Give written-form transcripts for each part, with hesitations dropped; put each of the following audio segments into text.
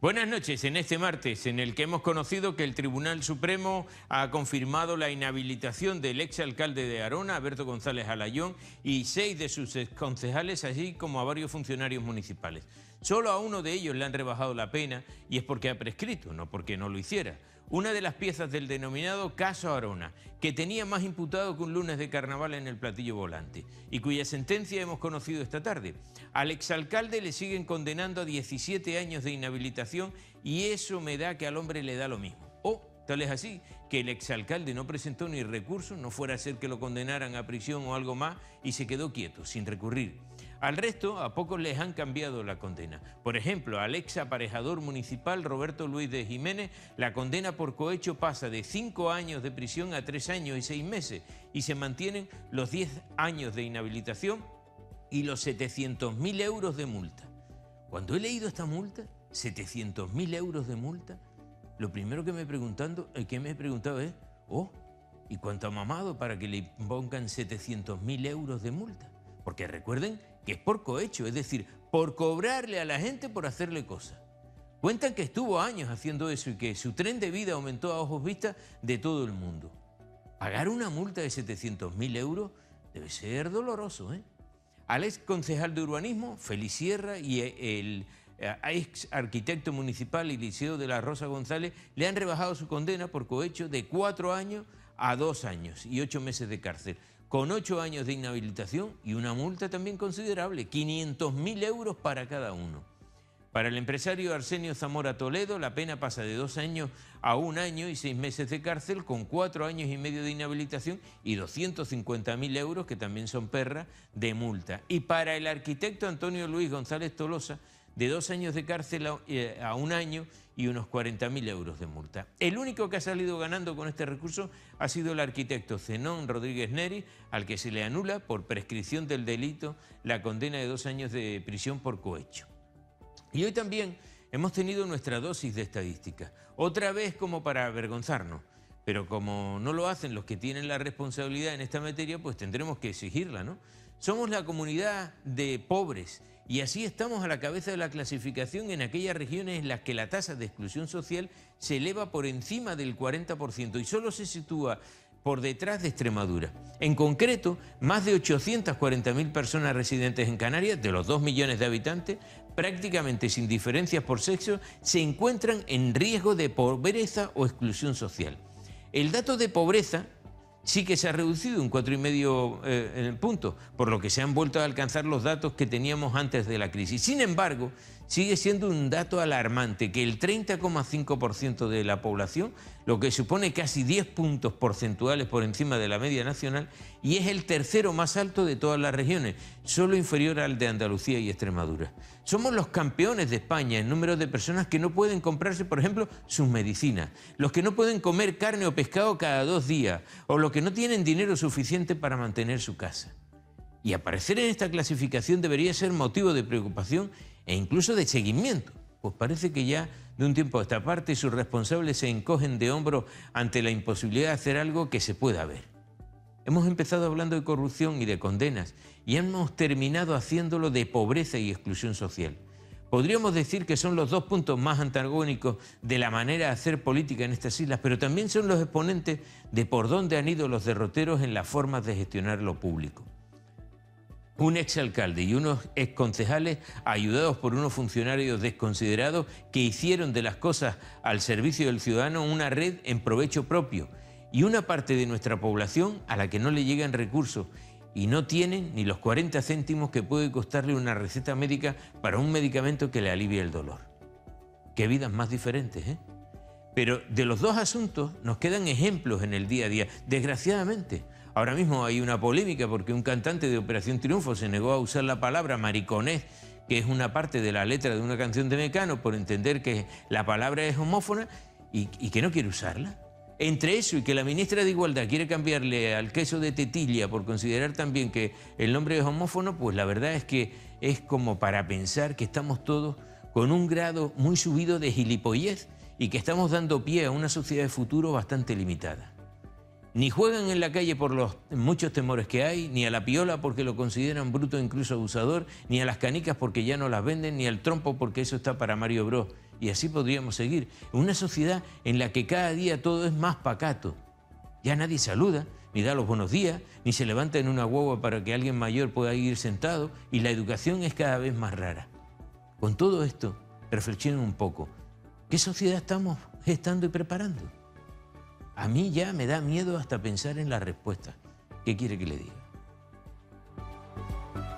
Buenas noches. En este martes, en el que hemos conocido que el Tribunal Supremo ha confirmado la inhabilitación del exalcalde de Arona, Alberto González Alayón, y 6 de sus exconcejales, así como a varios funcionarios municipales. Solo a uno de ellos le han rebajado la pena y es porque ha prescrito, no porque no lo hiciera. Una de las piezas del denominado caso Arona, que tenía más imputado que un lunes de carnaval en el platillo volante y cuya sentencia hemos conocido esta tarde. Al exalcalde le siguen condenando a 17 años de inhabilitación y eso me da que al hombre le da lo mismo. Tal es así que el exalcalde no presentó ni recurso, no fuera a ser que lo condenaran a prisión o algo más, y se quedó quieto, sin recurrir. Al resto, a pocos les han cambiado la condena. Por ejemplo, al ex aparejador municipal Roberto Luis de Jiménez, la condena por cohecho pasa de 5 años de prisión a 3 años y 6 meses y se mantienen los 10 años de inhabilitación y los 700.000 euros de multa. Cuando he leído esta multa, 700.000 euros de multa, lo primero que me he preguntado es, ¿y cuánto ha mamado para que le pongan 700.000 euros de multa? Porque recuerden que es por cohecho, es decir, por cobrarle a la gente por hacerle cosas. Cuentan que estuvo años haciendo eso y que su tren de vida aumentó a ojos vistas de todo el mundo. Pagar una multa de 700.000 euros debe ser doloroso, ¿eh? Al ex concejal de urbanismo, Félix Sierra, y el ex arquitecto municipal Eliseo de la Rosa González le han rebajado su condena por cohecho de 4 años a 2 años y 8 meses de cárcel, con 8 años de inhabilitación y una multa también considerable, 500.000 euros para cada uno. Para el empresario Arsenio Zamora Toledo, la pena pasa de 2 años a 1 año y 6 meses de cárcel, con 4 años y medio de inhabilitación y 250.000 euros, que también son perras, de multa. Y para el arquitecto Antonio Luis González Tolosa, de 2 años de cárcel a 1 año y unos 40.000 euros de multa. El único que ha salido ganando con este recurso ha sido el arquitecto Zenón Rodríguez Neri, al que se le anula por prescripción del delito la condena de 2 años de prisión por cohecho. Y hoy también hemos tenido nuestra dosis de estadística, otra vez como para avergonzarnos, pero como no lo hacen los que tienen la responsabilidad en esta materia, pues tendremos que exigirla, ¿no? Somos la comunidad de pobres y así estamos a la cabeza de la clasificación en aquellas regiones en las que la tasa de exclusión social se eleva por encima del 40% y solo se sitúa por detrás de Extremadura. En concreto, más de 840.000 personas residentes en Canarias, de los 2 millones de habitantes, prácticamente sin diferencias por sexo, se encuentran en riesgo de pobreza o exclusión social. El dato de pobreza sí que se ha reducido un 4,5 puntos, por lo que se han vuelto a alcanzar los datos que teníamos antes de la crisis. Sin embargo, sigue siendo un dato alarmante que el 30,5% de la población, lo que supone casi 10 puntos porcentuales por encima de la media nacional, y es el tercero más alto de todas las regiones, solo inferior al de Andalucía y Extremadura. Somos los campeones de España en número de personas que no pueden comprarse, por ejemplo, sus medicinas, los que no pueden comer carne o pescado cada 2 días, o los que no tienen dinero suficiente para mantener su casa. Y aparecer en esta clasificación debería ser motivo de preocupación e incluso de seguimiento, pues parece que ya de un tiempo a esta parte sus responsables se encogen de hombros ante la imposibilidad de hacer algo que se pueda ver. Hemos empezado hablando de corrupción y de condenas y hemos terminado haciéndolo de pobreza y exclusión social. Podríamos decir que son los 2 puntos más antagónicos de la manera de hacer política en estas islas, pero también son los exponentes de por dónde han ido los derroteros en las formas de gestionar lo público. Un exalcalde y unos exconcejales ayudados por unos funcionarios desconsiderados que hicieron de las cosas al servicio del ciudadano una red en provecho propio, y una parte de nuestra población a la que no le llegan recursos y no tienen ni los 40 céntimos que puede costarle una receta médica para un medicamento que le alivie el dolor. Qué vidas más diferentes, ¿eh? Pero de los 2 asuntos nos quedan ejemplos en el día a día, desgraciadamente. Ahora mismo hay una polémica porque un cantante de Operación Triunfo se negó a usar la palabra mariconés, que es una parte de la letra de una canción de Mecano, por entender que la palabra es homófona y que no quiere usarla. Entre eso y que la ministra de Igualdad quiere cambiarle al queso de tetilla por considerar también que el nombre es homófono, pues la verdad es que es como para pensar que estamos todos con un grado muy subido de gilipollez y que estamos dando pie a una sociedad de futuro bastante limitada. Ni juegan en la calle por los muchos temores que hay, ni a la piola porque lo consideran bruto e incluso abusador, ni a las canicas porque ya no las venden, ni al trompo porque eso está para Mario Bros Y así podríamos seguir. En una sociedad en la que cada día todo es más pacato. Ya nadie saluda, ni da los buenos días, ni se levanta en una guagua para que alguien mayor pueda ir sentado, y la educación es cada vez más rara. Con todo esto, reflexionen un poco. ¿Qué sociedad estamos gestando y preparando? A mí ya me da miedo hasta pensar en la respuesta. ¿Qué quiere que le diga?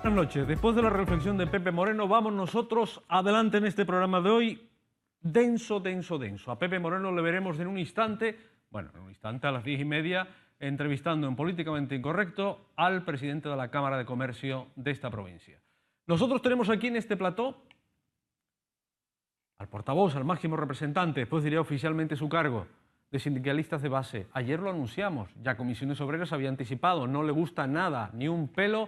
Buenas noches. Después de la reflexión de Pepe Moreno, vamos nosotros adelante en este programa de hoy. Denso, denso, denso. A Pepe Moreno le veremos en un instante, a las 10:30, entrevistando en Políticamente Incorrecto al presidente de la Cámara de Comercio de esta provincia. Nosotros tenemos aquí en este plató al portavoz, al máximo representante, después diré oficialmente su cargo, de sindicalistas de base. Ayer lo anunciamos, ya Comisiones Obreras había anticipado, no le gusta nada, ni un pelo,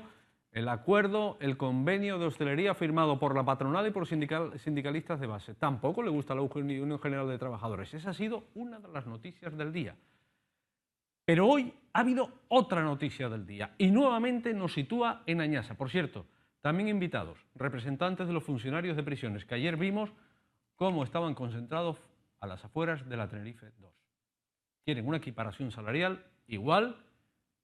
el acuerdo, el convenio de hostelería firmado por la patronal y por sindicalistas de base. Tampoco le gusta la Unión General de Trabajadores. Esa ha sido una de las noticias del día. Pero hoy ha habido otra noticia del día y nuevamente nos sitúa en Añasa. Por cierto, también invitados, representantes de los funcionarios de prisiones, que ayer vimos cómo estaban concentrados a las afueras de la Tenerife 2. Quieren una equiparación salarial igual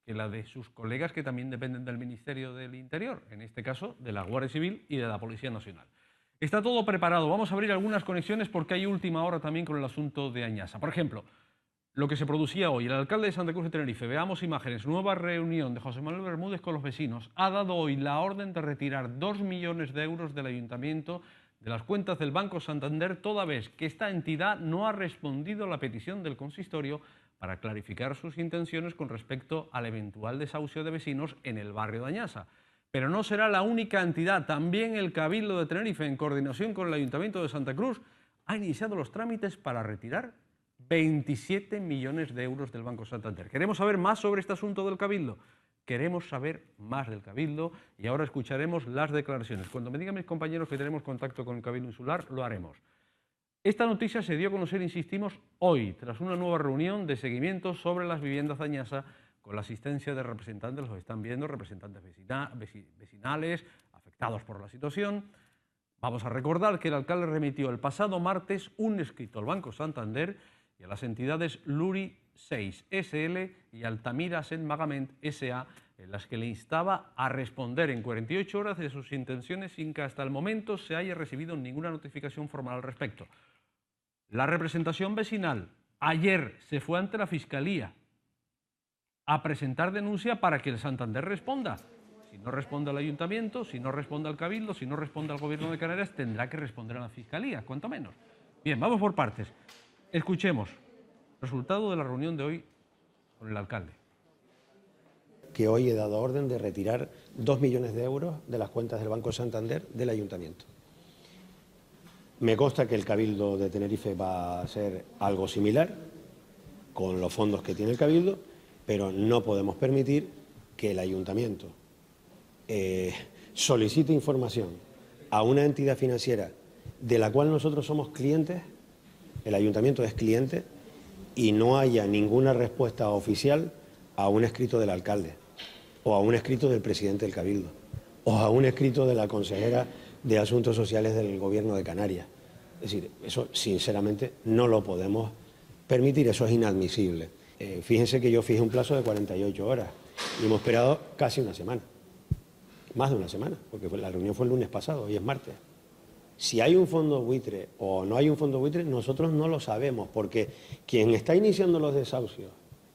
que la de sus colegas que también dependen del Ministerio del Interior, en este caso de la Guardia Civil y de la Policía Nacional. Está todo preparado. Vamos a abrir algunas conexiones porque hay última hora también con el asunto de Añasa. Por ejemplo, lo que se producía hoy, el alcalde de Santa Cruz de Tenerife, veamos imágenes, nueva reunión de José Manuel Bermúdez con los vecinos, ha dado hoy la orden de retirar 2 millones de euros del ayuntamiento de las cuentas del Banco Santander, toda vez que esta entidad no ha respondido a la petición del consistorio para clarificar sus intenciones con respecto al eventual desahucio de vecinos en el barrio de Añasa. Pero no será la única entidad, también el Cabildo de Tenerife, en coordinación con el Ayuntamiento de Santa Cruz, ha iniciado los trámites para retirar 27 millones de euros del Banco Santander. ¿Queremos saber más sobre este asunto del Cabildo? Queremos saber más del Cabildo y ahora escucharemos las declaraciones. Cuando me digan mis compañeros que tenemos contacto con el Cabildo Insular, lo haremos. Esta noticia se dio a conocer, insistimos, hoy, tras una nueva reunión de seguimiento sobre las viviendas de Añasa, con la asistencia de representantes, los están viendo, representantes vecinales, afectados por la situación. Vamos a recordar que el alcalde remitió el pasado martes un escrito al Banco Santander y a las entidades Luri 6 SL y Altamira Asset Management SA, en las que le instaba a responder en 48 horas de sus intenciones sin que hasta el momento se haya recibido ninguna notificación formal al respecto. La representación vecinal ayer se fue ante la Fiscalía a presentar denuncia para que el Santander responda. Si no responde al Ayuntamiento, si no responde al Cabildo, si no responde al Gobierno de Canarias, tendrá que responder a la Fiscalía, cuanto menos. Bien, vamos por partes. Escuchemos resultado de la reunión de hoy con el alcalde. Que hoy he dado orden de retirar 2 millones de euros de las cuentas del Banco Santander del Ayuntamiento. Me consta que el Cabildo de Tenerife va a hacer algo similar con los fondos que tiene el Cabildo, pero no podemos permitir que el Ayuntamiento solicite información a una entidad financiera de la cual nosotros somos clientes, el Ayuntamiento es cliente, y no haya ninguna respuesta oficial a un escrito del alcalde, o a un escrito del presidente del Cabildo, o a un escrito de la consejera de Asuntos Sociales del Gobierno de Canarias. Es decir, eso sinceramente no lo podemos permitir, eso es inadmisible. Fíjense que yo fijé un plazo de 48 horas y hemos esperado casi una semana, más de una semana, porque la reunión fue el lunes pasado, hoy es martes. Si hay un fondo buitre o no hay un fondo buitre, nosotros no lo sabemos, porque quien está iniciando los desahucios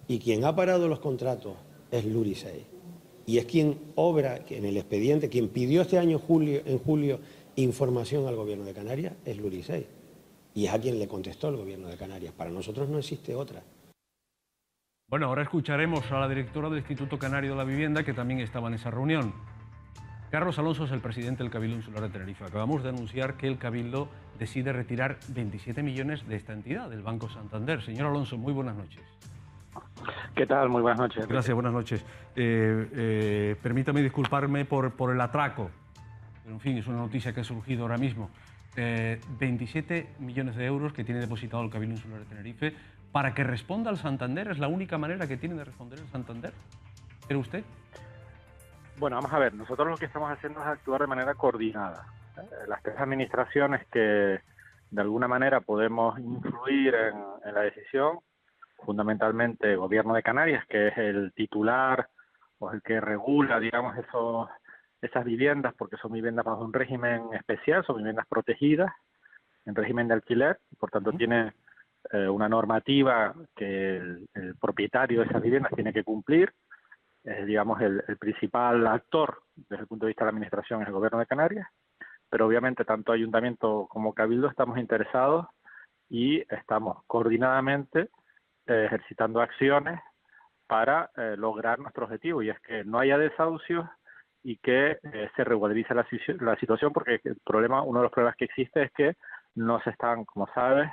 y quien ha parado los contratos es Luri 6. Y es quien obra en el expediente, quien pidió este año en julio información al Gobierno de Canarias, es Luri 6. Y es a quien le contestó el Gobierno de Canarias. Para nosotros no existe otra. Bueno, ahora escucharemos a la directora del Instituto Canario de la Vivienda, que también estaba en esa reunión. Carlos Alonso es el presidente del Cabildo Insular de Tenerife. Acabamos de anunciar que el Cabildo decide retirar 27 millones de esta entidad, del Banco Santander. Señor Alonso, muy buenas noches. ¿Qué tal? Muy buenas noches. Gracias, buenas noches. Permítame disculparme por el atraco. Pero, en fin, es una noticia que ha surgido ahora mismo. 27 millones de euros que tiene depositado el Cabildo Insular de Tenerife para que responda al Santander. ¿Es la única manera que tiene de responder el Santander? ¿Cree usted? Bueno, vamos a ver. Nosotros lo que estamos haciendo es actuar de manera coordinada. Las tres administraciones que de alguna manera podemos influir en la decisión, fundamentalmente el Gobierno de Canarias, que es el titular o el que regula, digamos, esas viviendas, porque son viviendas bajo un régimen especial, son viviendas protegidas en régimen de alquiler, por tanto tiene una normativa que el propietario de esas viviendas tiene que cumplir. Digamos, el principal actor desde el punto de vista de la administración es el Gobierno de Canarias, pero obviamente tanto Ayuntamiento como Cabildo estamos interesados y estamos coordinadamente ejercitando acciones para lograr nuestro objetivo, y es que no haya desahucios y que se regularice la situación, porque uno de los problemas que existe es que no se están, como sabes,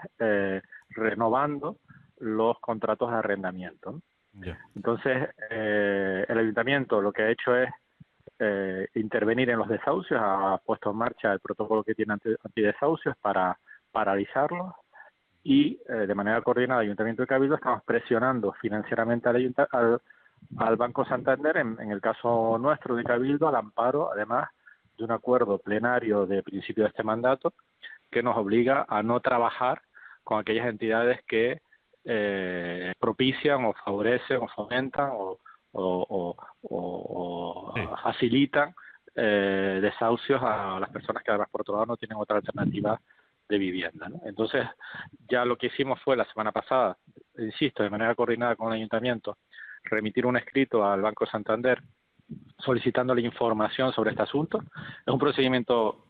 renovando los contratos de arrendamiento, ¿no? Ya. Entonces, el Ayuntamiento lo que ha hecho es intervenir en los desahucios, ha puesto en marcha el protocolo que tiene antidesahucios para paralizarlos, y de manera coordinada Ayuntamiento y Cabildo estamos presionando financieramente al Banco Santander, en el caso nuestro de Cabildo, al amparo, además de un acuerdo plenario de principio de este mandato que nos obliga a no trabajar con aquellas entidades que propician o favorecen o fomentan o facilitan desahucios a las personas que además por otro lado no tienen otra alternativa de vivienda, ¿no? Entonces ya lo que hicimos fue la semana pasada, insisto, de manera coordinada con el Ayuntamiento, remitir un escrito al Banco Santander solicitándole información sobre este asunto. Es un procedimiento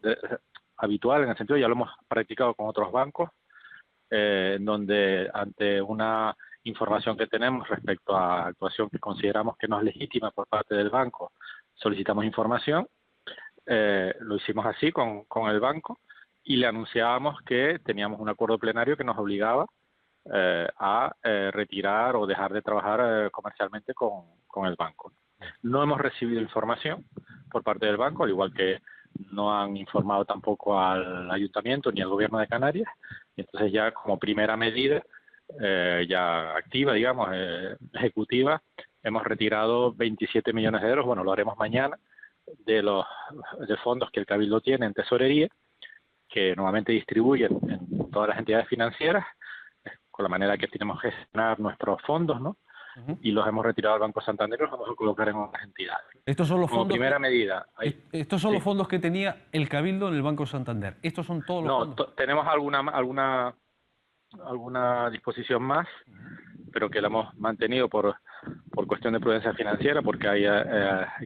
habitual en el sentido, ya lo hemos practicado con otros bancos, en donde ante una información que tenemos respecto a actuación que consideramos que no es legítima por parte del banco, solicitamos información. Lo hicimos así con el banco y le anunciábamos que teníamos un acuerdo plenario que nos obligaba a retirar o dejar de trabajar comercialmente con el banco. No hemos recibido información por parte del banco, al igual que no han informado tampoco al Ayuntamiento ni al Gobierno de Canarias, y entonces ya como primera medida ya activa, digamos, ejecutiva, hemos retirado 27 millones de euros, bueno, lo haremos mañana, de fondos que el Cabildo tiene en tesorería, que normalmente distribuyen en todas las entidades financieras, con la manera que tenemos que gestionar nuestros fondos, ¿no? Y los hemos retirado al Banco Santander y los vamos a colocar en otras entidades. Estos son los Como fondos primera medida. Estos son los fondos que tenía el Cabildo en el Banco Santander. Estos son todos los fondos. No, tenemos alguna disposición más, pero que la hemos mantenido por cuestión de prudencia financiera, porque hay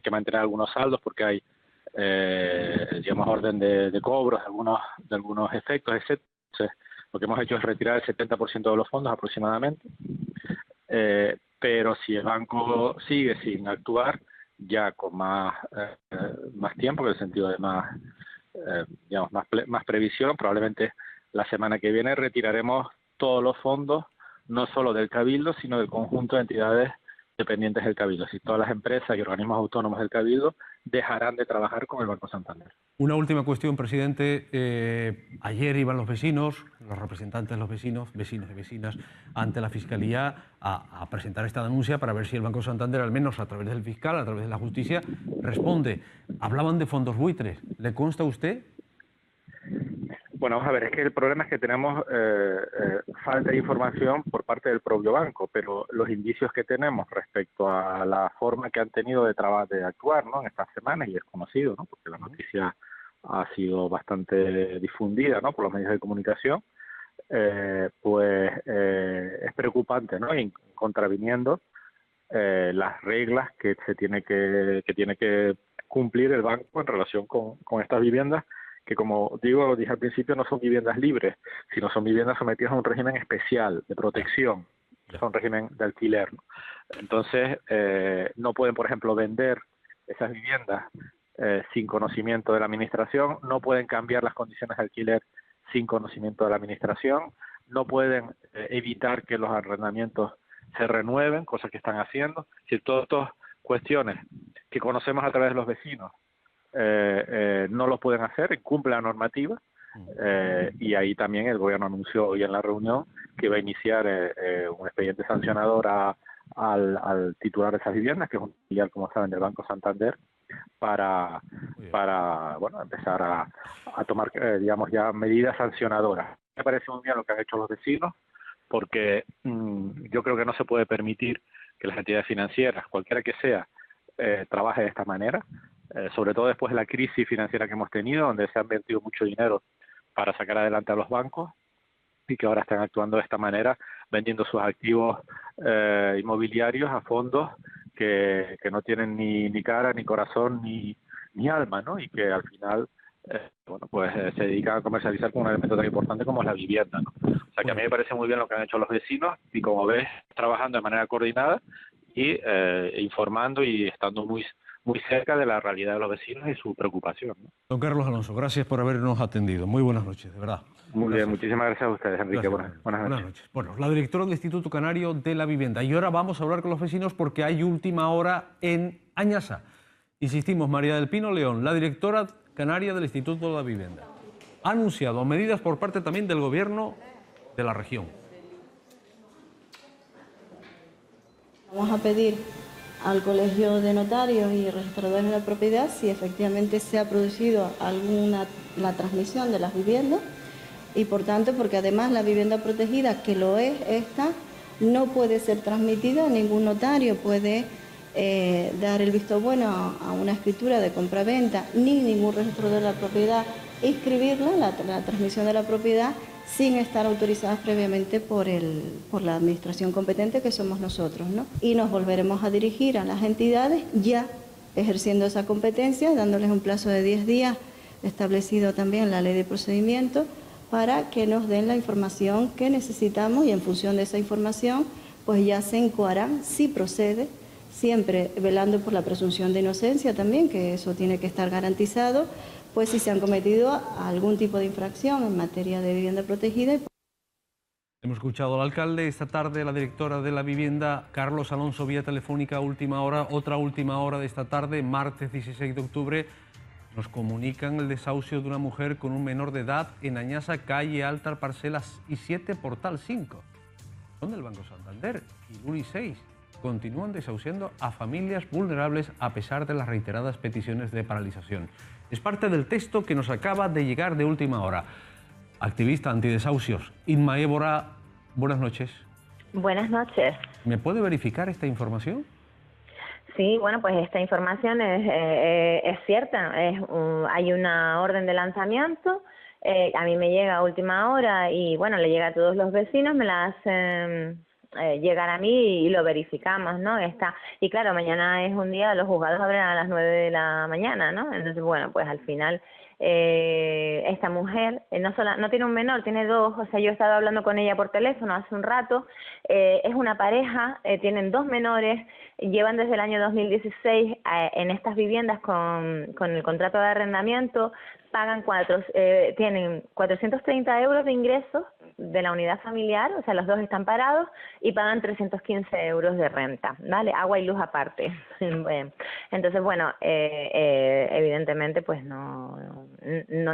que mantener algunos saldos, porque hay digamos orden de cobros de algunos efectos, etc. Entonces, lo que hemos hecho es retirar el 70% de los fondos aproximadamente, pero si el banco sigue sin actuar, ya con más tiempo, en el sentido de más previsión, probablemente la semana que viene retiraremos todos los fondos, no solo del Cabildo, sino del conjunto de entidades dependientes del Cabildo. Si todas las empresas y organismos autónomos del Cabildo dejarán de trabajar con el Banco Santander. Una última cuestión, presidente. Ayer iban los vecinos, los representantes de los vecinos y vecinas, ante la Fiscalía a presentar esta denuncia para ver si el Banco Santander, al menos a través del fiscal, a través de la justicia, responde. Hablaban de fondos buitres. ¿Le consta a usted? Bueno, vamos a ver, es que el problema es que tenemos falta de información por parte del propio banco, pero los indicios que tenemos respecto a la forma que han tenido de actuar, ¿no?, en estas semanas, y es conocido, ¿no?, porque la noticia ha sido bastante difundida, ¿no?, por los medios de comunicación, pues es preocupante, ¿no?, y contraviniendo las reglas que tiene que cumplir el banco en relación con estas viviendas, que, como dije al principio, no son viviendas libres, sino son viviendas sometidas a un régimen especial de protección, son un régimen de alquiler, ¿no? Entonces, no pueden, por ejemplo, vender esas viviendas sin conocimiento de la Administración, no pueden cambiar las condiciones de alquiler sin conocimiento de la Administración, no pueden evitar que los arrendamientos se renueven, cosas que están haciendo. Es decir, todas estas cuestiones que conocemos a través de los vecinos, no lo pueden hacer, incumple la normativa, y ahí también el gobierno anunció hoy en la reunión que va a iniciar un expediente sancionador al titular de esas viviendas, que es un filial, como saben, del Banco Santander, para empezar a tomar digamos ya medidas sancionadoras. Me parece muy bien lo que han hecho los vecinos, porque yo creo que no se puede permitir que las entidades financieras, cualquiera que sea, trabaje de esta manera, sobre todo después de la crisis financiera que hemos tenido, donde se ha invertido mucho dinero para sacar adelante a los bancos, y que ahora están actuando de esta manera, vendiendo sus activos inmobiliarios a fondos que no tienen ni cara, ni corazón, ni alma, ¿no? Y que al final se dedican a comercializar con un elemento tan importante como es la vivienda, ¿no? O sea que a mí me parece muy bien lo que han hecho los vecinos, y como ves, trabajando de manera coordinada y informando y estando muy cerca de la realidad de los vecinos y su preocupación, ¿no? Don Carlos Alonso, gracias por habernos atendido. Muy buenas noches, de verdad. Muy Gracias. bien, muchísimas gracias a ustedes, Enrique. Gracias. Buenas noches. Bueno, la directora del Instituto Canario de la Vivienda. Y ahora vamos a hablar con los vecinos porque hay última hora en Añasa. Insistimos, María del Pino León, la directora canaria del Instituto de la Vivienda, ha anunciado medidas por parte también del gobierno de la región. Vamos a pedir al Colegio de Notarios y Registradores de la Propiedad si efectivamente se ha producido la transmisión de las viviendas, y por tanto, porque además la vivienda protegida, que lo es esta, no puede ser transmitida, ningún notario puede dar el visto bueno a una escritura de compraventa, ni ningún registrador de la propiedad inscribirla, la transmisión de la propiedad, sin estar autorizadas previamente por la administración competente, que somos nosotros, ¿no? Y nos volveremos a dirigir a las entidades ya ejerciendo esa competencia, dándoles un plazo de 10 días establecido también en la ley de procedimiento, para que nos den la información que necesitamos, y en función de esa información pues ya se encuadran si procede, siempre velando por la presunción de inocencia también, que eso tiene que estar garantizado, pues si se han cometido algún tipo de infracción en materia de vivienda protegida. Hemos escuchado al alcalde, esta tarde la directora de la vivienda, Carlos Alonso, vía telefónica, última hora, otra última hora de esta tarde, martes 16 de octubre, nos comunican el desahucio de una mujer con un menor de edad en Añasa, calle Altar, parcelas I7, portal 5. Son del Banco Santander y Luri 6. Continúan desahuciando a familias vulnerables a pesar de las reiteradas peticiones de paralización. Es parte del texto que nos acaba de llegar de última hora. Activista antidesahucios, Inma Évora, buenas noches. Buenas noches. ¿Me puede verificar esta información? Sí, bueno, pues esta información es cierta. Hay una orden de lanzamiento, a mí me llega a última hora y bueno, le llega a todos los vecinos, me la hacen llegar a mí y lo verificamos, ¿no? Y claro, mañana es un día, los juzgados abren a las 9 de la mañana, ¿no? Entonces, bueno, pues al final esta mujer no tiene un menor, tiene dos. O sea, yo he estado hablando con ella por teléfono hace un rato, es una pareja, tienen dos menores, llevan desde el año 2016 en estas viviendas con el contrato de arrendamiento, tienen 430 euros de ingresos de la unidad familiar, o sea, los dos están parados, y pagan 315 euros de renta, ¿vale? Agua y luz aparte. Entonces, bueno, evidentemente pues no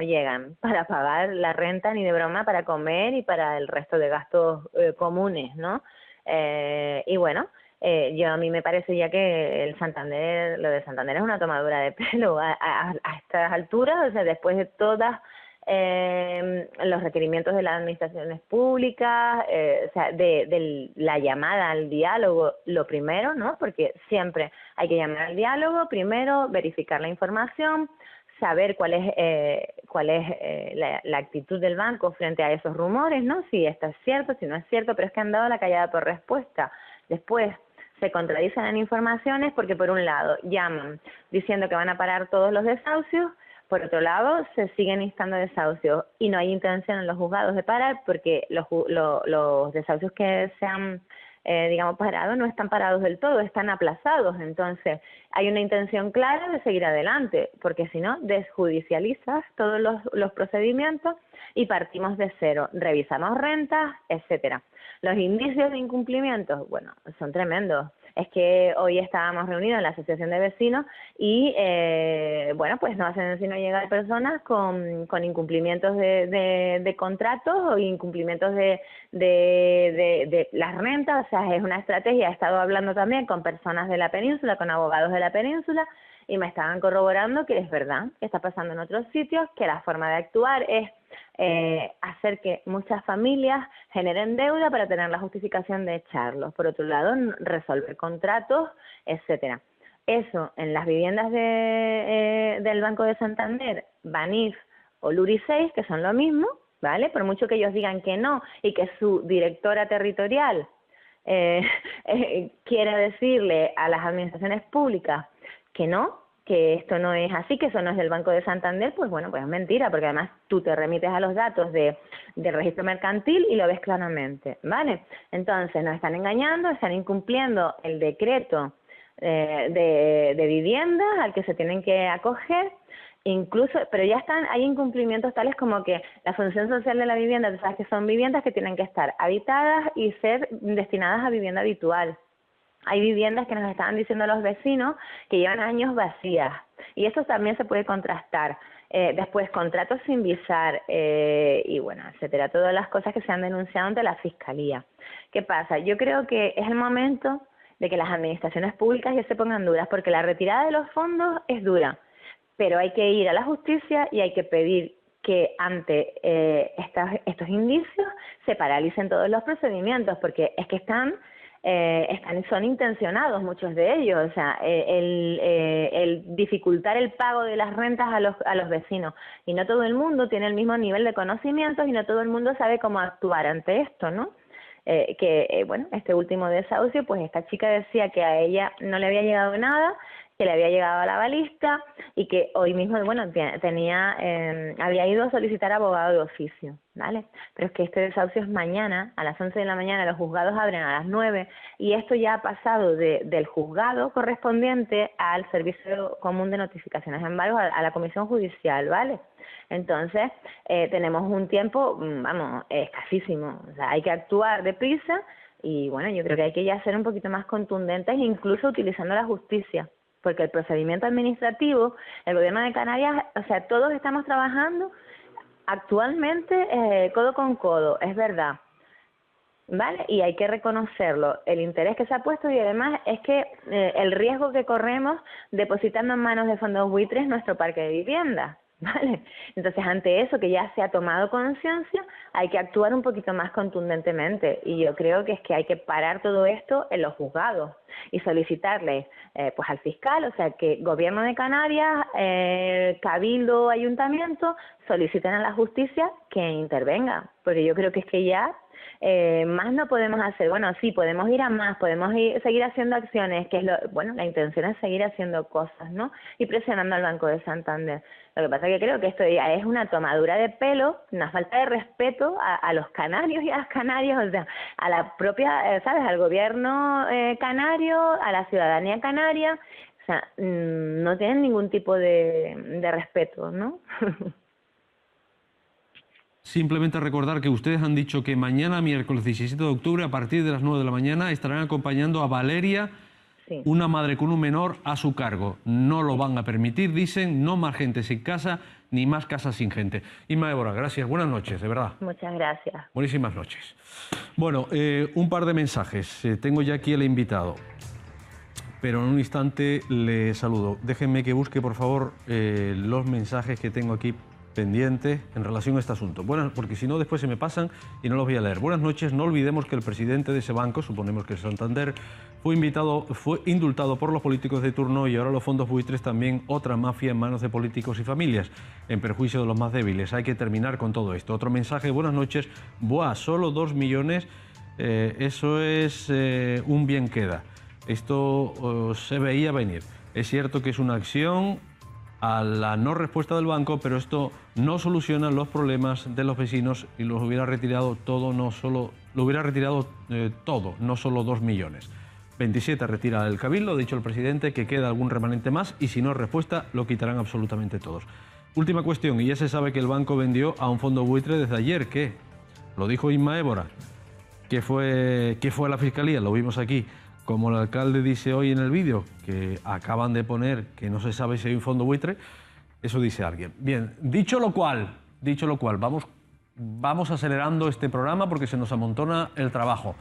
llegan para pagar la renta ni de broma, para comer y para el resto de gastos comunes, ¿no? Y bueno, a mí me parece ya que lo de Santander es una tomadura de pelo a estas alturas, o sea, después de todas los requerimientos de las administraciones públicas, o sea, de la llamada al diálogo, lo primero, ¿no? Porque siempre hay que llamar al diálogo, primero verificar la información, saber cuál es la actitud del banco frente a esos rumores, ¿no? Si esto es cierto, si no es cierto, pero es que han dado la callada por respuesta. Después se contradicen en informaciones porque por un lado llaman diciendo que van a parar todos los desahucios, por otro lado se siguen instando desahucios y no hay intención en los juzgados de parar porque los desahucios que se han parados no están parados del todo, están aplazados. Entonces hay una intención clara de seguir adelante, porque si no desjudicializas todos los procedimientos y partimos de cero, revisamos rentas, etcétera. Los indicios de incumplimiento, bueno, son tremendos. Es que hoy estábamos reunidos en la Asociación de Vecinos y, bueno, pues no hacen sino llegar personas con incumplimientos de contratos o incumplimientos de las rentas. O sea, es una estrategia. He estado hablando también con personas de la península, con abogados de la península, y me estaban corroborando que es verdad, que está pasando en otros sitios, que la forma de actuar es hacer que muchas familias generen deuda para tener la justificación de echarlos. Por otro lado, resolver contratos, etcétera. Eso en las viviendas del Banco de Santander, Banif o Luri 6, que son lo mismo, ¿vale? Por mucho que ellos digan que no y que su directora territorial quiera decirle a las administraciones públicas que no, que esto no es así, que eso no es del Banco de Santander, pues bueno, pues es mentira, porque además tú te remites a los datos del registro mercantil y lo ves claramente, ¿vale? Entonces nos están engañando, están incumpliendo el decreto de vivienda al que se tienen que acoger, incluso, pero ya hay incumplimientos tales como que la función social de la vivienda, tú sabes que son viviendas que tienen que estar habitadas y ser destinadas a vivienda habitual. Hay viviendas que nos estaban diciendo los vecinos que llevan años vacías y eso también se puede contrastar. Después, contratos sin visar y bueno, etcétera, todas las cosas que se han denunciado ante la Fiscalía. ¿Qué pasa? Yo creo que es el momento de que las administraciones públicas ya se pongan duras, porque la retirada de los fondos es dura, pero hay que ir a la justicia y hay que pedir que ante estos indicios se paralicen todos los procedimientos, porque es que son intencionados muchos de ellos, o sea, el dificultar el pago de las rentas a los vecinos, y no todo el mundo tiene el mismo nivel de conocimientos y no todo el mundo sabe cómo actuar ante esto, ¿no? Bueno, este último desahucio, pues esta chica decía que a ella no le había llegado nada, que le había llegado a la balista y que hoy mismo, bueno, había ido a solicitar abogado de oficio, ¿vale? Pero es que este desahucio es mañana, a las 11 de la mañana, los juzgados abren a las 9 y esto ya ha pasado del juzgado correspondiente al Servicio Común de Notificaciones de Embargos, a la Comisión Judicial, ¿vale? Entonces, tenemos un tiempo, vamos, escasísimo, o sea, hay que actuar deprisa y, bueno, yo creo que hay que ya ser un poquito más contundentes, incluso utilizando la justicia. Porque el procedimiento administrativo, el Gobierno de Canarias, o sea, todos estamos trabajando actualmente codo con codo, es verdad, ¿vale? Y hay que reconocerlo, el interés que se ha puesto y además es que el riesgo que corremos depositando en manos de fondos buitres nuestro parque de viviendas, ¿vale? Entonces, ante eso que ya se ha tomado conciencia, hay que actuar un poquito más contundentemente y yo creo que es que hay que parar todo esto en los juzgados y solicitarle pues al fiscal, o sea, que Gobierno de Canarias, Cabildo, Ayuntamiento, soliciten a la justicia que intervenga, porque yo creo que es que ya más no podemos hacer. Bueno, sí, podemos ir a más, podemos seguir haciendo acciones, que es la intención es seguir haciendo cosas, ¿no? Y presionando al Banco de Santander. Lo que pasa es que creo que esto ya es una tomadura de pelo, una falta de respeto a los canarios y a las canarias, o sea, a la propia, ¿sabes?, al gobierno canario, a la ciudadanía canaria, o sea, no tienen ningún tipo de respeto, ¿no? Simplemente recordar que ustedes han dicho que mañana, miércoles 17 de octubre, a partir de las 9 de la mañana, estarán acompañando a Valeria, Sí. una madre con un menor, a su cargo. No lo van a permitir, dicen, no más gente sin casa, ni más casas sin gente. Inma Évora, gracias, buenas noches, de verdad. Muchas gracias. Buenísimas noches. Bueno, un par de mensajes. Tengo ya aquí el invitado, pero en un instante le saludo. Déjenme que busque, por favor, los mensajes que tengo aquí pendiente en relación a este asunto. Bueno, porque si no después se me pasan y no los voy a leer. Buenas noches. No olvidemos que el presidente de ese banco, suponemos que es Santander, fue indultado por los políticos de turno y ahora los fondos buitres también otra mafia en manos de políticos y familias, en perjuicio de los más débiles. Hay que terminar con todo esto. Otro mensaje. Buenas noches. Buah, solo 2 millones. Eso es un bien queda. Esto se veía venir. Es cierto que es una acción a la no respuesta del banco, pero esto no soluciona los problemas de los vecinos y los hubiera retirado todo, no solo todo, no solo 2 millones. 27 retira el Cabildo, ha dicho el presidente que queda algún remanente más y si no hay respuesta lo quitarán absolutamente todos. Última cuestión, y ya se sabe que el banco vendió a un fondo buitre desde ayer, ¿qué? Lo dijo Inma Évora, que fue a la Fiscalía, lo vimos aquí. Como el alcalde dice hoy en el vídeo, que acaban de poner que no se sabe si hay un fondo buitre, eso dice alguien. Bien, dicho lo cual, vamos acelerando este programa porque se nos amontona el trabajo.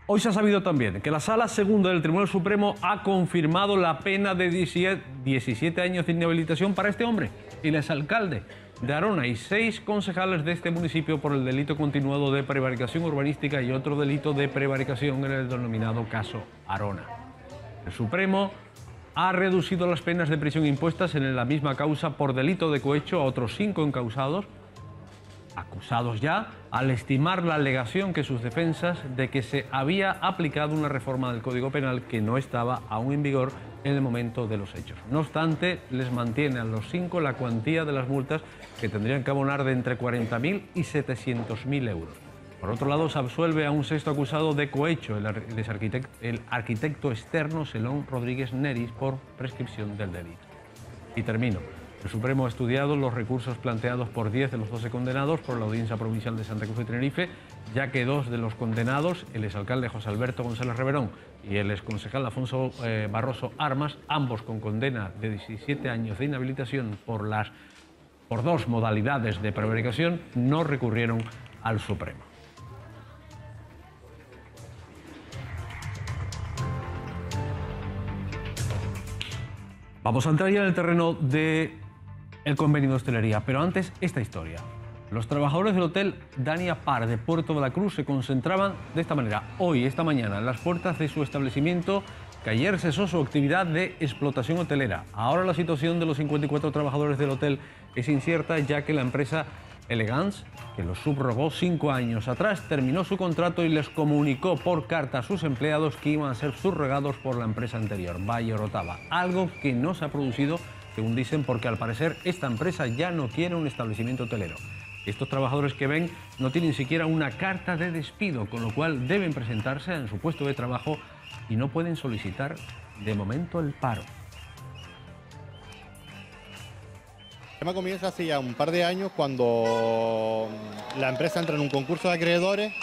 Hoy se ha sabido también que la Sala Segunda del Tribunal Supremo ha confirmado la pena de 17 años de inhabilitación para este hombre, el exalcalde de Arona y 6 concejales de este municipio por el delito continuado de prevaricación urbanística y otro delito de prevaricación en el denominado caso Arona. El Supremo ha reducido las penas de prisión impuestas en la misma causa por delito de cohecho a otros 5 encausados, acusados ya, al estimar la alegación que sus defensas de que se había aplicado una reforma del Código Penal que no estaba aún en vigor en el momento de los hechos. No obstante, les mantiene a los 5 la cuantía de las multas que tendrían que abonar de entre 40.000 y 700.000 euros. Por otro lado, se absuelve a un 6º acusado de cohecho, el arquitecto externo Selón Rodríguez Neris, por prescripción del delito. Y termino. El Supremo ha estudiado los recursos planteados por 10 de los 12 condenados por la Audiencia Provincial de Santa Cruz de Tenerife, ya que 2 de los condenados, el exalcalde José Alberto González Reverón y el exconcejal Afonso Barroso Armas, ambos con condena de 17 años de inhabilitación por 2 modalidades de prevaricación, no recurrieron al Supremo. Vamos a entrar ya en el terreno del convenio de hostelería, pero antes esta historia. Los trabajadores del hotel Dania Par de Puerto de la Cruz se concentraban de esta manera, esta mañana, en las puertas de su establecimiento, que ayer cesó su actividad de explotación hotelera. Ahora la situación de los 54 trabajadores del hotel es incierta, ya que la empresa Elegance, que los subrogó 5 años atrás, terminó su contrato y les comunicó por carta a sus empleados que iban a ser subrogados por la empresa anterior, Valle Orotava, algo que no se ha producido, según dicen, porque al parecer esta empresa ya no quiere un establecimiento hotelero. Estos trabajadores que ven no tienen siquiera una carta de despido, con lo cual deben presentarse en su puesto de trabajo y no pueden solicitar de momento el paro. El tema comienza hace ya un par de años cuando la empresa entra en un concurso de acreedores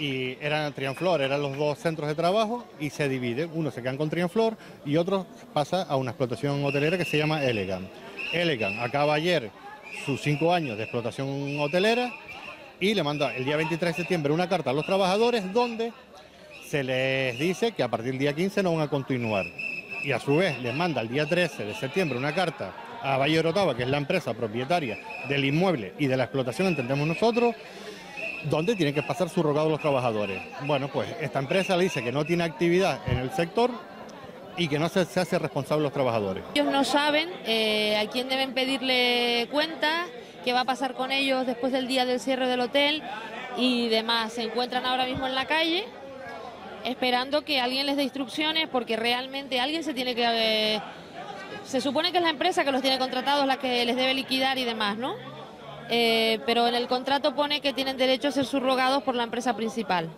y eran Trianflor, eran los 2 centros de trabajo y se divide. Uno se quedan con Trianflor y otro pasa a una explotación hotelera que se llama Elegant. Elegant acaba ayer sus 5 años de explotación hotelera y le manda el día 23 de septiembre una carta a los trabajadores donde se les dice que a partir del día 15 no van a continuar. Y a su vez les manda el día 13 de septiembre una carta a Valle Orotava, que es la empresa propietaria del inmueble y de la explotación, entendemos nosotros, donde tienen que pasar subrogados los trabajadores. Bueno, pues esta empresa le dice que no tiene actividad en el sector y que no se hace responsable los trabajadores. Ellos no saben a quién deben pedirle cuenta, qué va a pasar con ellos después del día del cierre del hotel y demás. Se encuentran ahora mismo en la calle esperando que alguien les dé instrucciones, porque realmente alguien se tiene que... se supone que es la empresa que los tiene contratados la que les debe liquidar y demás, ¿no? Pero en el contrato pone que tienen derecho a ser subrogados por la empresa principal.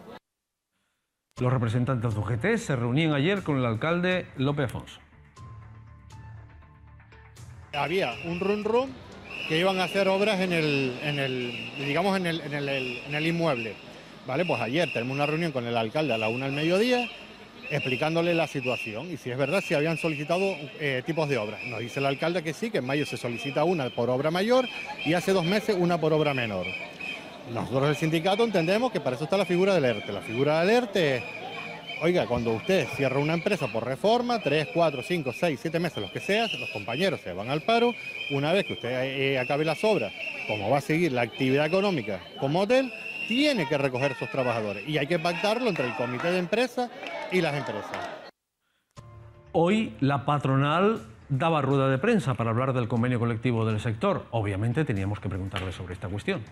Los representantes de UGT se reunían ayer con el alcalde López Afonso. Había un run que iban a hacer obras en el inmueble. Vale, pues ayer tenemos una reunión con el alcalde a la 1 del mediodía explicándole la situación y si es verdad si habían solicitado tipos de obras. Nos dice el alcalde que sí, que en mayo se solicita una por obra mayor y hace 2 meses una por obra menor. Nosotros el sindicato entendemos que para eso está la figura del ERTE. La figura del ERTE es, oiga, cuando usted cierra una empresa por reforma, 3, 4, 5, 6, 7 meses, los que sea, los compañeros se van al paro. Una vez que usted acabe las obras, como va a seguir la actividad económica como hotel, tiene que recoger a esos trabajadores y hay que pactarlo entre el comité de empresa y las empresas. Hoy la patronal daba rueda de prensa para hablar del convenio colectivo del sector. Obviamente teníamos que preguntarle sobre esta cuestión.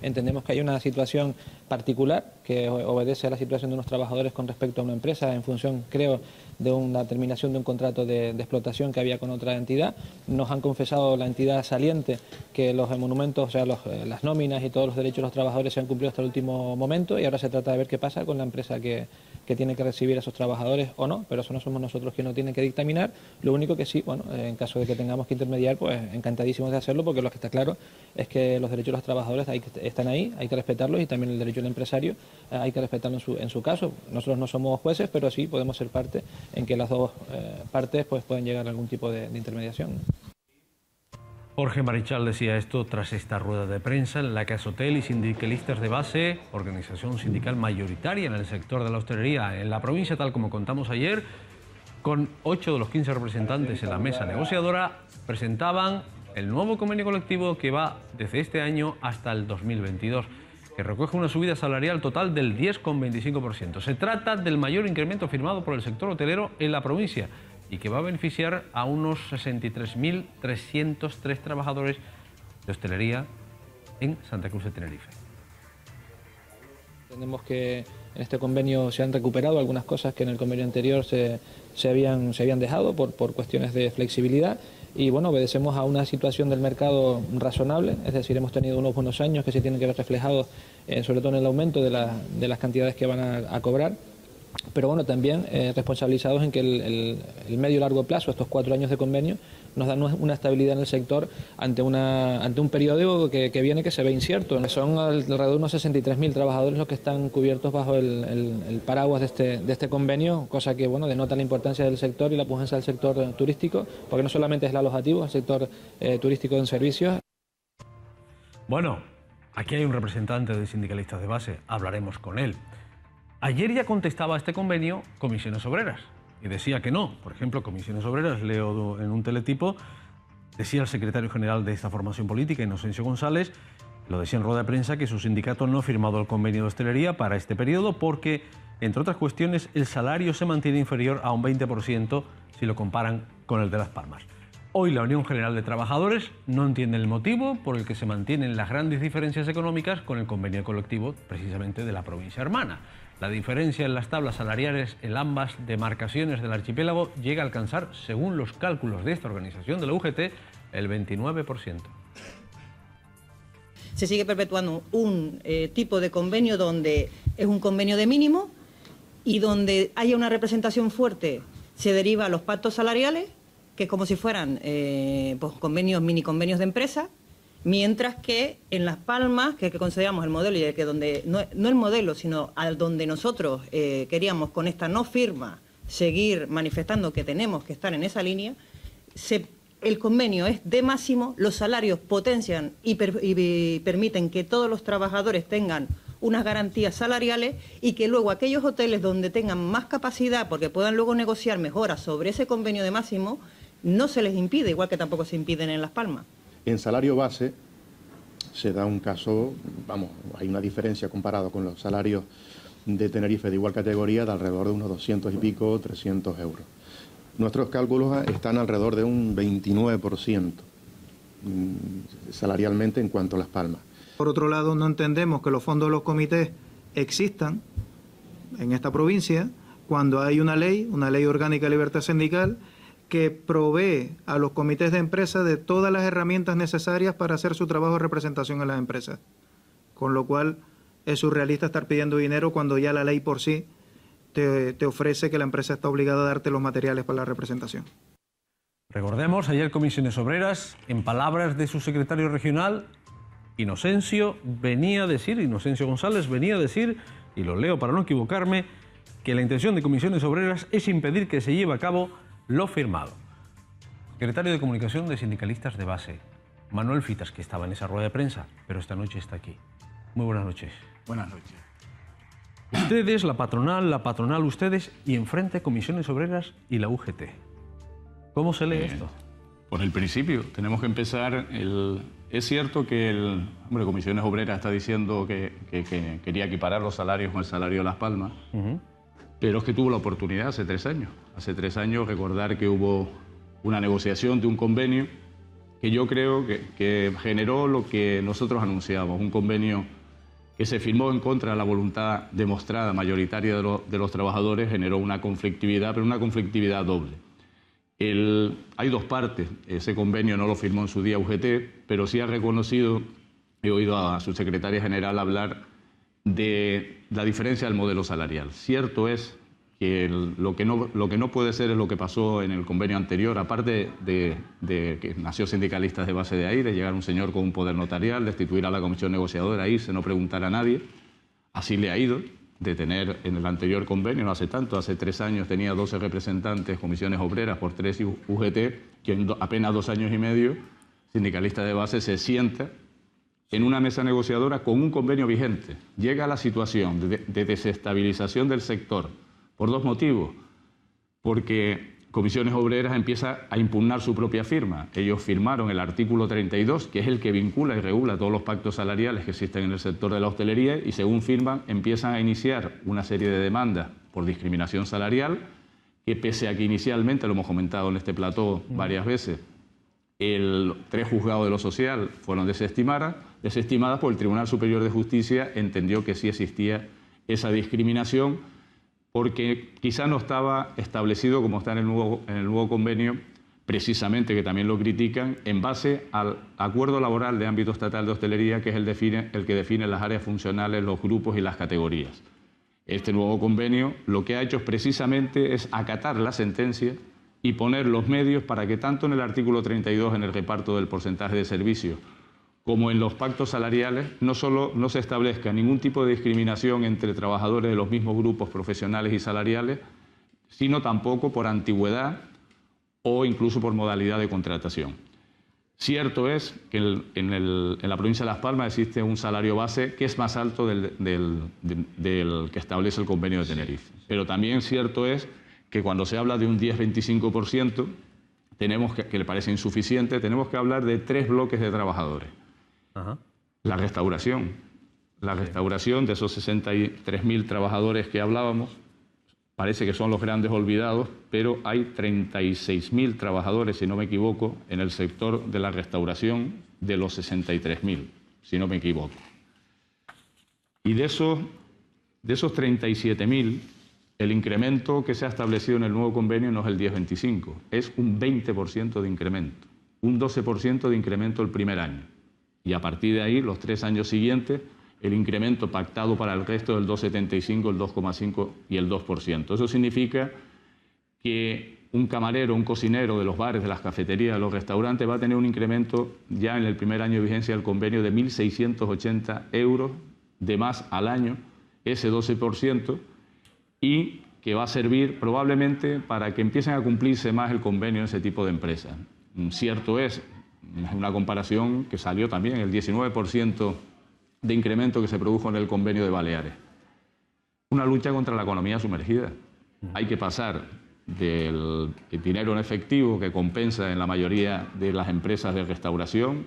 Entendemos que hay una situación particular que obedece a la situación de unos trabajadores con respecto a una empresa en función, creo, de una terminación de un contrato de explotación que había con otra entidad. Nos han confesado la entidad saliente que los monumentos, o sea, las nóminas y todos los derechos de los trabajadores se han cumplido hasta el último momento y ahora se trata de ver qué pasa con la empresa que tiene que recibir a esos trabajadores o no, pero eso no somos nosotros quienes lo tienen que dictaminar. Lo único que sí, bueno, en caso de que tengamos que intermediar, pues encantadísimos de hacerlo, porque lo que está claro es que los derechos de los trabajadores están ahí, hay que respetarlos y también el derecho del empresario hay que respetarlo en su caso. Nosotros no somos jueces, pero sí podemos ser parte en que las dos partes pues puedan llegar a algún tipo de intermediación. Jorge Marichal decía esto tras esta rueda de prensa en la que Asotel y sindicalistas de base, organización sindical mayoritaria en el sector de la hostelería en la provincia, tal como contamos ayer, con 8 de los 15 representantes en la mesa negociadora, presentaban el nuevo convenio colectivo que va desde este año hasta el 2022, que recoge una subida salarial total del 10,25%. Se trata del mayor incremento firmado por el sector hotelero en la provincia y que va a beneficiar a unos 63.303 trabajadores de hostelería en Santa Cruz de Tenerife. Entendemos que en este convenio se han recuperado algunas cosas que en el convenio anterior se habían dejado por cuestiones de flexibilidad y bueno, obedecemos a una situación del mercado razonable, es decir, hemos tenido unos buenos años que se tienen que ver reflejados sobre todo en el aumento de las cantidades que van a cobrar. Pero bueno, también responsabilizados en que el medio y largo plazo, estos 4 años de convenio, nos dan una estabilidad en el sector ante un periodo que viene que se ve incierto. Son alrededor de unos 63.000 trabajadores los que están cubiertos bajo el paraguas de este convenio, cosa que bueno, denota la importancia del sector y la pujanza del sector turístico, porque no solamente es el alojativo, el sector turístico en servicios. Bueno, aquí hay un representante de sindicalistas de base, hablaremos con él. Ayer ya contestaba a este convenio Comisiones Obreras y decía que no. Por ejemplo, Comisiones Obreras, leo en un teletipo, decía el secretario general de esta formación política, Inocencio González, lo decía en rueda de prensa, que su sindicato no ha firmado el convenio de hostelería para este periodo porque, entre otras cuestiones, el salario se mantiene inferior a un 20% si lo comparan con el de Las Palmas. Hoy la Unión General de Trabajadores no entiende el motivo por el que se mantienen las grandes diferencias económicas con el convenio colectivo precisamente de la provincia hermana. La diferencia en las tablas salariales en ambas demarcaciones del archipiélago llega a alcanzar, según los cálculos de esta organización de la UGT, el 29%. Se sigue perpetuando un tipo de convenio donde es un convenio de mínimo y donde haya una representación fuerte se deriva a los pactos salariales, que es como si fueran pues convenios, mini convenios de empresa. Mientras que en Las Palmas, que consideramos el modelo y que donde no el modelo, sino al donde nosotros queríamos con esta no firma seguir manifestando que tenemos que estar en esa línea, el convenio es de máximo, los salarios potencian y permiten que todos los trabajadores tengan unas garantías salariales y que luego aquellos hoteles donde tengan más capacidad, porque puedan luego negociar mejoras sobre ese convenio de máximo, no se les impide, igual que tampoco se impiden en Las Palmas. En salario base se da un caso, vamos, hay una diferencia comparado con los salarios de Tenerife de igual categoría de alrededor de unos 200 y pico, 300 euros. Nuestros cálculos están alrededor de un 29% salarialmente en cuanto a Las Palmas. Por otro lado, no entendemos que los fondos de los comités existan en esta provincia cuando hay una ley orgánica de libertad sindical, que provee a los comités de empresa de todas las herramientas necesarias para hacer su trabajo de representación en las empresas. Con lo cual es surrealista estar pidiendo dinero cuando ya la ley por sí te ofrece que la empresa está obligada a darte los materiales para la representación. Recordemos, ayer Comisiones Obreras, en palabras de su secretario regional, Inocencio González venía a decir, y lo leo para no equivocarme, que la intención de Comisiones Obreras es impedir que se lleve a cabo lo firmado. Secretario de Comunicación de Sindicalistas de Base, Manuel Fitas, que estaba en esa rueda de prensa, pero esta noche está aquí. Muy buenas noches. Buenas noches. Ustedes, la patronal ustedes, y enfrente Comisiones Obreras y la UGT. ¿Cómo se lee esto? Por el principio, tenemos que empezar. Es cierto que Comisiones Obreras está diciendo que quería equiparar los salarios con el salario de Las Palmas, pero es que tuvo la oportunidad hace 3 años. Hace 3 años, recordar que hubo una negociación de un convenio que yo creo que generó lo que nosotros anunciábamos, un convenio que se firmó en contra de la voluntad demostrada mayoritaria de los trabajadores, generó una conflictividad, pero una conflictividad doble. Hay 2 partes. Ese convenio no lo firmó en su día UGT, pero sí ha reconocido, he oído a su secretaria general hablar de la diferencia del modelo salarial. Cierto es que lo que no puede ser es lo que pasó en el convenio anterior, aparte de que nació Sindicalistas de Base de ahí, de llegar un señor con un poder notarial, destituir a la comisión negociadora, irse, no preguntar a nadie. Así le ha ido, de tener en el anterior convenio, no hace tanto, hace 3 años tenía 12 representantes, comisiones obreras por 3 UGT, que en apenas 2 años y medio sindicalistas de base se sienta en una mesa negociadora con un convenio vigente. Llega a la situación de desestabilización del sector por dos motivos. Porque Comisiones Obreras empieza a impugnar su propia firma. Ellos firmaron el artículo 32, que es el que vincula y regula todos los pactos salariales que existen en el sector de la hostelería, y según firman empiezan a iniciar una serie de demandas por discriminación salarial, que pese a que inicialmente, lo hemos comentado en este plató varias veces, 3 juzgados de lo social fueron desestimadas por el Tribunal Superior de Justicia, entendió que sí existía esa discriminación, porque quizá no estaba establecido como está en el nuevo convenio, precisamente, que también lo critican, en base al acuerdo laboral de ámbito estatal de hostelería, que es el que define las áreas funcionales, los grupos y las categorías. Este nuevo convenio lo que ha hecho precisamente es acatar la sentencia y poner los medios para que tanto en el artículo 32, en el reparto del porcentaje de servicios, como en los pactos salariales, no solo no se establezca ningún tipo de discriminación entre trabajadores de los mismos grupos profesionales y salariales, sino tampoco por antigüedad o incluso por modalidad de contratación. Cierto es que en la provincia de Las Palmas existe un salario base que es más alto del que establece el convenio de Tenerife. Pero también cierto es que cuando se habla de un 10-25%, que le parece insuficiente, tenemos que hablar de 3 bloques de trabajadores. La restauración. La restauración de esos 63.000 trabajadores que hablábamos, parece que son los grandes olvidados, pero hay 36.000 trabajadores, si no me equivoco, en el sector de la restauración de los 63.000, si no me equivoco. Y de esos 37.000, el incremento que se ha establecido en el nuevo convenio no es el 10-25, es un 20% de incremento, un 12% de incremento el primer año. Y a partir de ahí, los 3 años siguientes, el incremento pactado para el resto del 2,75, el 2,5 y el 2%. Eso significa que un camarero, un cocinero de los bares, de las cafeterías, de los restaurantes va a tener un incremento ya en el primer año de vigencia del convenio de 1.680 euros de más al año, ese 12%, y que va a servir probablemente para que empiecen a cumplirse más el convenio en ese tipo de empresas. Cierto es una comparación que salió también, el 19% de incremento que se produjo en el convenio de Baleares. Una lucha contra la economía sumergida. Hay que pasar del dinero en efectivo que compensa en la mayoría de las empresas de restauración,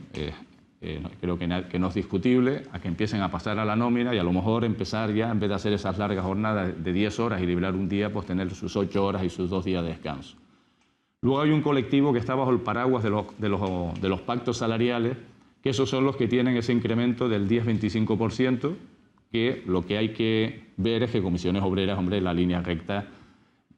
creo que no es discutible, a que empiecen a pasar a la nómina y a lo mejor empezar ya, en vez de hacer esas largas jornadas de 10 horas y librar un día, pues tener sus 8 horas y sus 2 días de descanso. Luego hay un colectivo que está bajo el paraguas de los pactos salariales, que esos son los que tienen ese incremento del 10-25%, que lo que hay que ver es que Comisiones Obreras, hombre, la línea recta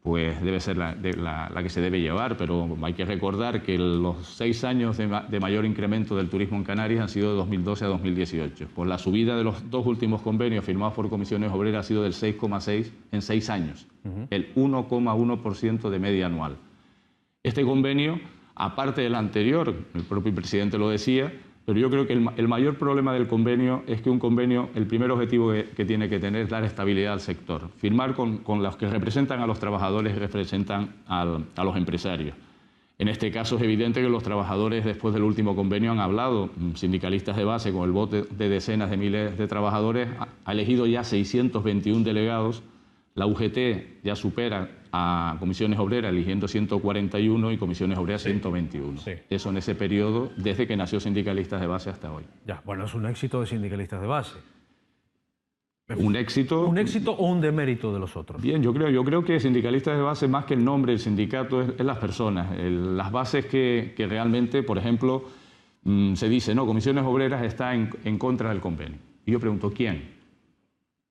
pues debe ser la que se debe llevar, pero hay que recordar que los 6 años de mayor incremento del turismo en Canarias han sido de 2012 a 2018. Pues la subida de los 2 últimos convenios firmados por Comisiones Obreras ha sido del 6,6 en 6 años, el 1,1% de media anual. Este convenio, aparte del anterior, el propio presidente lo decía, pero yo creo que el mayor problema del convenio es que un convenio, el primer objetivo que tiene que tener es dar estabilidad al sector. Firmar con los que representan a los trabajadores y representan a los empresarios. En este caso es evidente que los trabajadores, después del último convenio, han hablado, sindicalistas de base, con el voto de decenas de miles de trabajadores, ha elegido ya 621 delegados. La UGT ya supera a Comisiones Obreras eligiendo 141 y Comisiones Obreras 121. Sí. Eso en ese periodo, desde que nació Sindicalistas de Base hasta hoy. Ya, bueno, es un éxito de Sindicalistas de Base. ¿Un éxito? ¿Un éxito o un demérito de los otros? Bien, yo creo que Sindicalistas de Base, más que el nombre del sindicato, es las personas. Las bases que realmente, por ejemplo, se dice, no, Comisiones Obreras está en contra del convenio. Y yo pregunto, ¿quién?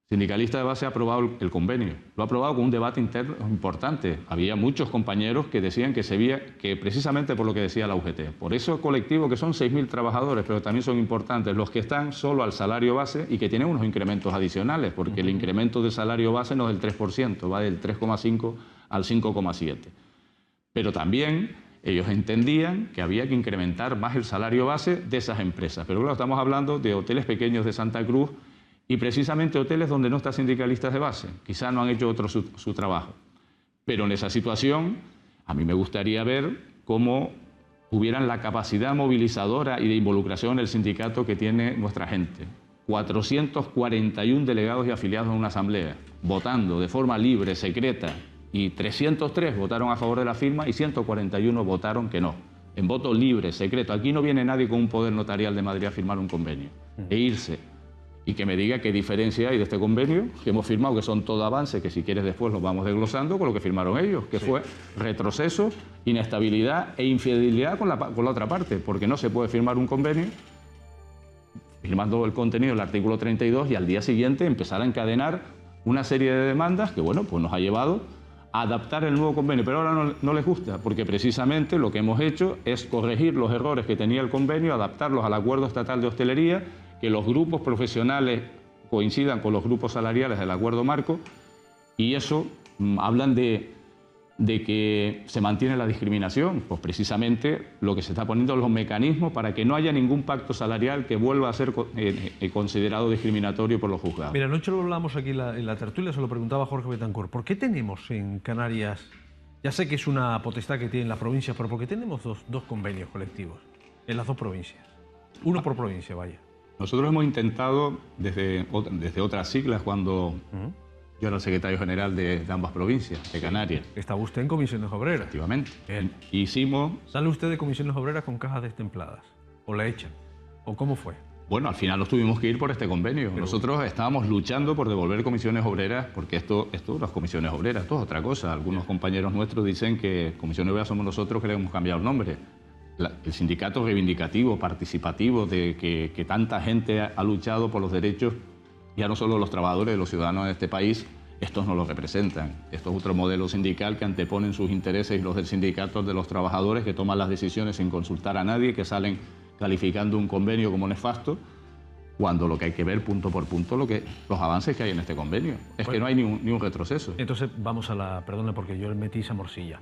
Sindicalista de Base ha aprobado el convenio. Lo ha aprobado con un debate interno importante. Había muchos compañeros que decían que se veía que precisamente por lo que decía la UGT. Por eso colectivo, que son 6.000 trabajadores, pero también son importantes los que están solo al salario base y que tienen unos incrementos adicionales, porque el incremento del salario base no es del 3%, va del 3,5 al 5,7. Pero también ellos entendían que había que incrementar más el salario base de esas empresas. Pero claro, estamos hablando de hoteles pequeños de Santa Cruz, y precisamente hoteles donde no están sindicalistas de base. Quizá no han hecho su trabajo. Pero en esa situación, a mí me gustaría ver cómo tuvieran la capacidad movilizadora y de involucración en el sindicato que tiene nuestra gente. 441 delegados y afiliados en una asamblea, votando de forma libre, secreta, y 303 votaron a favor de la firma y 141 votaron que no. En voto libre, secreto. Aquí no viene nadie con un poder notarial de Madrid a firmar un convenio e irse. Y que me diga qué diferencia hay de este convenio que hemos firmado, que son todo avances, que si quieres después los vamos desglosando con lo que firmaron ellos, que fue retroceso, inestabilidad e infidelidad con la otra parte, porque no se puede firmar un convenio firmando el contenido del artículo 32 y al día siguiente empezar a encadenar una serie de demandas que, bueno, pues nos ha llevado a adaptar el nuevo convenio, pero ahora no les gusta, porque precisamente lo que hemos hecho es corregir los errores que tenía el convenio, adaptarlos al acuerdo estatal de hostelería, que los grupos profesionales coincidan con los grupos salariales del acuerdo marco, y eso hablan de que se mantiene la discriminación. Pues precisamente lo que se está poniendo los mecanismos para que no haya ningún pacto salarial que vuelva a ser considerado discriminatorio por los juzgados. Mira, anoche lo hablamos aquí en la tertulia, se lo preguntaba Jorge Betancourt. ¿Por qué tenemos en Canarias, ya sé que es una potestad que tienen las provincias, pero por qué tenemos dos convenios colectivos en las dos provincias? Uno por provincia, vaya. Nosotros hemos intentado, desde otras siglas, cuando yo era el secretario general de ambas provincias, de Canarias. Estaba usted en Comisiones Obreras. Efectivamente. Bien. Hicimos... ¿Sale usted de Comisiones Obreras con cajas destempladas? ¿O la echan? ¿O cómo fue? Bueno, al final nos tuvimos que ir por este convenio. Pero nosotros estábamos luchando por devolver Comisiones Obreras, porque esto no es Comisiones Obreras, esto es otra cosa. Algunos compañeros nuestros dicen que Comisiones Obreras somos nosotros que le hemos cambiado el nombre. El sindicato reivindicativo, participativo, de que tanta gente ha luchado por los derechos, ya no solo de los trabajadores, de los ciudadanos de este país, estos no los representan. Esto es otro modelo sindical que anteponen sus intereses y los del sindicato de los trabajadores, que toman las decisiones sin consultar a nadie, que salen calificando un convenio como nefasto, cuando lo que hay que ver punto por punto los avances que hay en este convenio. Es que no hay ni un retroceso. Entonces vamos a la... Perdona porque yo le metí esa morcilla.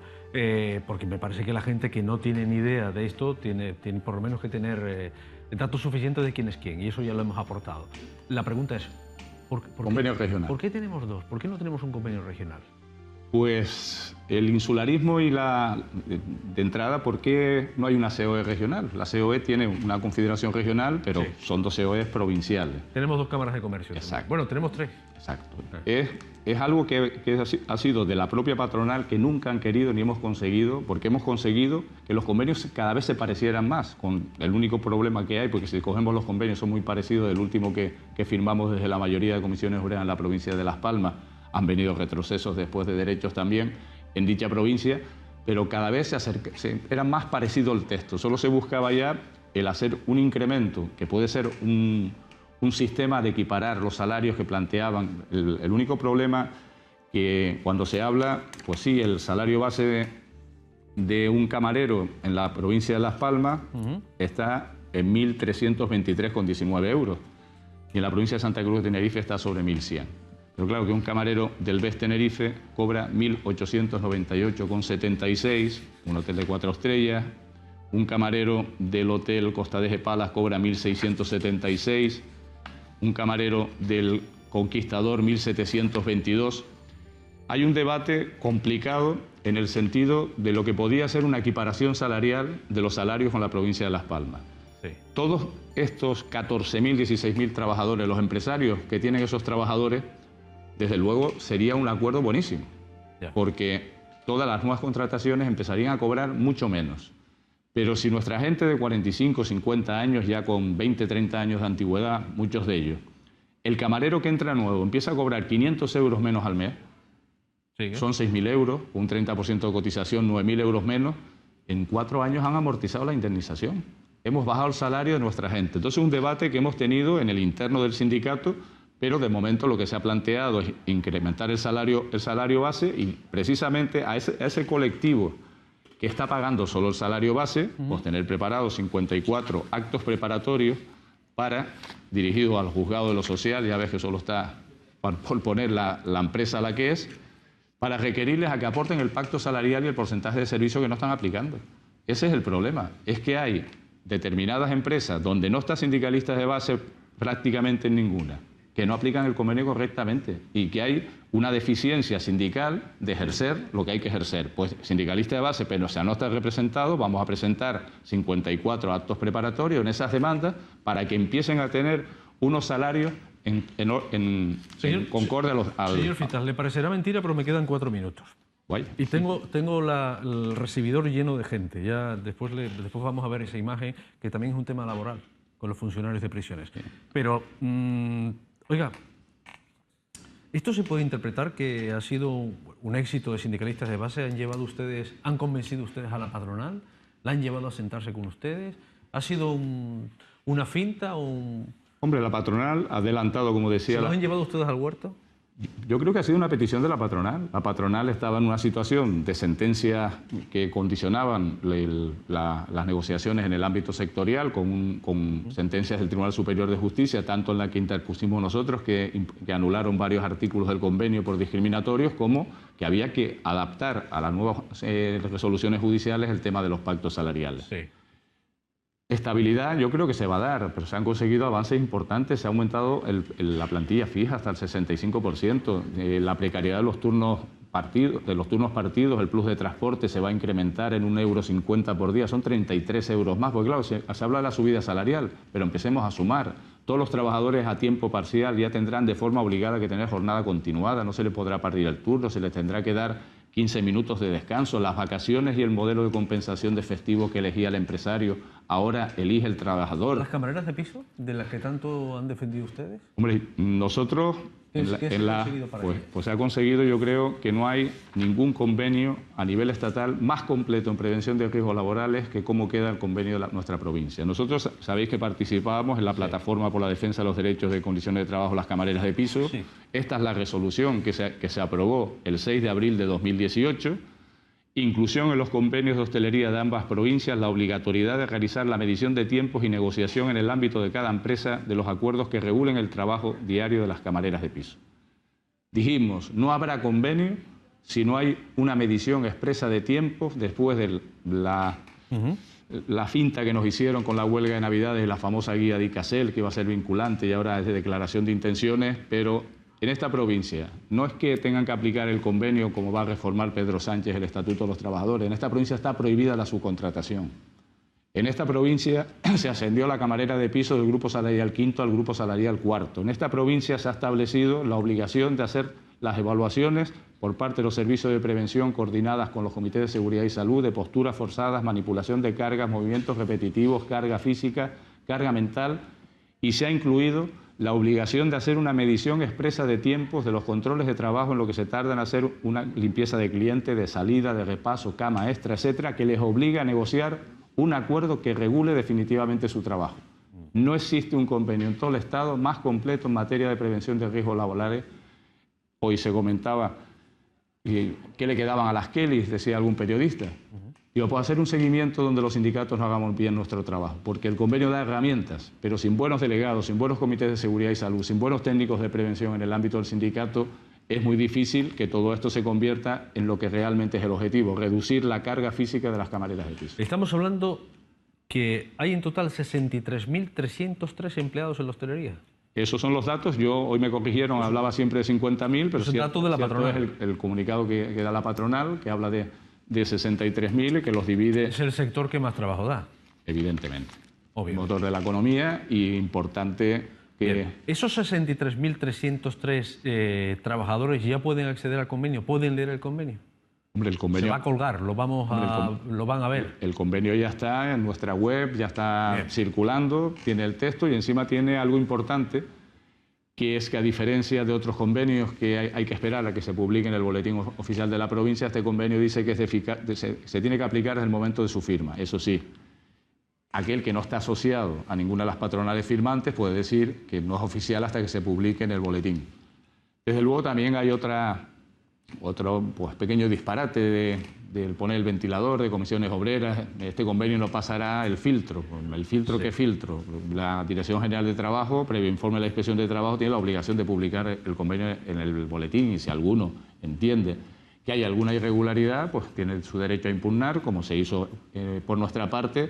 Porque me parece que la gente que no tiene ni idea de esto tiene por lo menos que tener datos suficientes de quién es quién, y eso ya lo hemos aportado. La pregunta es... convenio regional. ¿Por qué tenemos dos? ¿Por qué no tenemos un convenio regional? Pues el insularismo y de entrada, ¿por qué no hay una COE regional? La COE tiene una confederación regional, pero son dos COEs provinciales. Tenemos dos cámaras de comercio. Exacto. Bueno, tenemos tres. Exacto. Es algo que ha sido de la propia patronal, que nunca han querido ni hemos conseguido, porque hemos conseguido que los convenios cada vez se parecieran más, con el único problema que hay, porque si cogemos los convenios son muy parecidos del último que firmamos desde la mayoría de comisiones obreras en la provincia de Las Palmas. Han venido retrocesos después de derechos también en dicha provincia, pero cada vez era más parecido el texto. Solo se buscaba ya el hacer un incremento, que puede ser un sistema de equiparar los salarios que planteaban. El único problema que cuando se habla, pues sí, el salario base de un camarero en la provincia de Las Palmas está en 1.323,19 euros y en la provincia de Santa Cruz de Tenerife está sobre 1.100. Pero claro que un camarero del BES Tenerife cobra 1.898,76, un hotel de 4 estrellas. Un camarero del hotel Costa de Palas cobra 1.676. Un camarero del Conquistador 1.722. Hay un debate complicado en el sentido de lo que podía ser una equiparación salarial de los salarios con la provincia de Las Palmas. Sí. Todos estos 14.000, 16.000 trabajadores, los empresarios que tienen esos trabajadores, desde luego sería un acuerdo buenísimo, porque todas las nuevas contrataciones empezarían a cobrar mucho menos. Pero si nuestra gente de 45, 50 años, ya con 20, 30 años de antigüedad, muchos de ellos, el camarero que entra nuevo empieza a cobrar 500 euros menos al mes, son 6.000 euros, un 30% de cotización, 9.000 euros menos, en 4 años han amortizado la indemnización. Hemos bajado el salario de nuestra gente. Entonces es un debate que hemos tenido en el interno del sindicato, pero de momento lo que se ha planteado es incrementar el salario base y precisamente a ese colectivo que está pagando solo el salario base, pues tener preparados 54 actos preparatorios dirigidos al juzgado de lo social, ya ves que solo está por poner la empresa a la que es, para requerirles a que aporten el pacto salarial y el porcentaje de servicio que no están aplicando. Ese es el problema, es que hay determinadas empresas donde no está sindicalistas de base prácticamente en ninguna, que no aplican el convenio correctamente y que hay una deficiencia sindical de ejercer lo que hay que ejercer. Pues sindicalista de base, pero no está representado, vamos a presentar 54 actos preparatorios en esas demandas para que empiecen a tener unos salarios en concordia Señor Fitas, le parecerá mentira, pero me quedan 4 minutos. Guay. Y tengo el recibidor lleno de gente. Ya después vamos a ver esa imagen, que también es un tema laboral con los funcionarios de prisiones. Pero, oiga, ¿esto se puede interpretar que ha sido un éxito de sindicalistas de base? ¿Han convencido ustedes a la patronal? ¿La han llevado a sentarse con ustedes? ¿Ha sido una finta o un...? Hombre, la patronal ha adelantado, como decía... ¿Se los han llevado ustedes al huerto? Yo creo que ha sido una petición de la patronal. La patronal estaba en una situación de sentencias que condicionaban las negociaciones en el ámbito sectorial con sentencias del Tribunal Superior de Justicia, tanto en la que interpusimos nosotros, que anularon varios artículos del convenio por discriminatorios, como que había que adaptar a las nuevas resoluciones judiciales el tema de los pactos salariales. Sí. Estabilidad yo creo que se va a dar, pero se han conseguido avances importantes, se ha aumentado la plantilla fija hasta el 65%, la precariedad de los turnos partidos, el plus de transporte se va a incrementar en €1,50 por día, son 33 euros más, porque claro, se habla de la subida salarial, pero empecemos a sumar. Todos los trabajadores a tiempo parcial ya tendrán de forma obligada que tener jornada continuada, no se les podrá partir el turno, se les tendrá que dar 15 minutos de descanso, las vacaciones y el modelo de compensación de festivo que elegía el empresario, ahora elige el trabajador. ¿Las camareras de piso, de las que tanto han defendido ustedes? Hombre, nosotros... ¿Qué se ha conseguido para ello? Pues se ha conseguido, yo creo, que no hay ningún convenio a nivel estatal más completo en prevención de riesgos laborales que cómo queda el convenio de nuestra provincia. Nosotros sabéis que participábamos en la plataforma por la defensa de los derechos de condiciones de trabajo, las camareras de piso. Sí. Esta es la resolución que se aprobó el 6 de abril de 2018. Inclusión en los convenios de hostelería de ambas provincias, la obligatoriedad de realizar la medición de tiempos y negociación en el ámbito de cada empresa de los acuerdos que regulen el trabajo diario de las camareras de piso. Dijimos, no habrá convenio si no hay una medición expresa de tiempos después de la finta que nos hicieron con la huelga de Navidades y la famosa guía de ICASEL, que iba a ser vinculante y ahora es de declaración de intenciones, pero... En esta provincia no es que tengan que aplicar el convenio como va a reformar Pedro Sánchez el Estatuto de los Trabajadores. En esta provincia está prohibida la subcontratación. En esta provincia se ascendió la camarera de piso del grupo salarial quinto al grupo salarial cuarto. En esta provincia se ha establecido la obligación de hacer las evaluaciones por parte de los servicios de prevención coordinadas con los comités de seguridad y salud de posturas forzadas, manipulación de cargas, movimientos repetitivos, carga física, carga mental, y se ha incluido la obligación de hacer una medición expresa de tiempos de los controles de trabajo en lo que se tarda en hacer una limpieza de cliente, de salida, de repaso, cama extra, etcétera, que les obliga a negociar un acuerdo que regule definitivamente su trabajo. No existe un convenio en todo el Estado más completo en materia de prevención de riesgos laborales. Hoy se comentaba qué le quedaban a las Kellys, decía algún periodista. Digo, pues hacer un seguimiento donde los sindicatos no hagamos bien nuestro trabajo, porque el convenio da herramientas, pero sin buenos delegados, sin buenos comités de seguridad y salud, sin buenos técnicos de prevención en el ámbito del sindicato, es muy difícil que todo esto se convierta en lo que realmente es el objetivo, reducir la carga física de las camareras de piso. Estamos hablando que hay en total 63.303 empleados en la hostelería. Esos son los datos. Yo hoy me corrigieron, hablaba siempre de 50.000, pero es el dato de la patronal. Es el comunicado que da la patronal, que habla de 63.000 y que los divide... Es el sector que más trabajo da. Evidentemente. Obviamente. Motor de la economía y importante que... Bien. ¿Esos 63.303 trabajadores ya pueden acceder al convenio? ¿Pueden leer el convenio? Hombre, el convenio... Se va a colgar, lo van a ver. El convenio ya está en nuestra web, ya está circulando, tiene el texto y encima tiene algo importante, que es que a diferencia de otros convenios que hay que esperar a que se publique en el boletín oficial de la provincia, este convenio dice que se tiene que aplicar desde el momento de su firma. Eso sí, aquel que no está asociado a ninguna de las patronales firmantes puede decir que no es oficial hasta que se publique en el boletín. Desde luego también hay otro pues, pequeño disparate de poner el ventilador de comisiones obreras. Este convenio no pasará el filtro. ¿El filtro qué filtro? La Dirección General de Trabajo, previo informe de la Inspección de Trabajo, tiene la obligación de publicar el convenio en el boletín y si alguno entiende que hay alguna irregularidad, pues tiene su derecho a impugnar, como se hizo por nuestra parte,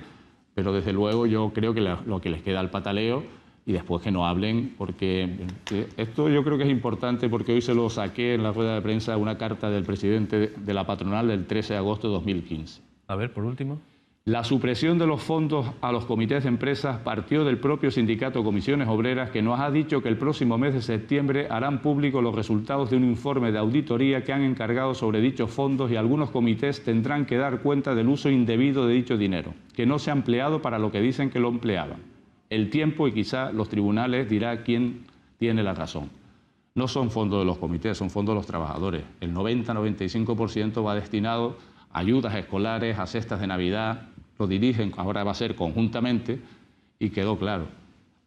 pero desde luego yo creo que lo que les queda al pataleo y después que no hablen, porque esto yo creo que es importante, porque hoy se lo saqué en la rueda de prensa una carta del presidente de la patronal del 13 de agosto de 2015. A ver, por último. La supresión de los fondos a los comités de empresas partió del propio sindicato Comisiones Obreras, que nos ha dicho que el próximo mes de septiembre harán públicos los resultados de un informe de auditoría que han encargado sobre dichos fondos, y algunos comités tendrán que dar cuenta del uso indebido de dicho dinero, que no se ha empleado para lo que dicen que lo empleaban. El tiempo y quizá los tribunales dirá quién tiene la razón. No son fondos de los comités, son fondos de los trabajadores. El 90-95% va destinado a ayudas escolares, a cestas de Navidad. Lo dirigen, ahora va a ser conjuntamente, y quedó claro.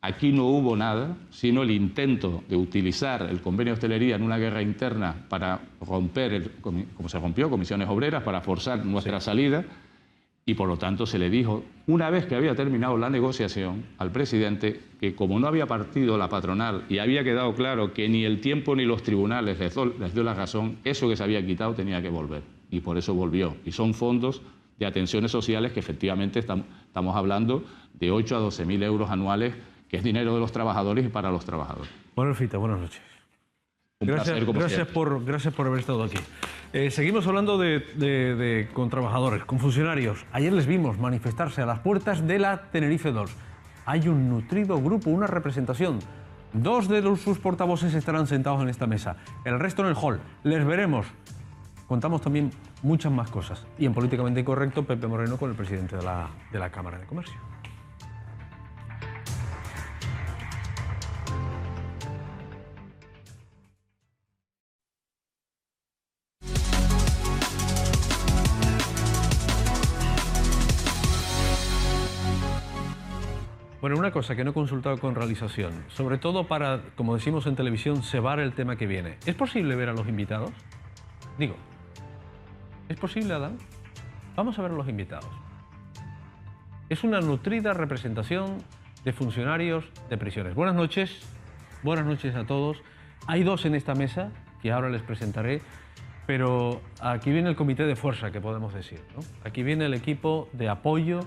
Aquí no hubo nada, sino el intento de utilizar el convenio de hostelería en una guerra interna para romper, como se rompió, Comisiones Obreras, para forzar nuestra salida, y por lo tanto se le dijo, una vez que había terminado la negociación, al presidente que como no había partido la patronal y había quedado claro que ni el tiempo ni los tribunales les dio la razón, eso que se había quitado tenía que volver, y por eso volvió. Y son fondos de atenciones sociales que efectivamente estamos hablando de 8 a 12.000 euros anuales, que es dinero de los trabajadores y para los trabajadores. Manuel Fita, buenas noches. Gracias por haber estado aquí. Seguimos hablando con trabajadores, con funcionarios. Ayer les vimos manifestarse a las puertas de la Tenerife 2. Hay un nutrido grupo, una representación. 2 de sus portavoces estarán sentados en esta mesa, el resto en el hall. Les veremos. Contamos también muchas más cosas. Y en Políticamente Incorrecto, Pepe Moreno con el presidente de la Cámara de Comercio. Bueno, una cosa que no he consultado con realización, sobre todo para, como decimos en televisión, cebar el tema que viene. ¿Es posible ver a los invitados? Digo, ¿es posible, Adán? Vamos a ver a los invitados. Es una nutrida representación de funcionarios de prisiones. Buenas noches a todos. Hay 2 en esta mesa, que ahora les presentaré, pero aquí viene el comité de fuerza, que podemos decir, ¿no? Aquí viene el equipo de apoyo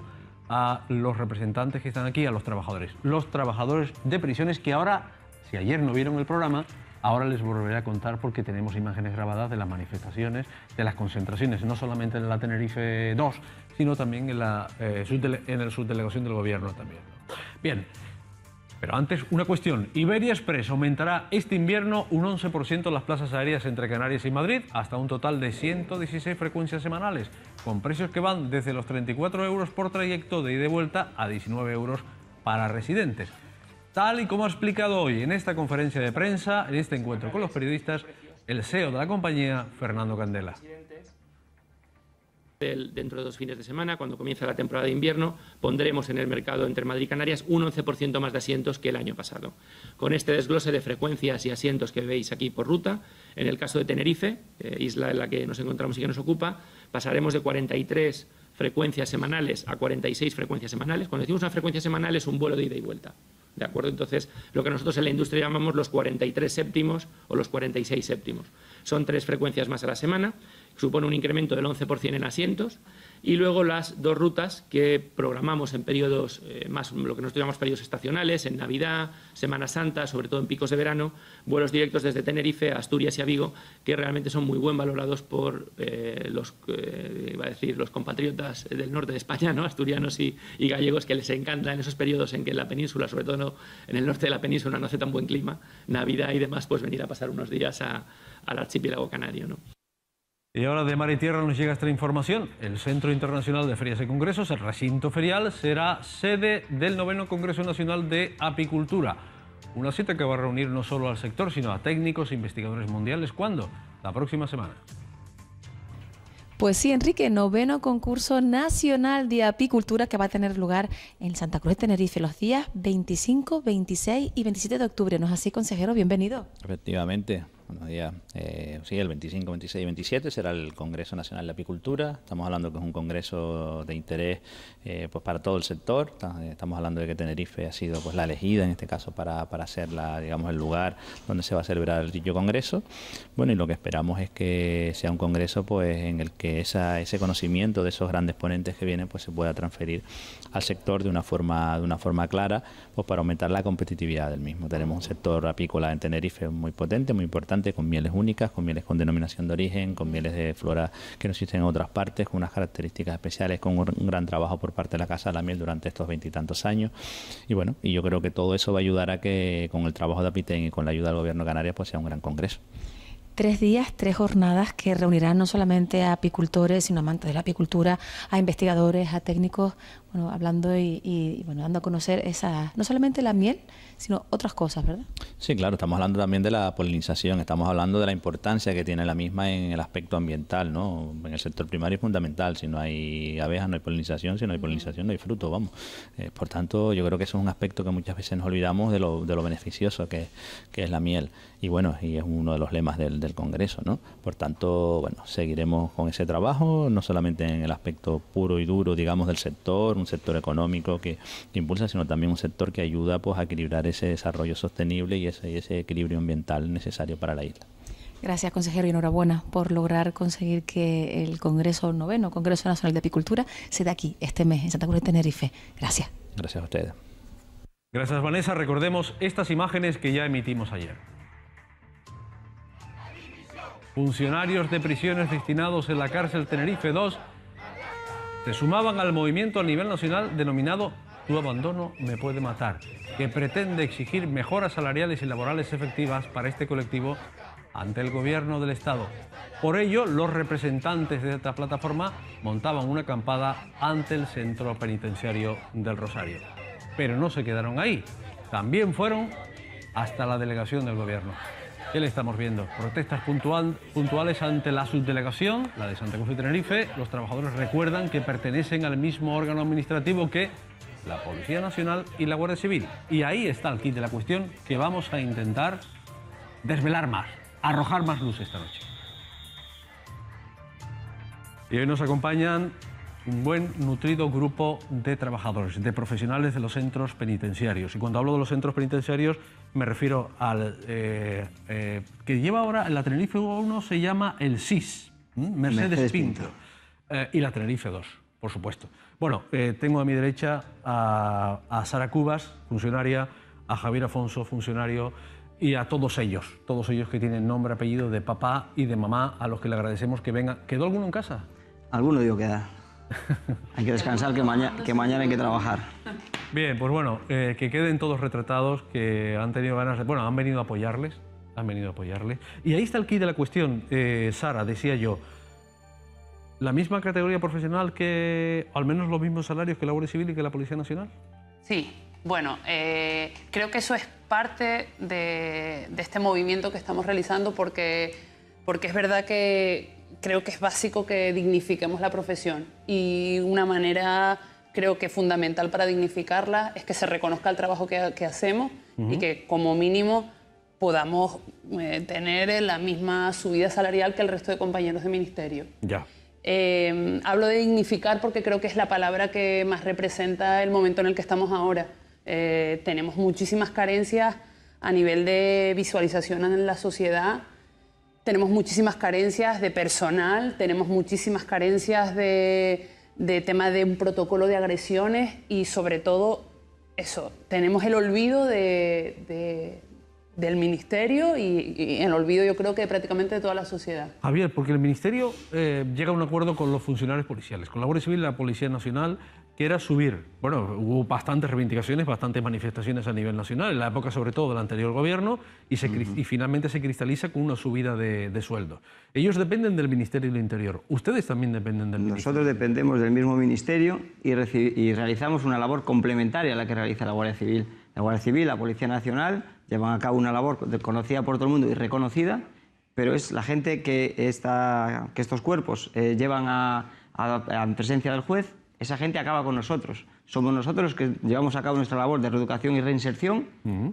a los representantes que están aquí, a los trabajadores. Los trabajadores de prisiones que ahora, si ayer no vieron el programa, ahora les volveré a contar porque tenemos imágenes grabadas de las manifestaciones, de las concentraciones, no solamente en la Tenerife 2, sino también en la subdelegación del gobierno también. Bien, pero antes una cuestión. Iberia Express aumentará este invierno un 11% las plazas aéreas entre Canarias y Madrid, hasta un total de 116 frecuencias semanales, con precios que van desde los 34 euros por trayecto de ida y vuelta a 19 euros para residentes. Tal y como ha explicado hoy en esta conferencia de prensa, en este encuentro con los periodistas, el CEO de la compañía, Fernando Candela. Dentro de 2 fines de semana, cuando comienza la temporada de invierno, pondremos en el mercado entre Madrid y Canarias un 11% más de asientos que el año pasado. Con este desglose de frecuencias y asientos que veis aquí por ruta, en el caso de Tenerife, isla en la que nos encontramos y que nos ocupa, pasaremos de 43 frecuencias semanales a 46 frecuencias semanales. Cuando decimos una frecuencia semanal es un vuelo de ida y vuelta. ¿De acuerdo? Entonces, lo que nosotros en la industria llamamos los 43 séptimos o los 46 séptimos. Son 3 frecuencias más a la semana, supone un incremento del 11% en asientos, y luego las 2 rutas que programamos en periodos más, lo que nosotros llamamos periodos estacionales, en Navidad, Semana Santa, sobre todo en picos de verano, vuelos directos desde Tenerife a Asturias y a Vigo, que realmente son muy buen valorados por los compatriotas del norte de España, ¿no? Asturianos y gallegos, que les encanta en esos periodos en que en la península, sobre todo en el norte de la península, no hace tan buen clima, Navidad y demás, pues venir a pasar unos días al archipiélago canario, ¿no? Y ahora de mar y tierra nos llega esta información. El Centro Internacional de Ferias y Congresos, el recinto ferial, será sede del 9º Congreso Nacional de Apicultura. Una cita que va a reunir no solo al sector, sino a técnicos e investigadores mundiales. ¿Cuándo? La próxima semana. Pues sí, Enrique, 9º Concurso Nacional de Apicultura que va a tener lugar en Santa Cruz de Tenerife los días 25, 26 y 27 de octubre. ¿No es así, consejero? Bienvenido. Efectivamente. el 25, 26 y 27 será el Congreso Nacional de Apicultura. Estamos hablando que es un congreso de interés pues para todo el sector. Estamos hablando de que Tenerife ha sido pues la elegida en este caso para ser digamos, el lugar donde se va a celebrar el dicho congreso. Bueno, y lo que esperamos es que sea un congreso pues en el que ese conocimiento de esos grandes ponentes que vienen pues se pueda transferir al sector de una forma clara, pues para aumentar la competitividad del mismo. Tenemos un sector apícola en Tenerife muy potente, muy importante, con mieles únicas, con mieles con denominación de origen, con mieles de flora que no existen en otras partes, con unas características especiales, con un gran trabajo por parte de la Casa de la Miel durante estos 20 y tantos años. Y bueno, y yo creo que todo eso va a ayudar a que con el trabajo de Apiten y con la ayuda del Gobierno de Canarias pues sea un gran congreso. 3 días, 3 jornadas que reunirán no solamente a apicultores, sino amantes de la apicultura, a investigadores, a técnicos, bueno, hablando y bueno, dando a conocer no solamente la miel, sino otras cosas, ¿verdad? Sí, claro, estamos hablando también de la polinización, estamos hablando de la importancia que tiene la misma en el aspecto ambiental, ¿no? En el sector primario es fundamental, si no hay abejas no hay polinización, si no hay polinización no hay fruto, vamos. Por tanto, yo creo que eso es un aspecto que muchas veces nos olvidamos de lo beneficioso que es la miel. Y bueno, y es uno de los lemas del Congreso, ¿no? Por tanto, bueno, seguiremos con ese trabajo, no solamente en el aspecto puro y duro, digamos, del sector, un sector económico que impulsa, sino también un sector que ayuda pues a equilibrar ese desarrollo sostenible y ese equilibrio ambiental necesario para la isla. Gracias, consejero, y enhorabuena por lograr conseguir que el Congreso IX, Congreso Nacional de Apicultura, se dé aquí este mes en Santa Cruz de Tenerife. Gracias. Gracias a ustedes. Gracias, Vanessa. Recordemos estas imágenes que ya emitimos ayer. Funcionarios de prisiones destinados en la cárcel Tenerife 2 se sumaban al movimiento a nivel nacional denominado Tu abandono me puede matar, que pretende exigir mejoras salariales y laborales efectivas para este colectivo ante el Gobierno del Estado. Por ello, los representantes de esta plataforma montaban una acampada ante el centro penitenciario del Rosario. Pero no se quedaron ahí, también fueron hasta la delegación del Gobierno. ¿Qué le estamos viendo? Protestas puntuales ante la subdelegación, la de Santa Cruz de Tenerife. Los trabajadores recuerdan que pertenecen al mismo órgano administrativo que la Policía Nacional y la Guardia Civil. Y ahí está el quid de la cuestión que vamos a intentar desvelar más, arrojar más luz esta noche. Y hoy nos acompañan un buen nutrido grupo de trabajadores, de profesionales de los centros penitenciarios. Y cuando hablo de los centros penitenciarios me refiero al que lleva ahora, la Tenerife 1 se llama el SIS, Mercedes Pinto, y la Tenerife 2, por supuesto. Bueno, tengo a mi derecha a Sara Cubas, funcionaria, a Javier Afonso, funcionario, y a todos ellos que tienen nombre, apellido de papá y de mamá, a los que le agradecemos que vengan. ¿Quedó alguno en casa? Alguno digo queda. Hay que descansar, que mañana hay que trabajar. Bien, pues bueno, que queden todos retratados, que han tenido ganas de... Bueno, han venido a apoyarles, Y ahí está el quid de la cuestión, Sara, decía yo. ¿La misma categoría profesional que, al menos los mismos salarios que la Guardia Civil y que la Policía Nacional? Sí, bueno, creo que eso es parte de este movimiento que estamos realizando porque es verdad que creo que es básico que dignifiquemos la profesión y una manera, creo que fundamental para dignificarla es que se reconozca el trabajo que hacemos y que como mínimo podamos tener la misma subida salarial que el resto de compañeros de ministerio. Ya. Hablo de dignificar porque creo que es la palabra que más representa el momento en el que estamos ahora. Tenemos muchísimas carencias a nivel de visualización en la sociedad. Tenemos muchísimas carencias de personal, tenemos muchísimas carencias de tema de un protocolo de agresiones y sobre todo eso, tenemos el olvido del Ministerio y el olvido yo creo que prácticamente de toda la sociedad. Javier, porque el Ministerio llega a un acuerdo con los funcionarios policiales, con la Guardia Civil y la Policía Nacional, que era subir. Bueno, hubo bastantes reivindicaciones, bastantes manifestaciones a nivel nacional, en la época sobre todo del anterior gobierno, y finalmente se cristaliza con una subida de sueldo. Ellos dependen del Ministerio del Interior. ¿Ustedes también dependen del Ministerio? Nosotros dependemos del mismo Ministerio y realizamos una labor complementaria a la que realiza la Guardia Civil. La Guardia Civil, la Policía Nacional, llevan a cabo una labor conocida por todo el mundo y reconocida, pero es la gente que estos cuerpos llevan a presencia del juez. Esa gente acaba con nosotros. Somos nosotros que llevamos a cabo nuestra labor de reeducación y reinserción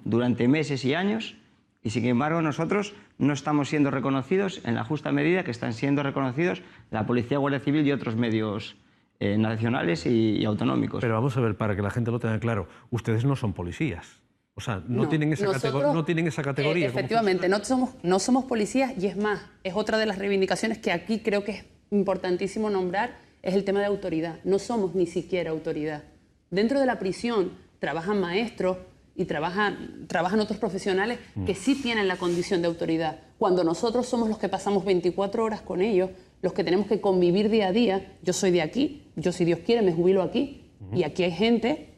durante meses y años Y sin embargo nosotros no estamos siendo reconocidos en la justa medida que están siendo reconocidos la Policía, Guardia Civil y otros medios nacionales y autonómicos. Pero vamos a ver, para que la gente lo tenga claro, ustedes no son policías. O sea, no tienen esa categoría. Efectivamente, no somos policías, y es más, es otra de las reivindicaciones que aquí creo que es importantísimo nombrar, es el tema de autoridad. No somos ni siquiera autoridad. Dentro de la prisión trabajan maestros y trabajan otros profesionales que sí tienen la condición de autoridad. Cuando nosotros somos los que pasamos 24 horas con ellos, los que tenemos que convivir día a día. Yo soy de aquí, yo si Dios quiere me jubilo aquí, y aquí hay gente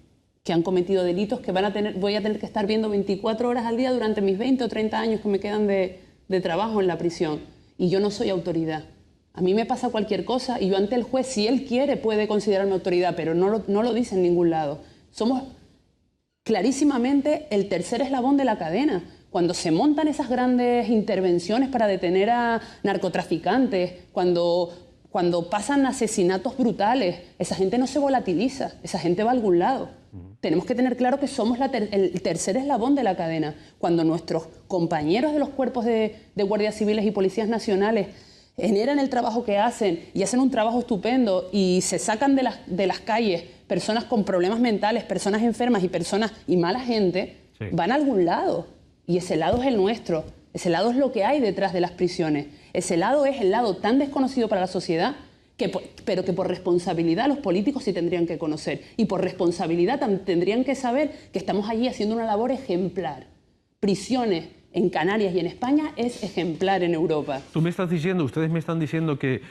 que han cometido delitos que voy a tener que estar viendo 24 horas al día durante mis 20 o 30 años que me quedan de trabajo en la prisión. Y yo no soy autoridad. A mí me pasa cualquier cosa y yo ante el juez, si él quiere, puede considerarme autoridad, pero no lo dice en ningún lado. Somos clarísimamente el tercer eslabón de la cadena. Cuando se montan esas grandes intervenciones para detener a narcotraficantes, cuando pasan asesinatos brutales, esa gente no se volatiliza, esa gente va a algún lado. Tenemos que tener claro que somos el tercer eslabón de la cadena. Cuando nuestros compañeros de los cuerpos de guardias civiles y policías nacionales generan el trabajo que hacen y hacen un trabajo estupendo y se sacan de las calles personas con problemas mentales, personas enfermas y mala gente, van a algún lado. Y ese lado es el nuestro. Ese lado es lo que hay detrás de las prisiones. Ese lado es el lado tan desconocido para la sociedad, pero que por responsabilidad los políticos sí tendrían que conocer. Y por responsabilidad tendrían que saber que estamos allí haciendo una labor ejemplar. Prisiones en Canarias y en España es ejemplar en Europa. Ustedes me están diciendo que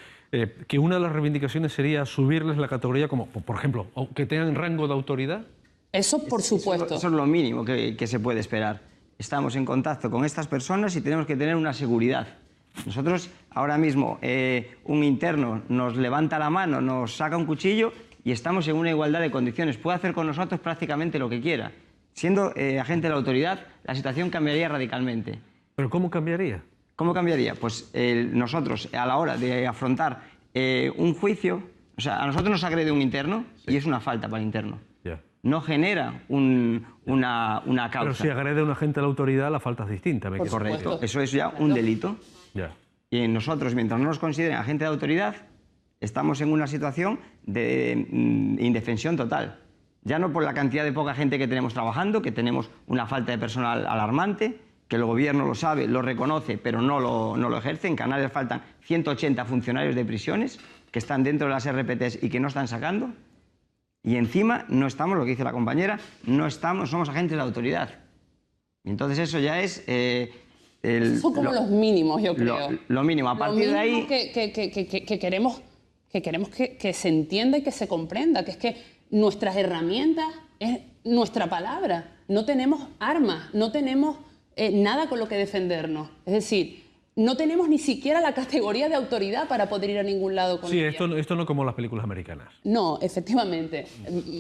una de las reivindicaciones sería subirles la categoría, como por ejemplo, que tengan rango de autoridad. Eso por supuesto. Eso es lo mínimo que se puede esperar. Estamos en contacto con estas personas y tenemos que tener una seguridad. Nosotros ahora mismo, un interno nos levanta la mano, nos saca un cuchillo y estamos en una igualdad de condiciones. Puede hacer con nosotros prácticamente lo que quiera. Siendo agente de la autoridad, la situación cambiaría radicalmente. ¿Pero cómo cambiaría? ¿Cómo cambiaría? Pues nosotros, a la hora de afrontar un juicio, o sea, a nosotros nos agrede un interno y es una falta para el interno. No genera una causa. Pero si agrede a un agente de la autoridad, la falta es distinta. Correcto, eso es ya un delito. Y nosotros, mientras no nos consideren agente de autoridad, estamos en una situación de indefensión total. Ya no por la cantidad de poca gente que tenemos trabajando, que tenemos una falta de personal alarmante, que el gobierno lo sabe, lo reconoce, pero no lo ejerce. En Canarias faltan 180 funcionarios de prisiones que están dentro de las RPTs y que no están sacando. Y encima no estamos, lo que dice la compañera, somos agentes de la autoridad. Y entonces eso ya es... son como los mínimos, yo creo. Lo mínimo. A partir de ahí... que queremos que se entienda y que se comprenda, que es que nuestras herramientas es nuestra palabra. No tenemos armas, no tenemos nada con lo que defendernos. Es decir, no tenemos ni siquiera la categoría de autoridad para poder ir a ningún lado con ella. Esto no como las películas americanas. No, efectivamente.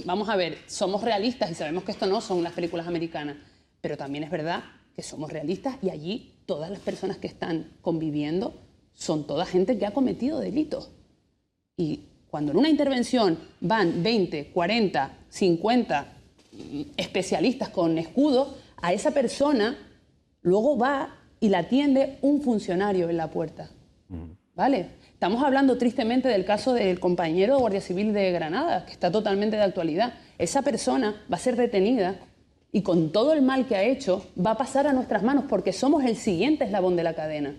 Vamos a ver, somos realistas y sabemos que esto no son las películas americanas, pero también es verdad que somos realistas y allí todas las personas que están conviviendo son toda gente que ha cometido delitos. Y cuando en una intervención van 20, 40, 50 especialistas con escudo, a esa persona luego va y la atiende un funcionario en la puerta. ¿Vale? Estamos hablando tristemente del caso del compañero de Guardia Civil de Granada, que está totalmente de actualidad. Esa persona va a ser detenida y con todo el mal que ha hecho va a pasar a nuestras manos porque somos el siguiente eslabón de la cadena.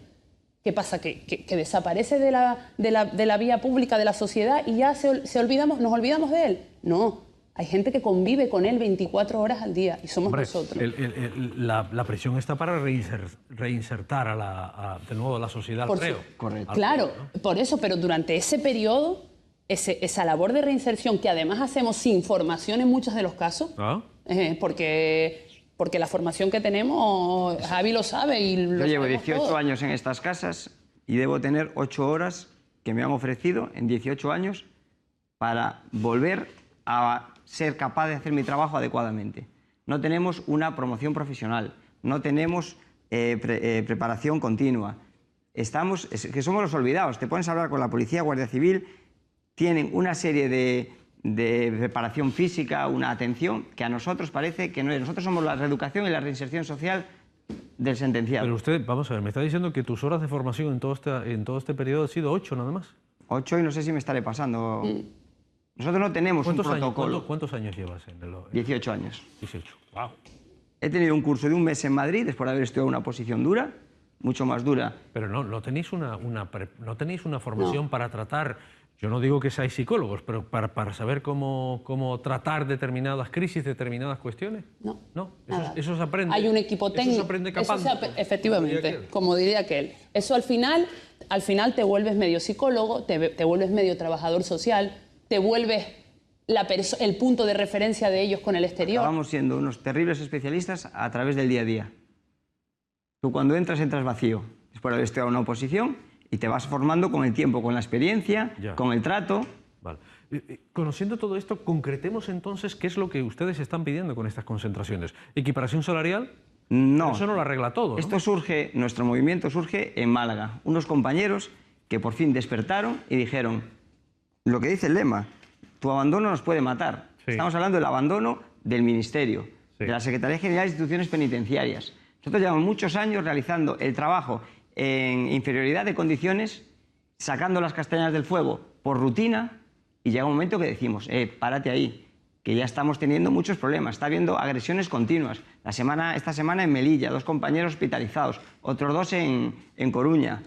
¿Qué pasa? Que desaparece de la vía pública de la sociedad y ya nos olvidamos de él. No, hay gente que convive con él 24 horas al día y somos nosotros. La prisión está para reinsertar de nuevo a la sociedad, creo. Correcto. Claro, por eso, pero durante ese periodo, esa labor de reinserción que además hacemos sin formación en muchos de los casos, porque la formación que tenemos, Javi lo sabe y lo Yo llevo 18 todos. años en estas casas y debo tener 8 horas que me han ofrecido en 18 años para volver a ser capaz de hacer mi trabajo adecuadamente. No tenemos una promoción profesional, no tenemos preparación continua. Es que somos los olvidados. Te pones a hablar con la policía, Guardia Civil, tienen una serie de preparación física, una atención que a nosotros parece que no es. Nosotros somos la reeducación y la reinserción social del sentenciado. Pero usted, vamos a ver, me está diciendo que tus horas de formación en todo este periodo han sido 8 nada más. 8 y no sé si me estaré pasando. Nosotros no tenemos un protocolo. ¿Cuántos años llevas en el...? 18 años. 18, wow. He tenido un curso de un mes en Madrid después de haber estudiado una posición dura, mucho más dura. Pero no tenéis una formación para tratar, yo no digo que seáis psicólogos, pero para saber cómo tratar determinadas crisis, determinadas cuestiones. No, eso se aprende. Hay un equipo técnico. Eso se aprende capando. Efectivamente, como diría aquel. Eso al final te vuelves medio psicólogo, te vuelves medio trabajador social, te vuelves el punto de referencia de ellos con el exterior. Acabamos siendo unos terribles especialistas a través del día a día. Tú cuando entras vacío, después de haber estudiado una oposición, y te vas formando con el tiempo, con la experiencia, con el trato. Vale. Conociendo todo esto, concretemos entonces qué es lo que ustedes están pidiendo con estas concentraciones. ¿Equiparación salarial? No. Eso no lo arregla todo, ¿no? Esto surge, nuestro movimiento surge en Málaga. Unos compañeros que por fin despertaron y dijeron, lo que dice el lema, tu abandono nos puede matar. Sí. Estamos hablando del abandono del Ministerio, de la Secretaría General de Instituciones Penitenciarias. Nosotros llevamos muchos años realizando el trabajo en inferioridad de condiciones, sacando las castañas del fuego por rutina, y llega un momento que decimos, párate ahí, que ya estamos teniendo muchos problemas, está habiendo agresiones continuas. Esta semana en Melilla, 2 compañeros hospitalizados, otros 2 en Coruña,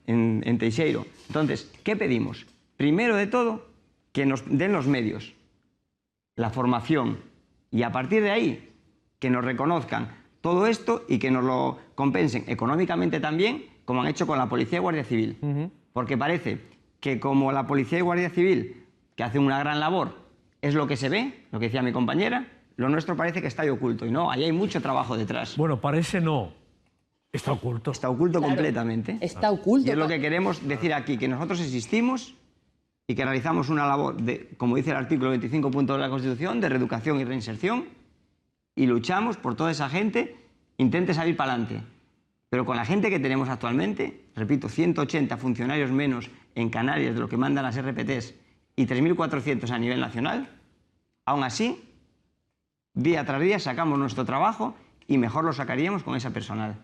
en Teixeiro. Entonces, ¿qué pedimos? Primero de todo, que nos den los medios, la formación, y a partir de ahí, que nos reconozcan todo esto y que nos lo compensen económicamente también, como han hecho con la Policía y Guardia Civil. Porque parece que como la Policía y Guardia Civil, que hacen una gran labor, es lo que se ve, lo que decía mi compañera, lo nuestro parece que está ahí oculto. Y no, ahí hay mucho trabajo detrás. Bueno, parece no. Está oculto. Está oculto completamente. Está oculto. Y es lo que queremos decir aquí, que nosotros existimos y que realizamos una labor, como dice el artículo 25 punto de la Constitución, de reeducación y reinserción, y luchamos por toda esa gente, intente salir para adelante. Pero con la gente que tenemos actualmente, repito, 180 funcionarios menos en Canarias de lo que mandan las RPTs y 3.400 a nivel nacional, aún así, día tras día sacamos nuestro trabajo y mejor lo sacaríamos con ese personal.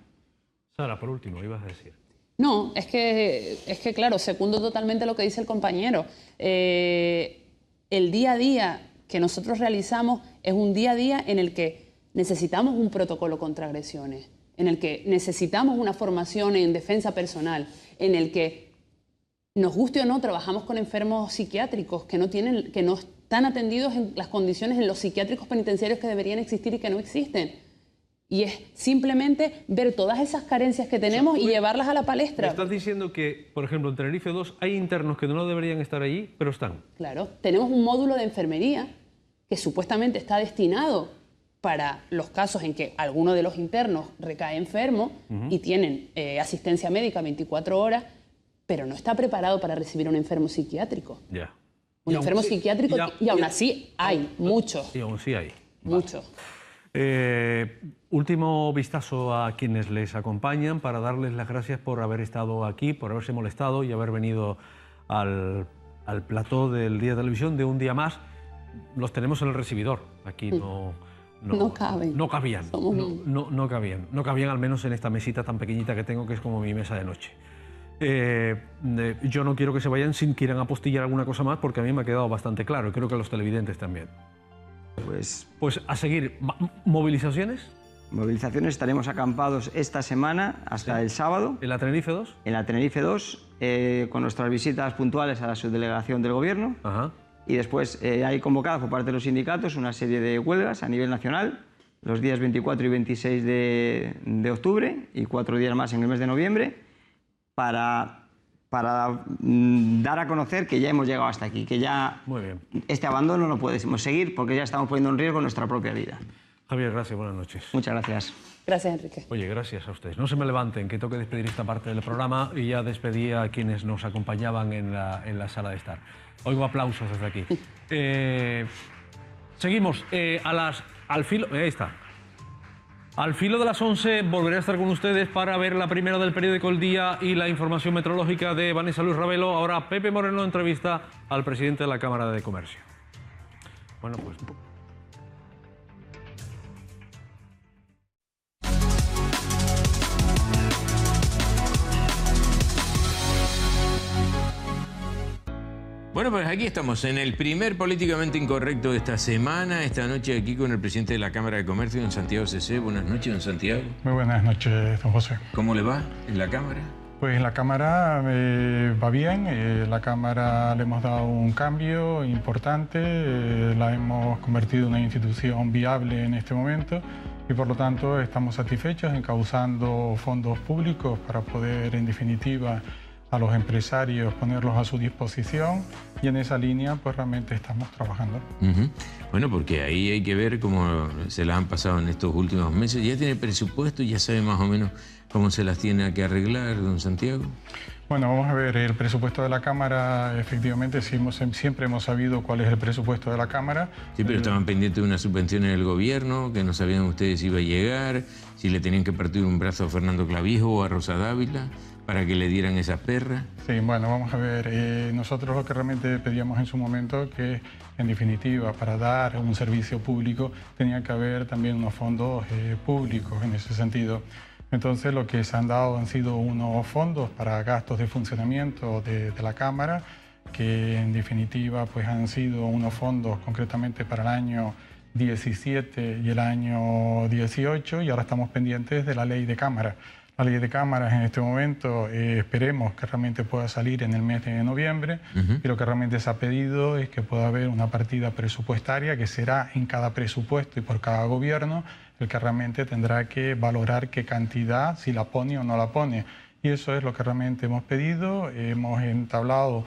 Sara, por último, ibas a decir. No, es que claro, secundo totalmente lo que dice el compañero. El día a día que nosotros realizamos es un día a día en el que necesitamos un protocolo contra agresiones, en el que necesitamos una formación en defensa personal, en el que, nos guste o no, trabajamos con enfermos psiquiátricos que no están atendidos en las condiciones en los psiquiátricos penitenciarios que deberían existir y que no existen. Y es simplemente ver todas esas carencias que tenemos y llevarlas a la palestra. ¿Me estás diciendo que, por ejemplo, en Tenerife 2 hay internos que no deberían estar allí, pero están? Claro. Tenemos un módulo de enfermería que supuestamente está destinado para los casos en que alguno de los internos recae enfermo y tienen asistencia médica 24 horas, pero no está preparado para recibir un enfermo psiquiátrico. Ya. Un enfermo psiquiátrico, y aún así hay muchos. Y aún así hay. Muchos. Último vistazo a quienes les acompañan para darles las gracias por haber estado aquí, por haberse molestado y haber venido al plató del Día de Televisión de un día más. Los tenemos en el recibidor. Aquí no caben. No cabían. No cabían. No cabían, al menos en esta mesita tan pequeñita que tengo, que es como mi mesa de noche. Yo no quiero que se vayan sin que quieran apostillar alguna cosa más, porque a mí me ha quedado bastante claro y creo que a los televidentes también. Pues a seguir. ¿Movilizaciones? Movilizaciones, estaremos acampados esta semana hasta el sábado. ¿En la Tenerife 2? En la Tenerife 2, con nuestras visitas puntuales a la subdelegación del Gobierno. Y después hay convocadas por parte de los sindicatos una serie de huelgas a nivel nacional, los días 24 y 26 de octubre y 4 días más en el mes de noviembre, para dar a conocer que ya hemos llegado hasta aquí, que ya este abandono no podemos seguir porque ya estamos poniendo en riesgo nuestra propia vida. Javier, gracias, buenas noches. Muchas gracias. Gracias, Enrique. Oye, gracias a ustedes. No se me levanten, que tengo que despedir esta parte del programa y ya despedí a quienes nos acompañaban en la sala de estar. Oigo aplausos desde aquí. Seguimos. Al filo de las 11 volveré a estar con ustedes para ver la primera del periódico El Día y la información meteorológica de Vanessa Luis Ravelo. Ahora Pepe Moreno entrevista al presidente de la Cámara de Comercio. Bueno, pues... Bueno, pues aquí estamos, en el primer Políticamente Incorrecto de esta semana, esta noche aquí con el presidente de la Cámara de Comercio, don Santiago Cesé. Buenas noches, don Santiago. Muy buenas noches, don José. ¿Cómo le va en la Cámara? Pues en la Cámara va bien, la Cámara le hemos dado un cambio importante, la hemos convertido en una institución viable en este momento y por lo tanto estamos satisfechos encauzando fondos públicos para poder en definitiva a los empresarios ponerlos a su disposición y en esa línea pues realmente estamos trabajando. Bueno, porque ahí hay que ver cómo se las han pasado en estos últimos meses. ¿Ya tiene presupuesto? ¿Ya sabe más o menos cómo se las tiene que arreglar, don Santiago? Bueno, vamos a ver, el presupuesto de la Cámara, efectivamente, siempre hemos sabido cuál es el presupuesto de la Cámara. Sí, pero estaban pendientes de unas subvenciones del gobierno, que no sabían ustedes si iba a llegar, si le tenían que partir un brazo a Fernando Clavijo o a Rosa Dávila para que le dieran esas perras. Sí, bueno, vamos a ver, nosotros lo que realmente pedíamos en su momento, que en definitiva, para dar un servicio público, tenía que haber también unos fondos públicos en ese sentido. Entonces lo que se han dado han sido unos fondos para gastos de funcionamiento de la Cámara, que en definitiva pues han sido unos fondos concretamente para el año 17 y el año 18 y ahora estamos pendientes de la ley de Cámara. La ley de cámaras en este momento esperemos que realmente pueda salir en el mes de noviembre y lo que realmente se ha pedido es que pueda haber una partida presupuestaria que será en cada presupuesto y por cada gobierno el que realmente tendrá que valorar qué cantidad, si la pone o no la pone. Y eso es lo que realmente hemos pedido, hemos entablado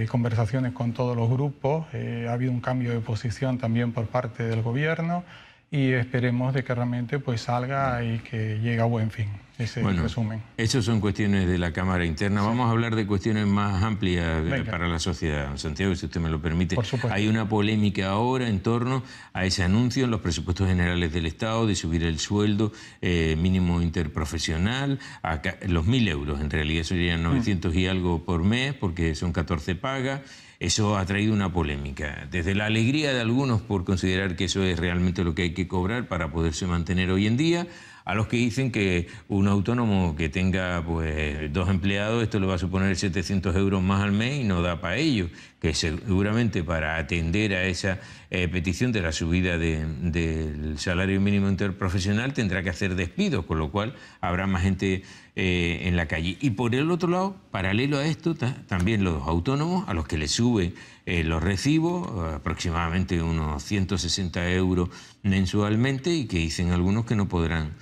conversaciones con todos los grupos, ha habido un cambio de posición también por parte del gobierno y esperemos de que realmente pues salga y que llegue a buen fin. Ese es el resumen. Esas son cuestiones de la Cámara Interna. Sí. Vamos a hablar de cuestiones más amplias para la sociedad. Santiago, si usted me lo permite. Por supuesto. Hay una polémica ahora en torno a ese anuncio en los presupuestos generales del Estado de subir el sueldo mínimo interprofesional a los 1.000 euros. En realidad eso serían 900 y algo por mes porque son 14 pagas. Eso ha traído una polémica. Desde la alegría de algunos por considerar que eso es realmente lo que hay que cobrar para poderse mantener hoy en día, a los que dicen que un autónomo que tenga pues 2 empleados, esto le va a suponer 700 euros más al mes y no da para ello, que seguramente para atender a esa petición de la subida del salario mínimo interprofesional tendrá que hacer despidos, con lo cual habrá más gente en la calle. Y por el otro lado, paralelo a esto, también los autónomos, a los que les sube los recibos, aproximadamente unos 160 euros mensualmente, y que dicen algunos que no podrán.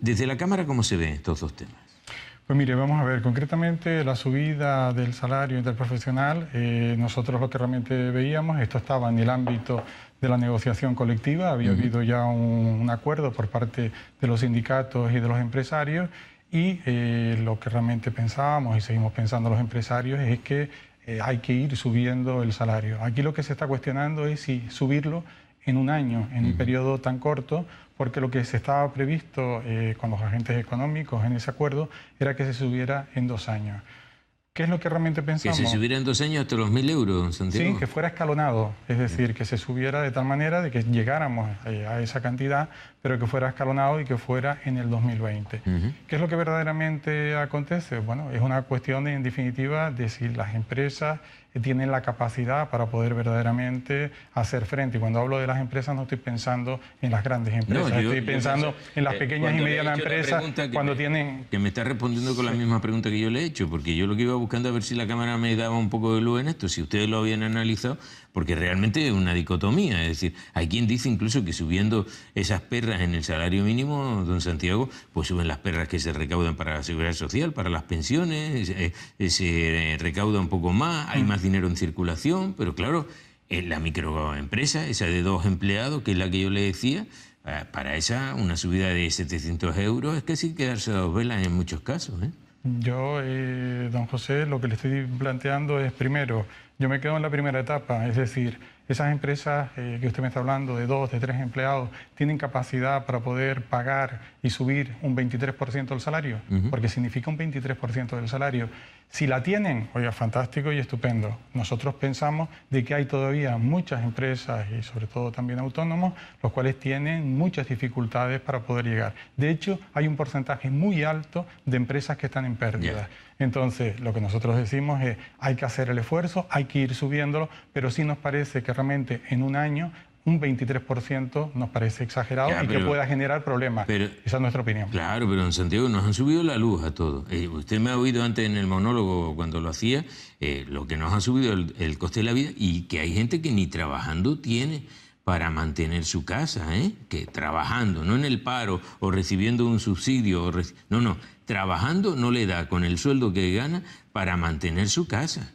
Desde la Cámara, ¿cómo se ven estos dos temas? Pues mire, vamos a ver, concretamente la subida del salario interprofesional, nosotros lo que realmente veíamos, esto estaba en el ámbito de la negociación colectiva, había habido ya un acuerdo por parte de los sindicatos y de los empresarios, y lo que realmente pensábamos y seguimos pensando los empresarios es que hay que ir subiendo el salario. Aquí lo que se está cuestionando es si subirlo en un año, en un periodo tan corto, porque lo que se estaba previsto con los agentes económicos en ese acuerdo era que se subiera en 2 años. ¿Qué es lo que realmente pensamos? Que se subiera en 2 años hasta los 1.000 euros, don Santiago. Sí, que fuera escalonado, es decir, que se subiera de tal manera de que llegáramos a esa cantidad, pero que fuera escalonado y que fuera en el 2020. ¿Qué es lo que verdaderamente acontece? Bueno, es una cuestión en definitiva de si las empresas tienen la capacidad para poder verdaderamente hacer frente. Y cuando hablo de las empresas no estoy pensando en las grandes empresas, estoy pensando en las pequeñas y medianas empresas cuando tienen... Que me está respondiendo con la misma pregunta que yo le he hecho, porque yo lo que iba buscando a ver si la Cámara me daba un poco de luz en esto, si ustedes lo habían analizado, porque realmente es una dicotomía, es decir, hay quien dice incluso que subiendo esas perras en el salario mínimo, don Santiago, pues suben las perras que se recaudan para la seguridad social, para las pensiones, se recauda un poco más, hay más dinero en circulación, pero claro, la microempresa, esa de 2 empleados, que es la que yo le decía, para esa una subida de 700 euros es casi quedarse a 2 velas en muchos casos, ¿eh? Yo, don José, lo que le estoy planteando es, primero, yo me quedo en la primera etapa, es decir, esas empresas que usted me está hablando de 2, de 3 empleados, ¿tienen capacidad para poder pagar y subir un 23% del salario? Porque significa un 23% del salario. Si la tienen, oiga, fantástico y estupendo. Nosotros pensamos de que hay todavía muchas empresas y sobre todo también autónomos, los cuales tienen muchas dificultades para poder llegar. De hecho, hay un porcentaje muy alto de empresas que están en pérdida. Entonces, lo que nosotros decimos es, hay que hacer el esfuerzo, hay hay que ir subiéndolo, pero sí nos parece que realmente en un año un 23% nos parece exagerado y que pueda generar problemas. Esa es nuestra opinión. Claro, pero en Santiago nos han subido la luz a todos. Usted me ha oído antes en el monólogo cuando lo hacía, lo que nos ha subido el coste de la vida, y que hay gente que ni trabajando tiene para mantener su casa, que trabajando, no en el paro o recibiendo un subsidio, no, trabajando no le da con el sueldo que gana para mantener su casa.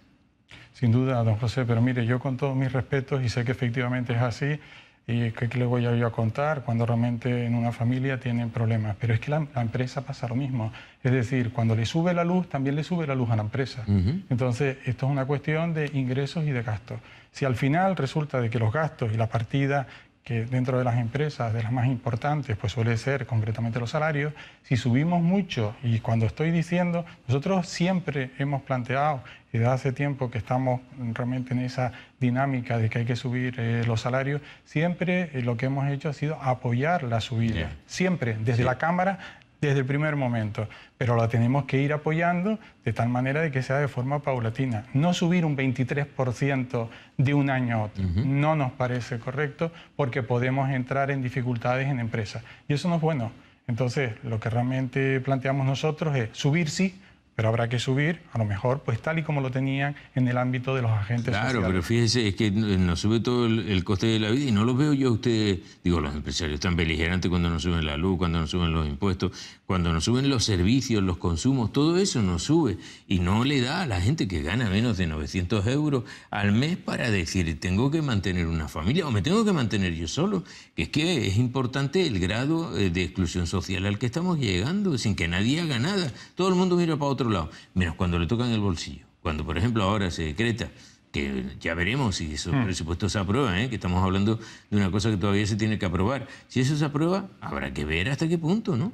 Sin duda, don José, pero mire, yo con todos mis respetos, y sé que efectivamente es así, y que le voy yo a contar cuando realmente en una familia tienen problemas, pero es que la empresa pasa lo mismo. Es decir, cuando le sube la luz, también le sube la luz a la empresa. Entonces, esto es una cuestión de ingresos y de gastos. Si al final resulta de que los gastos y la partida que dentro de las empresas, de las más importantes, pues suele ser concretamente los salarios, si subimos mucho, y cuando estoy diciendo, nosotros siempre hemos planteado, y desde hace tiempo que estamos realmente en esa dinámica de que hay que subir los salarios, siempre lo que hemos hecho ha sido apoyar la subida, siempre, desde la Cámara, desde el primer momento, pero la tenemos que ir apoyando de tal manera de que sea de forma paulatina. No subir un 23% de un año a otro. No nos parece correcto porque podemos entrar en dificultades en empresas. Y eso no es bueno. Entonces, lo que realmente planteamos nosotros es subir sí, pero habrá que subir, a lo mejor, pues tal y como lo tenían en el ámbito de los agentes sociales. Claro, pero fíjese, es que nos sube todo el coste de la vida y no los veo yo a ustedes, digo, los empresarios tan beligerantes cuando nos suben la luz, cuando nos suben los impuestos, cuando nos suben los servicios, los consumos, todo eso nos sube y no le da a la gente que gana menos de 900 euros al mes para decir, tengo que mantener una familia o me tengo que mantener yo solo, que es importante el grado de exclusión social al que estamos llegando, sin que nadie haga nada. Todo el mundo mira para otro lado, menos cuando le tocan el bolsillo. Cuando, por ejemplo, ahora se decreta, que ya veremos si esos presupuestos se aprueban, que estamos hablando de una cosa que todavía se tiene que aprobar. Si eso se aprueba, habrá que ver hasta qué punto, ¿no?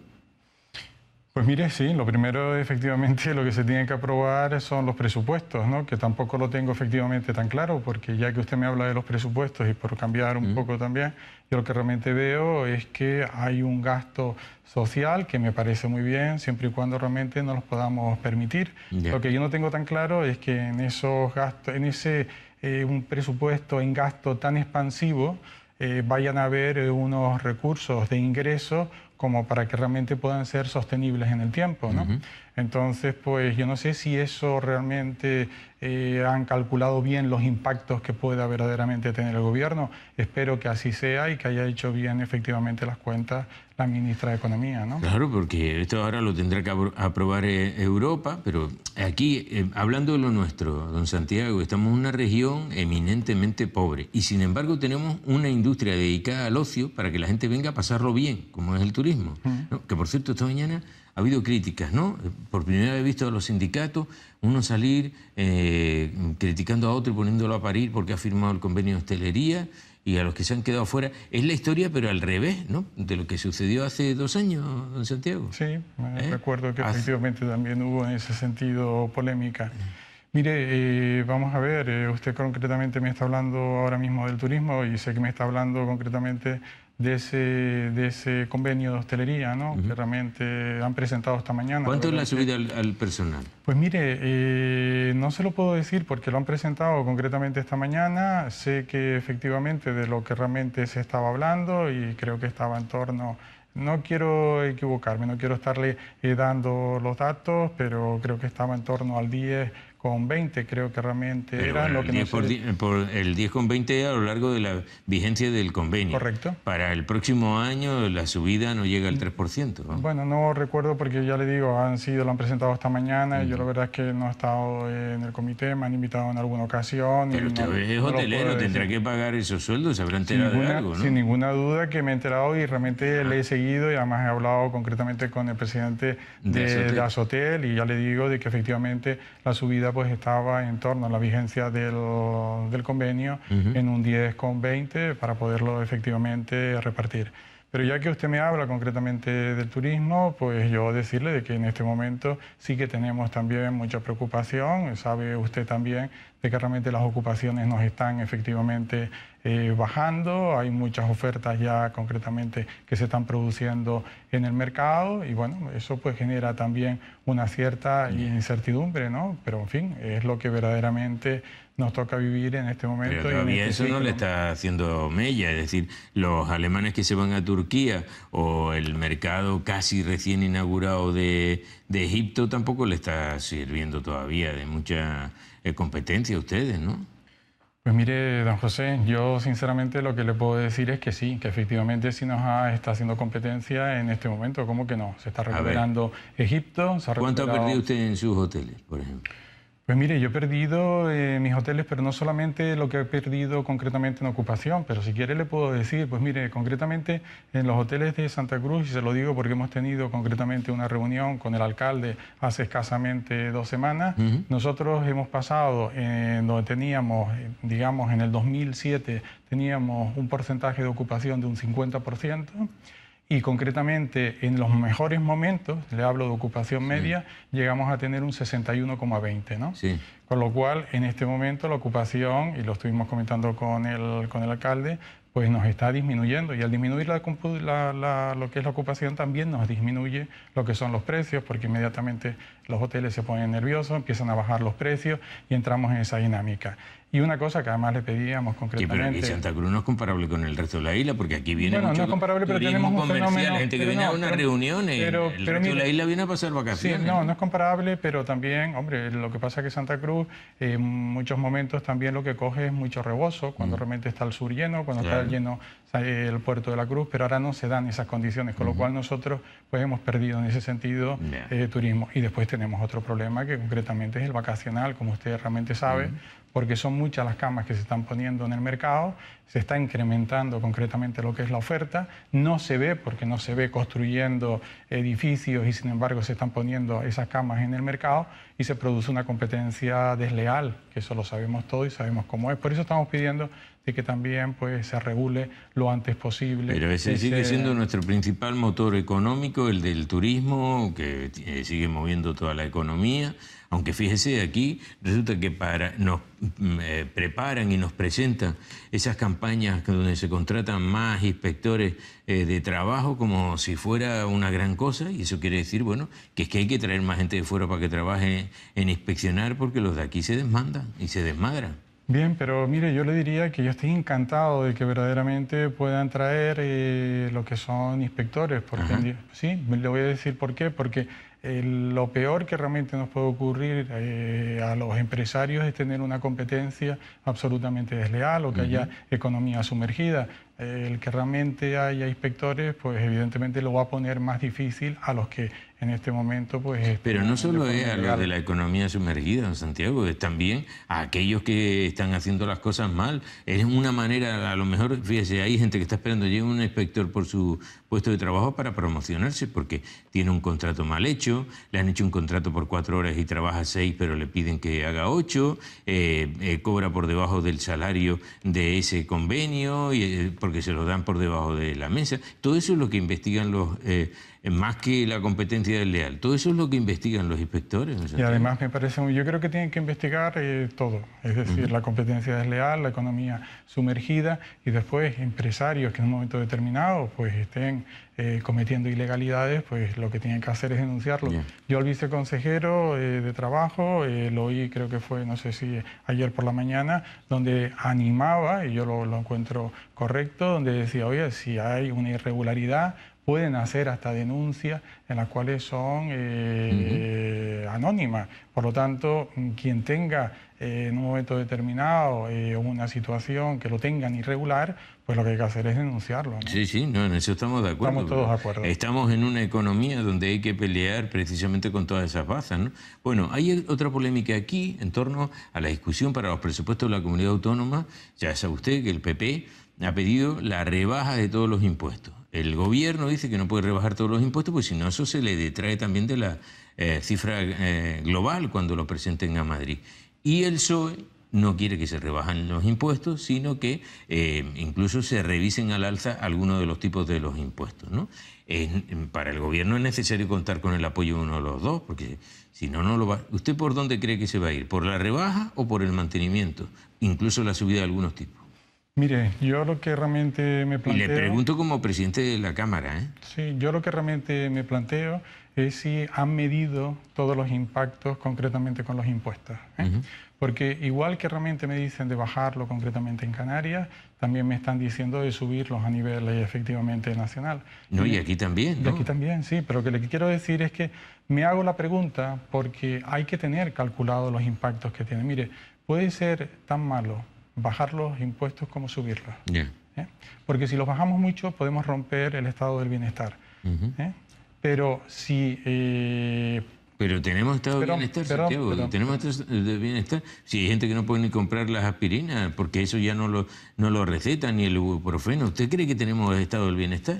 Pues mire, sí, lo primero efectivamente lo que se tiene que aprobar son los presupuestos, ¿no? Que tampoco lo tengo efectivamente tan claro, porque ya que usted me habla de los presupuestos y por cambiar un poco también, yo lo que realmente veo es que hay un gasto social que me parece muy bien, siempre y cuando realmente nos los podamos permitir. Lo que yo no tengo tan claro es que en esos gastos, en ese un presupuesto en gasto tan expansivo, vayan a haber unos recursos de ingresos como para que realmente puedan ser sostenibles en el tiempo, ¿no? Entonces, pues yo no sé si eso realmente han calculado bien los impactos que pueda verdaderamente tener el gobierno. Espero que así sea y que haya hecho bien efectivamente las cuentas la ministra de Economía, ¿no? Claro, porque esto ahora lo tendrá que aprobar Europa, pero aquí, hablando de lo nuestro, don Santiago, estamos en una región eminentemente pobre y sin embargo tenemos una industria dedicada al ocio para que la gente venga a pasarlo bien, como es el turismo, ¿no? Que por cierto, esta mañana ha habido críticas, ¿no? Por primera vez he visto a los sindicatos, uno salir criticando a otro y poniéndolo a parir porque ha firmado el convenio de hostelería, y a los que se han quedado fuera. Es la historia, pero al revés, ¿no? De lo que sucedió hace 2 años, don Santiago. Sí, recuerdo que efectivamente también hubo en ese sentido polémica. Mire, vamos a ver, usted concretamente me está hablando ahora mismo del turismo y sé que me está hablando concretamente de ese convenio de hostelería, ¿no? Que realmente han presentado esta mañana. ¿Cuánto es la subida al personal? Pues mire, no se lo puedo decir porque lo han presentado concretamente esta mañana. Sé que efectivamente de lo que realmente se estaba hablando y creo que estaba en torno... No quiero equivocarme, no quiero estarle dando los datos, pero creo que estaba en torno al 10,20, creo que realmente pero era bueno, lo que el 10,20 a lo largo de la vigencia del convenio. Correcto. Para el próximo año la subida no llega al 3%. ¿no? Bueno, no recuerdo porque ya le digo, lo han presentado esta mañana y yo la verdad es que no he estado en el comité, me han invitado en alguna ocasión. Pero usted es hotelero, tendrá que pagar esos sueldos, se habrá enterado de algo, ¿no? Sin ninguna duda que me he enterado y realmente le he seguido y además he hablado concretamente con el presidente de Azotel y ya le digo de que efectivamente la subida pues estaba en torno a la vigencia del convenio en un 10,20 para poderlo efectivamente repartir. Pero ya que usted me habla concretamente del turismo, pues yo decirle de que en este momento sí que tenemos también mucha preocupación. Sabe usted también de que realmente las ocupaciones nos están efectivamente bajando, hay muchas ofertas ya concretamente que se están produciendo en el mercado y bueno, eso pues genera también una cierta incertidumbre, ¿no? Pero en fin, es lo que verdaderamente nos toca vivir en este momento. Pero todavía eso no le está haciendo mella, es decir, los alemanes que se van a Turquía o el mercado casi recién inaugurado de Egipto tampoco le está sirviendo todavía de mucha competencia a ustedes, ¿no? Pues mire, don José, yo sinceramente lo que le puedo decir es que sí, que efectivamente sí está haciendo competencia en este momento. ¿Cómo que no? Se está recuperando Egipto. ¿Cuánto ha perdido usted en sus hoteles, por ejemplo? Pues mire, yo he perdido mis hoteles, pero no solamente lo que he perdido concretamente en ocupación, pero si quiere le puedo decir, pues mire, concretamente en los hoteles de Santa Cruz, y se lo digo porque hemos tenido concretamente una reunión con el alcalde hace escasamente 2 semanas, nosotros hemos pasado donde teníamos, digamos, en el 2007 teníamos un porcentaje de ocupación de un 50%, y concretamente en los mejores momentos, le hablo de ocupación media, llegamos a tener un 61,20, ¿no? Sí. Con lo cual, en este momento la ocupación, y lo estuvimos comentando con el alcalde, pues nos está disminuyendo, y al disminuir lo que es la ocupación también nos disminuye lo que son los precios, porque inmediatamente los hoteles se ponen nerviosos, empiezan a bajar los precios y entramos en esa dinámica. Y una cosa que además le pedíamos concretamente... Sí, pero aquí Santa Cruz no es comparable con el resto de la isla, porque aquí viene mucho no es comparable, pero tenemos un comercial, gente que viene a unas reuniones, el resto de la isla viene a pasar vacaciones. Sí, no es comparable, pero también, hombre, lo que pasa es que Santa Cruz en muchos momentos también lo que coge es mucho rebozo, cuando realmente está el sur lleno, cuando está lleno el puerto de la Cruz, pero ahora no se dan esas condiciones, con lo cual nosotros pues hemos perdido en ese sentido turismo. Y después tenemos otro problema que concretamente es el vacacional, como usted realmente sabe, porque son muchas las camas que se están poniendo en el mercado, se está incrementando concretamente lo que es la oferta, no se ve porque no se ve construyendo edificios y sin embargo se están poniendo esas camas en el mercado y se produce una competencia desleal, que eso lo sabemos todos y sabemos cómo es. Por eso estamos pidiendo de que también pues, se regule lo antes posible. Pero ese sigue siendo nuestro principal motor económico, el del turismo, que sigue moviendo toda la economía. Aunque fíjese, aquí resulta que nos preparan y nos presentan esas campañas donde se contratan más inspectores de trabajo como si fuera una gran cosa, y eso quiere decir, bueno, que es que hay que traer más gente de fuera para que trabaje en inspeccionar, porque los de aquí se desmandan y se desmadran. Bien, pero mire, yo le diría que yo estoy encantado de que verdaderamente puedan traer lo que son inspectores, porque sí, le voy a decir por qué, porque lo peor que realmente nos puede ocurrir a los empresarios es tener una competencia absolutamente desleal o que haya economía sumergida. El que realmente haya inspectores, pues evidentemente lo va a poner más difícil a los que en este momento pues... Pero no solo es a lo de la economía sumergida, don Santiago, es también a aquellos que están haciendo las cosas mal. Es una manera, a lo mejor, fíjese, hay gente que está esperando, llega un inspector por su puesto de trabajo para promocionarse porque tiene un contrato mal hecho, le han hecho un contrato por 4 horas y trabaja 6, pero le piden que haga 8, cobra por debajo del salario de ese convenio, porque se lo dan por debajo de la mesa. Todo eso es lo que investigan los... más que la competencia desleal, todo eso es lo que investigan los inspectores. Y además me parece, yo creo que tienen que investigar todo, es decir, la competencia desleal, la economía sumergida y después empresarios que en un momento determinado pues estén cometiendo ilegalidades, pues lo que tienen que hacer es denunciarlo. Yo al viceconsejero de Trabajo lo oí, creo que fue, no sé si ayer por la mañana, donde animaba, y yo lo encuentro correcto, donde decía, oye, si hay una irregularidad, pueden hacer hasta denuncias en las cuales son anónimas. Por lo tanto, quien tenga en un momento determinado una situación que lo tengan irregular, pues lo que hay que hacer es denunciarlo, ¿no? Sí, no, en eso estamos de acuerdo. Estamos todos de acuerdo. Estamos en una economía donde hay que pelear precisamente con todas esas bazas, ¿no? Bueno, hay otra polémica aquí en torno a la discusión para los presupuestos de la comunidad autónoma. Ya sabe usted que el PP ha pedido la rebaja de todos los impuestos. El gobierno dice que no puede rebajar todos los impuestos, pues si no, eso se le detrae también de la cifra global cuando lo presenten a Madrid. Y el PSOE no quiere que se rebajen los impuestos, sino que incluso se revisen al alza algunos de los tipos de los impuestos, ¿no? Para el gobierno es necesario contar con el apoyo de uno de los dos, porque si no, no lo va. ¿Usted por dónde cree que se va a ir? ¿Por la rebaja o por el mantenimiento? Incluso la subida de algunos tipos. Mire, yo lo que realmente me planteo... Y le pregunto como presidente de la Cámara, ¿eh? Sí, yo lo que realmente me planteo es si han medido todos los impactos concretamente con los impuestos, ¿eh? Porque igual que realmente me dicen de bajarlo concretamente en Canarias, también me están diciendo de subirlos a nivel efectivamente nacional. No, y aquí también, ¿no? Y aquí también, sí, pero lo que quiero decir es que me hago la pregunta porque hay que tener calculados los impactos que tiene. Mire, puede ser tan malo bajar los impuestos como subirlos. Yeah. ¿Eh? Porque si los bajamos mucho podemos romper el estado del bienestar. ¿Eh? Pero si... Pero tenemos estado de bienestar, Santiago, tenemos estado de bienestar. Si hay gente que no puede ni comprar las aspirinas, porque eso ya no lo recetan, ni el ibuprofeno. ¿Usted cree que tenemos estado del bienestar?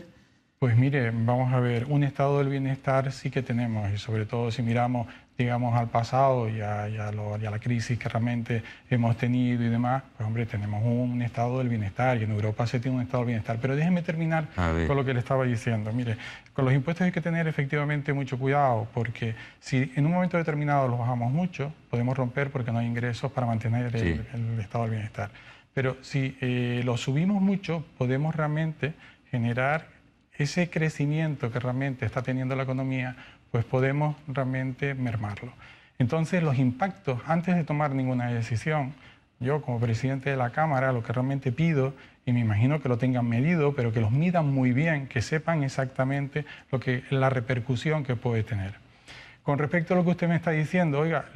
Pues mire, vamos a ver, un estado del bienestar sí que tenemos, y sobre todo si miramos, digamos, al pasado y a la crisis que realmente hemos tenido y demás, pues hombre, tenemos un estado del bienestar, y en Europa se tiene un estado del bienestar. Pero déjeme terminar con lo que le estaba diciendo. Mire, con los impuestos hay que tener efectivamente mucho cuidado, porque si en un momento determinado los bajamos mucho, podemos romper porque no hay ingresos para mantener el estado del bienestar. Pero si los subimos mucho, podemos realmente generar ese crecimiento que realmente está teniendo la economía, pues podemos realmente mermarlo. Entonces, los impactos, antes de tomar ninguna decisión, yo como presidente de la Cámara lo que realmente pido, y me imagino que lo tengan medido, pero que los midan muy bien, que sepan exactamente la repercusión que puede tener. Con respecto a lo que usted me está diciendo, oiga,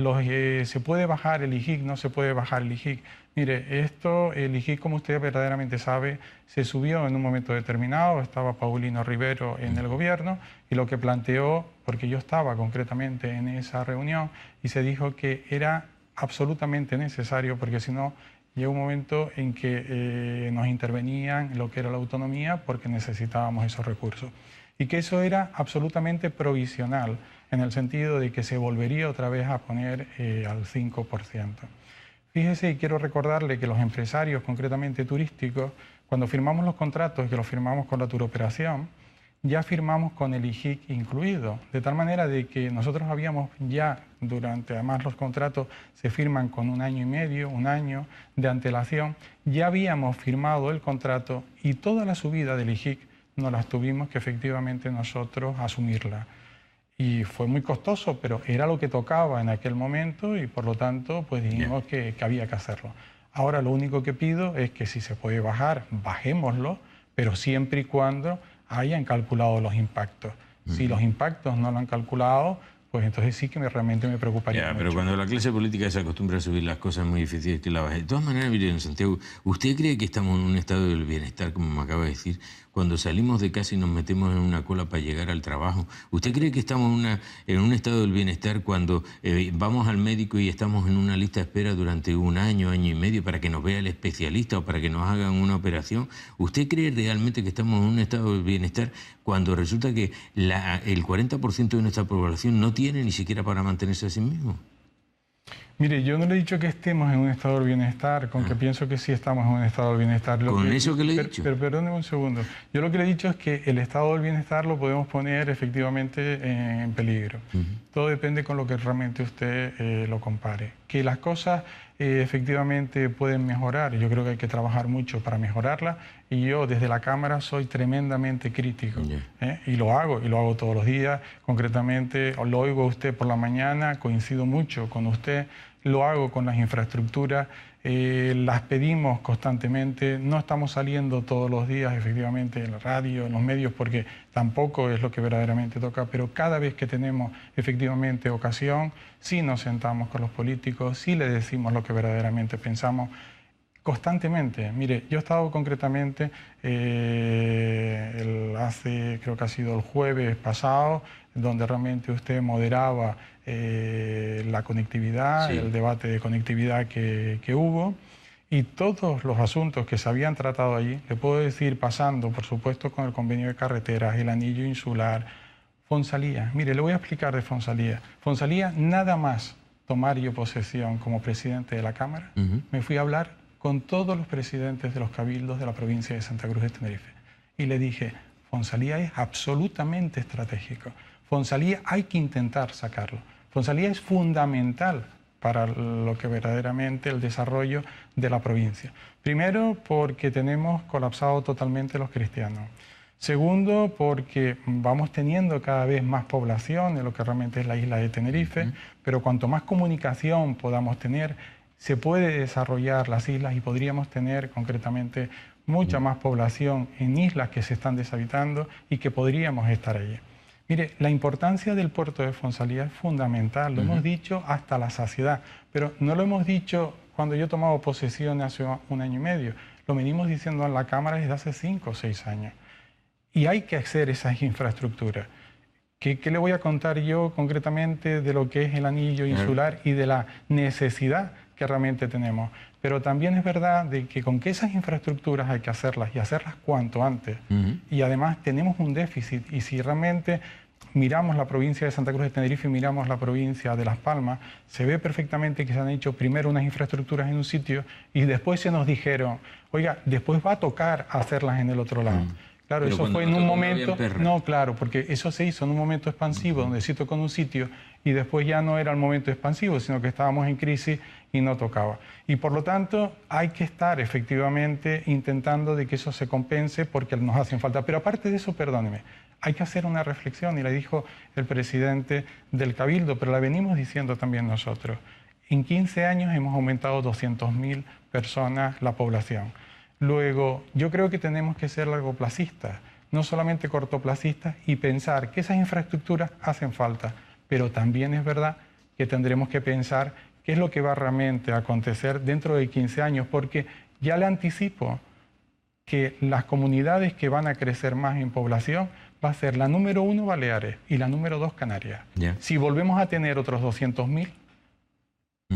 ¿se puede bajar el IGIC? ¿No se puede bajar el IGIC? Mire, el IGIC, como usted verdaderamente sabe, se subió en un momento determinado, estaba Paulino Rivero en el gobierno, y lo que planteó, porque yo estaba concretamente en esa reunión, y se dijo que era absolutamente necesario, porque si no, llegó un momento en que nos intervenían lo que era la autonomía, porque necesitábamos esos recursos. Y que eso era absolutamente provisional, en el sentido de que se volvería otra vez a poner al 5%. Fíjese, y quiero recordarle que los empresarios, concretamente turísticos, cuando firmamos los contratos, que los firmamos con la turoperación, ya firmamos con el IGIC incluido, de tal manera de que nosotros habíamos ya, además los contratos se firman con 1 año y medio, 1 año de antelación, ya habíamos firmado el contrato y toda la subida del IGIC nos las tuvimos que efectivamente nosotros asumirla. Y fue muy costoso, pero era lo que tocaba en aquel momento y por lo tanto pues dijimos que había que hacerlo. Ahora lo único que pido es que si se puede bajar, bajémoslo, pero siempre y cuando hayan calculado los impactos. Si los impactos no lo han calculado, pues entonces sí que realmente me preocuparía mucho. Pero cuando la clase política se acostumbra a subir las cosas, es muy difícil que la baje. De todas maneras, miren, Santiago, ¿usted cree que estamos en un estado del bienestar, como me acaba de decir, cuando salimos de casa y nos metemos en una cola para llegar al trabajo? ¿Usted cree que estamos en un estado del bienestar cuando vamos al médico y estamos en una lista de espera durante 1 año, año y medio para que nos vea el especialista o para que nos hagan una operación? ¿Usted cree realmente que estamos en un estado del bienestar cuando resulta que el 40% de nuestra población no tiene ni siquiera para mantenerse a sí mismo? Mire, yo no le he dicho que estemos en un estado del bienestar, con que pienso que sí estamos en un estado del bienestar. ¿Con eso que le he dicho? Pero perdóneme un segundo. Yo lo que le he dicho es que el estado del bienestar lo podemos poner efectivamente en peligro. Todo depende con lo que realmente usted lo compare. Que las cosas efectivamente pueden mejorar, yo creo que hay que trabajar mucho para mejorarlas, y yo desde la Cámara soy tremendamente crítico, y lo hago todos los días. Concretamente lo oigo a usted por la mañana, coincido mucho con usted, lo hago con las infraestructuras, las pedimos constantemente, no estamos saliendo todos los días efectivamente en la radio, en los medios, porque tampoco es lo que verdaderamente toca, pero cada vez que tenemos efectivamente ocasión, sí nos sentamos con los políticos, sí le decimos lo que verdaderamente pensamos constantemente. Mire, yo he estado concretamente creo que ha sido el jueves pasado, donde realmente usted moderaba la conectividad, el debate de conectividad que hubo, y todos los asuntos que se habían tratado allí, le puedo decir, pasando por supuesto con el convenio de carreteras, el anillo insular, Fonsalía. Mire, le voy a explicar de Fonsalía. Fonsalía, nada más tomar yo posesión como presidente de la Cámara, me fui a hablar con todos los presidentes de los cabildos de la provincia de Santa Cruz de Tenerife. Y le dije, Fonsalía es absolutamente estratégico. Fonsalía hay que intentar sacarlo. Fonsalía es fundamental para lo que verdaderamente el desarrollo de la provincia. Primero, porque tenemos colapsado totalmente los cristianos. Segundo, porque vamos teniendo cada vez más población en lo que realmente es la isla de Tenerife, pero cuanto más comunicación podamos tener, se puede desarrollar las islas y podríamos tener concretamente mucha más población en islas que se están deshabitando y que podríamos estar allí. Mire, la importancia del puerto de Fonsalía es fundamental, lo hemos dicho hasta la saciedad, pero no lo hemos dicho cuando yo he tomado posesión hace 1 año y medio, lo venimos diciendo en la Cámara desde hace 5 o 6 años. Y hay que hacer esas infraestructuras. ¿Qué le voy a contar yo concretamente de lo que es el anillo insular y de la necesidad que realmente tenemos? Pero también es verdad de que con que esas infraestructuras hay que hacerlas y hacerlas cuanto antes. Y además tenemos un déficit y si realmente miramos la provincia de Santa Cruz de Tenerife y miramos la provincia de Las Palmas, se ve perfectamente que se han hecho primero unas infraestructuras en un sitio y después se nos dijeron, oiga, después va a tocar hacerlas en el otro lado. Claro, pero eso fue en un momento, no, claro, porque eso se hizo en un momento expansivo, donde sí tocó en un sitio y después ya no era el momento expansivo, sino que estábamos en crisis y no tocaba. Y por lo tanto hay que estar efectivamente intentando de que eso se compense porque nos hacen falta. Pero aparte de eso, perdóneme, hay que hacer una reflexión y la dijo el presidente del Cabildo, pero la venimos diciendo también nosotros. En 15 años hemos aumentado 200.000 personas la población. Luego, yo creo que tenemos que ser largoplacistas, no solamente cortoplacistas, y pensar que esas infraestructuras hacen falta, pero también es verdad que tendremos que pensar qué es lo que va realmente a acontecer dentro de 15 años, porque ya le anticipo que las comunidades que van a crecer más en población va a ser la número 1 Baleares y la número 2 Canarias. Si volvemos a tener otros 200.000,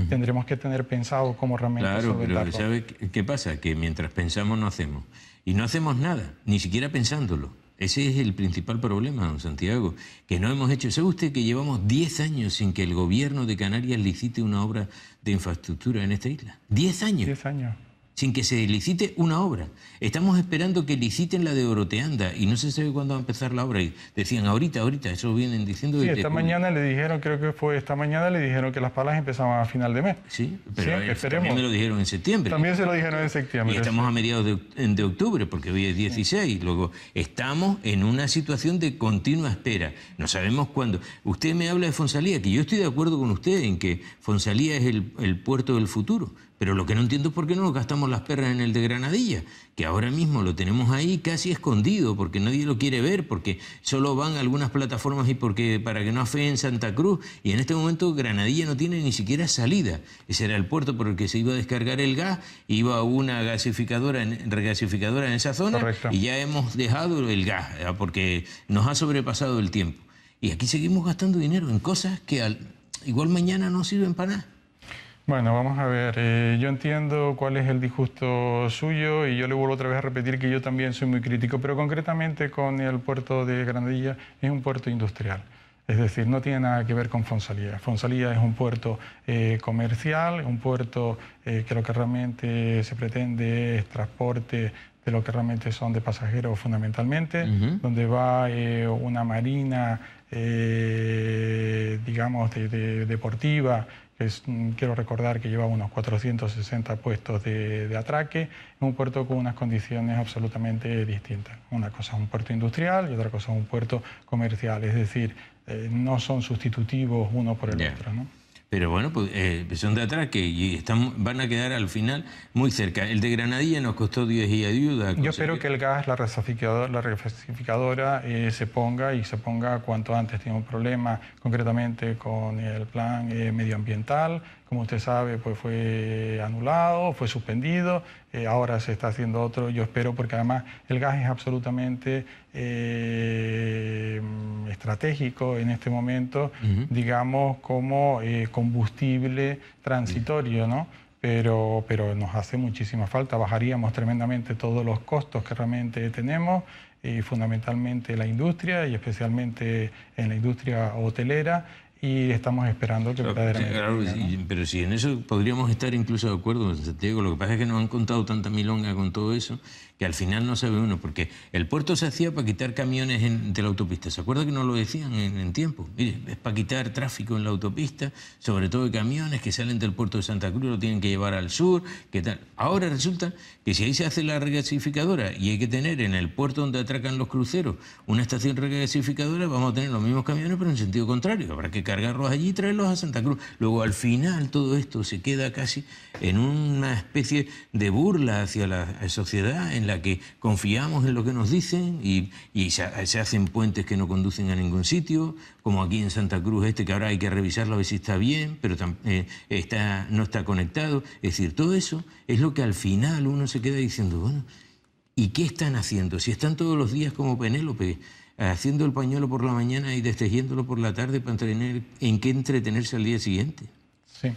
tendremos que tener pensado cómo realmente solventarlo. Pero ¿sabe qué pasa? Que mientras pensamos no hacemos. Y no hacemos nada, ni siquiera pensándolo. Ese es el principal problema, don Santiago, que no hemos hecho. ¿Sabe usted que llevamos 10 años sin que el gobierno de Canarias licite una obra de infraestructura en esta isla? 10 años. 10 años. Sin que se licite una obra. Estamos esperando que liciten la de Oroteanda y no se sabe cuándo va a empezar la obra. Y decían, ahorita, eso lo vienen diciendo... Sí, esta mañana le dijeron, creo que fue esta mañana, le dijeron que las palas empezaban a final de mes. Sí, pero sí, esperemos. También me lo dijeron en septiembre. También se lo dijeron en septiembre. Y estamos a mediados de octubre, porque hoy es 16. Luego, estamos en una situación de continua espera. No sabemos cuándo. Usted me habla de Fonsalía, que yo estoy de acuerdo con usted en que Fonsalía es el puerto del futuro. Pero lo que no entiendo es por qué no nos gastamos las perras en el de Granadilla, que ahora mismo lo tenemos ahí casi escondido, porque nadie lo quiere ver, porque solo van algunas plataformas y para que no afeen Santa Cruz. Y en este momento Granadilla no tiene ni siquiera salida. Ese era el puerto por el que se iba a descargar el gas, iba una regasificadora en esa zona. Correcto. Y ya hemos dejado el gas, porque nos ha sobrepasado el tiempo. Y aquí seguimos gastando dinero en cosas que igual mañana no sirven para nada. Bueno, vamos a ver, yo entiendo cuál es el disgusto suyo y yo le vuelvo otra vez a repetir que yo también soy muy crítico, pero concretamente con el puerto de Granadilla es un puerto industrial, es decir, no tiene nada que ver con Fonsalía. Fonsalía es un puerto comercial, un puerto que lo que realmente se pretende es transporte de lo que realmente son de pasajeros fundamentalmente, donde va una marina, digamos, deportiva, quiero recordar que lleva unos 460 puestos de atraque, en un puerto con unas condiciones absolutamente distintas. Una cosa es un puerto industrial y otra cosa es un puerto comercial, es decir, no son sustitutivos uno por el otro, ¿no? Pero bueno, pues son de atraque y van a quedar al final muy cerca. El de Granadilla nos costó 10 y ayuda. Yo espero que el gas, la regasificadora se ponga cuanto antes. Tiene un problema concretamente con el plan medioambiental. Como usted sabe, pues fue anulado, fue suspendido, ahora se está haciendo otro, yo espero, porque además el gas es absolutamente estratégico en este momento, digamos, como combustible transitorio, ¿no? Pero nos hace muchísima falta, bajaríamos tremendamente todos los costos que realmente tenemos, fundamentalmente la industria y especialmente en la industria hotelera, y estamos esperando que verdaderamente... Claro, sí, pero si en eso podríamos estar incluso de acuerdo, Santiago, lo que pasa es que nos han contado tanta milonga con todo eso que al final no sabe uno, porque el puerto se hacía para quitar camiones de la autopista. ¿Se acuerda que nos lo decían en tiempo? Mire, es para quitar tráfico en la autopista, sobre todo de camiones que salen del puerto de Santa Cruz, lo tienen que llevar al sur, ¿qué tal? Ahora resulta que si ahí se hace la regasificadora y hay que tener en el puerto donde atracan los cruceros una estación regasificadora, vamos a tener los mismos camiones pero en sentido contrario. Habrá que cargarlos allí y traerlos a Santa Cruz. Luego al final todo esto se queda casi en una especie de burla hacia la sociedad en la que confiamos en lo que nos dicen y se hacen puentes que no conducen a ningún sitio, como aquí en Santa Cruz que ahora hay que revisarlo a ver si está bien, pero no está conectado. Es decir, todo eso es lo que al final uno se queda diciendo, bueno, ¿y qué están haciendo? Si están todos los días como Penélope, haciendo el pañuelo por la mañana y destejiéndolo por la tarde para tener en qué entretenerse al día siguiente. Sí.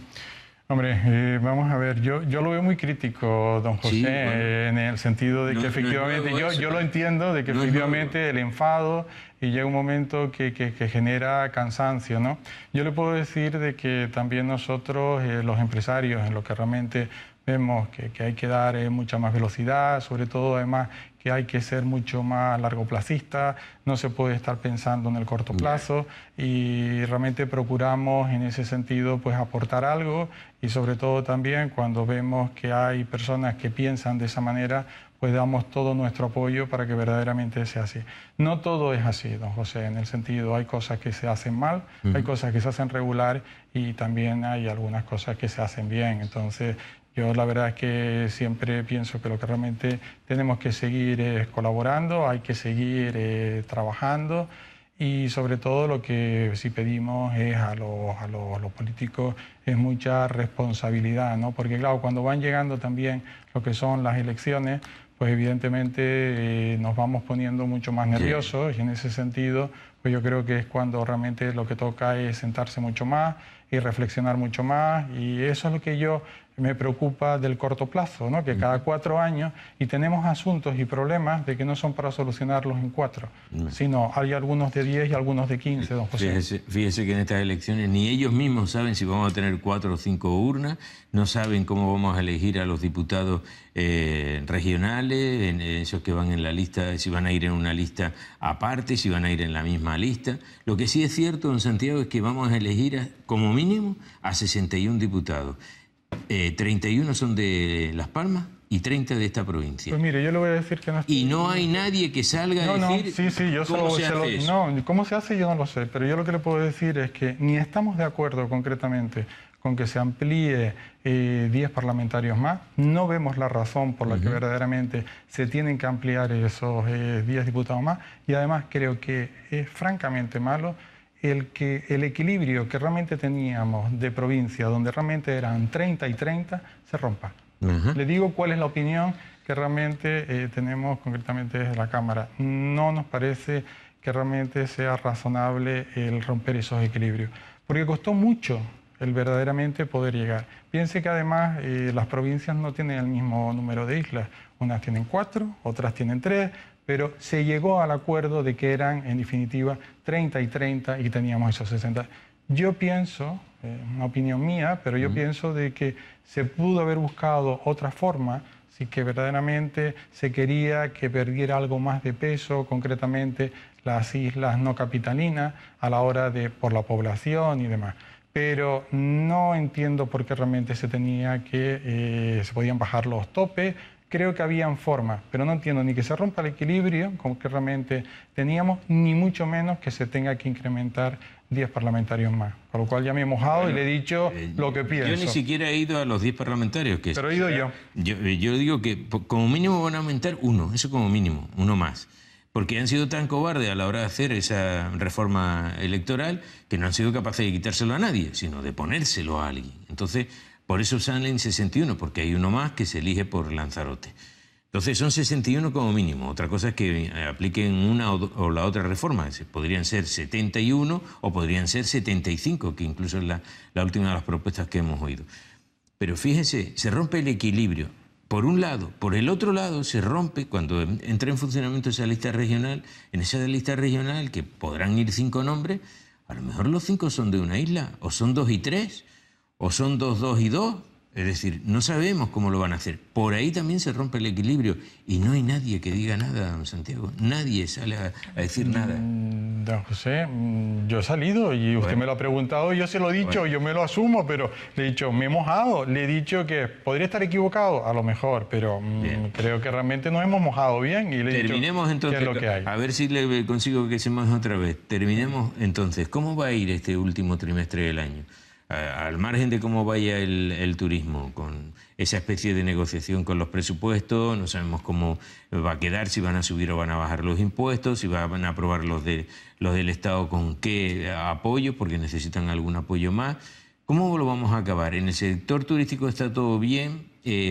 Hombre, vamos a ver, yo lo veo muy crítico, don José, sí, bueno, en el sentido de que efectivamente, yo lo entiendo, de que efectivamente el enfado y llega un momento que genera cansancio, ¿no? Yo le puedo decir de que también nosotros, los empresarios, en lo que realmente vemos que hay que dar mucha más velocidad, sobre todo además que hay que ser mucho más largoplacista, no se puede estar pensando en el corto plazo y realmente procuramos en ese sentido pues aportar algo y sobre todo también cuando vemos que hay personas que piensan de esa manera, pues damos todo nuestro apoyo para que verdaderamente sea así. No todo es así, don José, en el sentido hay cosas que se hacen mal, hay cosas que se hacen regular y también hay algunas cosas que se hacen bien, entonces... Yo la verdad es que siempre pienso que lo que realmente tenemos que seguir es colaborando, hay que seguir trabajando y sobre todo lo que sí pedimos es a los políticos es mucha responsabilidad, ¿no? Porque claro, cuando van llegando también lo que son las elecciones, pues evidentemente nos vamos poniendo mucho más nerviosos y en ese sentido pues yo creo que es cuando realmente lo que toca es sentarse mucho más y reflexionar mucho más y eso es lo que yo me preocupa del corto plazo, ¿no? Que cada 4 años y tenemos asuntos y problemas de que no son para solucionarlos en 4, sino hay algunos de 10 y algunos de 15, don José. Fíjese que en estas elecciones ni ellos mismos saben si vamos a tener 4 o 5 urnas, no saben cómo vamos a elegir a los diputados regionales, en esos que van en la lista, si van a ir en una lista aparte, si van a ir en la misma lista. Lo que sí es cierto, don Santiago, es que vamos a elegir como mínimo a 61 diputados. 31 son de Las Palmas y 30 de esta provincia. Pues mire, yo le voy a decir que no... Y no hay nadie que salga a decir yo cómo se hace eso. No, cómo se hace yo no lo sé, pero yo lo que le puedo decir es que ni estamos de acuerdo concretamente con que se amplíe 10 parlamentarios más, no vemos la razón por la que verdaderamente se tienen que ampliar esos 10 diputados más y además creo que es francamente malo el equilibrio que realmente teníamos de provincia, donde realmente eran 30 y 30, se rompa. Le digo cuál es la opinión que realmente tenemos concretamente desde la Cámara. No nos parece que realmente sea razonable el romper esos equilibrios, porque costó mucho el verdaderamente poder llegar. Piense que además las provincias no tienen el mismo número de islas, unas tienen 4, otras tienen 3, pero se llegó al acuerdo de que eran, en definitiva, 30 y 30 y teníamos esos 60. Yo pienso, una opinión mía, pero yo pienso de que se pudo haber buscado otra forma, si que verdaderamente se quería que perdiera algo más de peso, concretamente las islas no capitalinas, a la hora de, por la población y demás. Pero no entiendo por qué realmente se tenía que, se podían bajar los topes. Creo que habían formas, pero no entiendo ni que se rompa el equilibrio, como que realmente teníamos, ni mucho menos que se tenga que incrementar 10 parlamentarios más. Por lo cual ya me he mojado y le he dicho lo que pienso. Yo ni siquiera he ido a los 10 parlamentarios. Pero he ido yo. Yo digo que como mínimo van a aumentar uno, eso como mínimo, uno más. Porque han sido tan cobardes a la hora de hacer esa reforma electoral que no han sido capaces de quitárselo a nadie, sino de ponérselo a alguien. Entonces... Por eso salen 61, porque hay uno más que se elige por Lanzarote. Entonces son 61 como mínimo. Otra cosa es que apliquen una o la otra reforma. Podrían ser 71 o podrían ser 75, que incluso es la última de las propuestas que hemos oído. Pero fíjese, se rompe el equilibrio. Por un lado, por el otro lado se rompe cuando entra en funcionamiento esa lista regional, en esa lista regional que podrán ir 5 nombres, A lo mejor los 5 son de una isla, o son 2 y 3, o son 2, 2 y 2. Es decir, no sabemos cómo lo van a hacer. Por ahí también se rompe el equilibrio y no hay nadie que diga nada, don Santiago. Nadie sale a decir nada. Don José, yo he salido y usted me lo ha preguntado, yo se lo he dicho, yo me lo asumo, pero le he dicho, me he mojado, le he dicho que podría estar equivocado, a lo mejor, pero creo que realmente nos hemos mojado bien y le he Terminemos dicho entonces, qué es lo que hay. A ver si le consigo que se moje otra vez. Terminemos entonces. ¿Cómo va a ir este último trimestre del año? Al margen de cómo vaya el turismo, con esa especie de negociación con los presupuestos, no sabemos cómo va a quedar, si van a subir o van a bajar los impuestos, si van a aprobar los del Estado con qué apoyo, porque necesitan algún apoyo más. ¿Cómo lo vamos a acabar? ¿En el sector turístico está todo bien?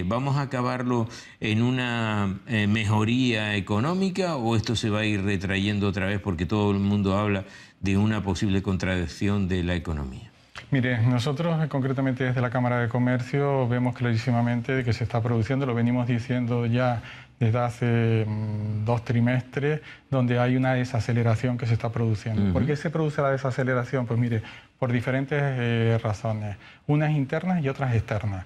¿Vamos a acabarlo en una mejoría económica o esto se va a ir retrayendo otra vez porque todo el mundo habla de una posible contracción de la economía? Mire, nosotros concretamente desde la Cámara de Comercio vemos clarísimamente que se está produciendo, lo venimos diciendo ya desde hace 2 trimestres, donde hay una desaceleración que se está produciendo. ¿Por qué se produce la desaceleración? Pues mire, por diferentes razones, unas internas y otras externas.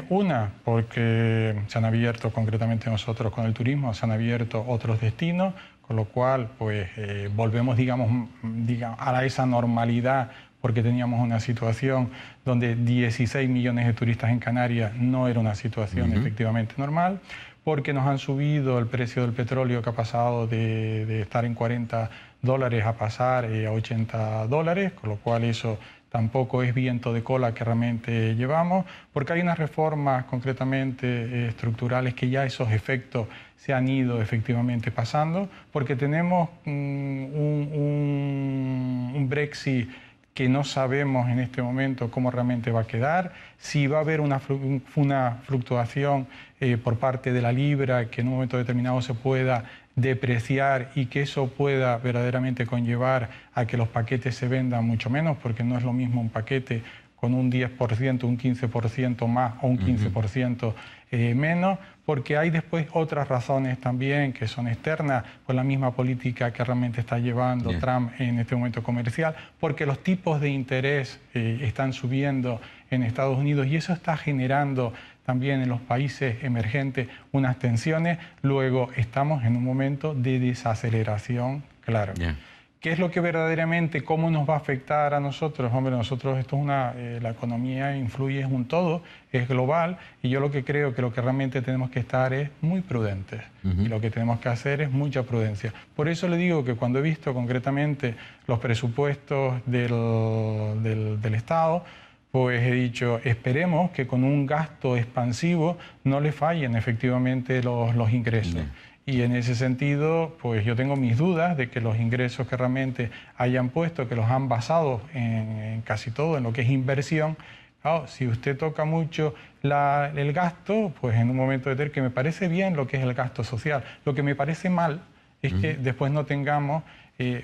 Una, porque se han abierto, concretamente nosotros con el turismo, se han abierto otros destinos, con lo cual pues volvemos, digamos, a esa normalidad, porque teníamos una situación donde 16 millones de turistas en Canarias no era una situación efectivamente normal, porque nos han subido el precio del petróleo, que ha pasado de estar en $40 a pasar a $80, con lo cual eso tampoco es viento de cola que realmente llevamos, porque hay unas reformas concretamente estructurales que ya esos efectos se han ido efectivamente pasando, porque tenemos un Brexit que no sabemos en este momento cómo realmente va a quedar, si va a haber una fluctuación por parte de la libra que en un momento determinado se pueda depreciar y que eso pueda verdaderamente conllevar a que los paquetes se vendan mucho menos, porque no es lo mismo un paquete con un 10%, un 15% más o un 15% menos, porque hay después otras razones también que son externas, por la misma política que realmente está llevando Trump en este momento comercial, porque los tipos de interés están subiendo en Estados Unidos y eso está generando también en los países emergentes unas tensiones. Luego estamos en un momento de desaceleración, claro. ¿Qué es lo que verdaderamente, cómo nos va a afectar a nosotros? Hombre, nosotros esto es la economía influye, es un todo, es global, y yo lo que creo que lo que realmente tenemos que estar es muy prudentes. Y lo que tenemos que hacer es mucha prudencia. Por eso le digo que cuando he visto concretamente los presupuestos del Estado, pues he dicho, esperemos que con un gasto expansivo no le fallen efectivamente los ingresos. Y en ese sentido, pues yo tengo mis dudas de que los ingresos que realmente hayan puesto, que los han basado en casi todo, en lo que es inversión, claro, si usted toca mucho el gasto, pues en un momento de que me parece bien lo que es el gasto social. Lo que me parece mal es que después no tengamos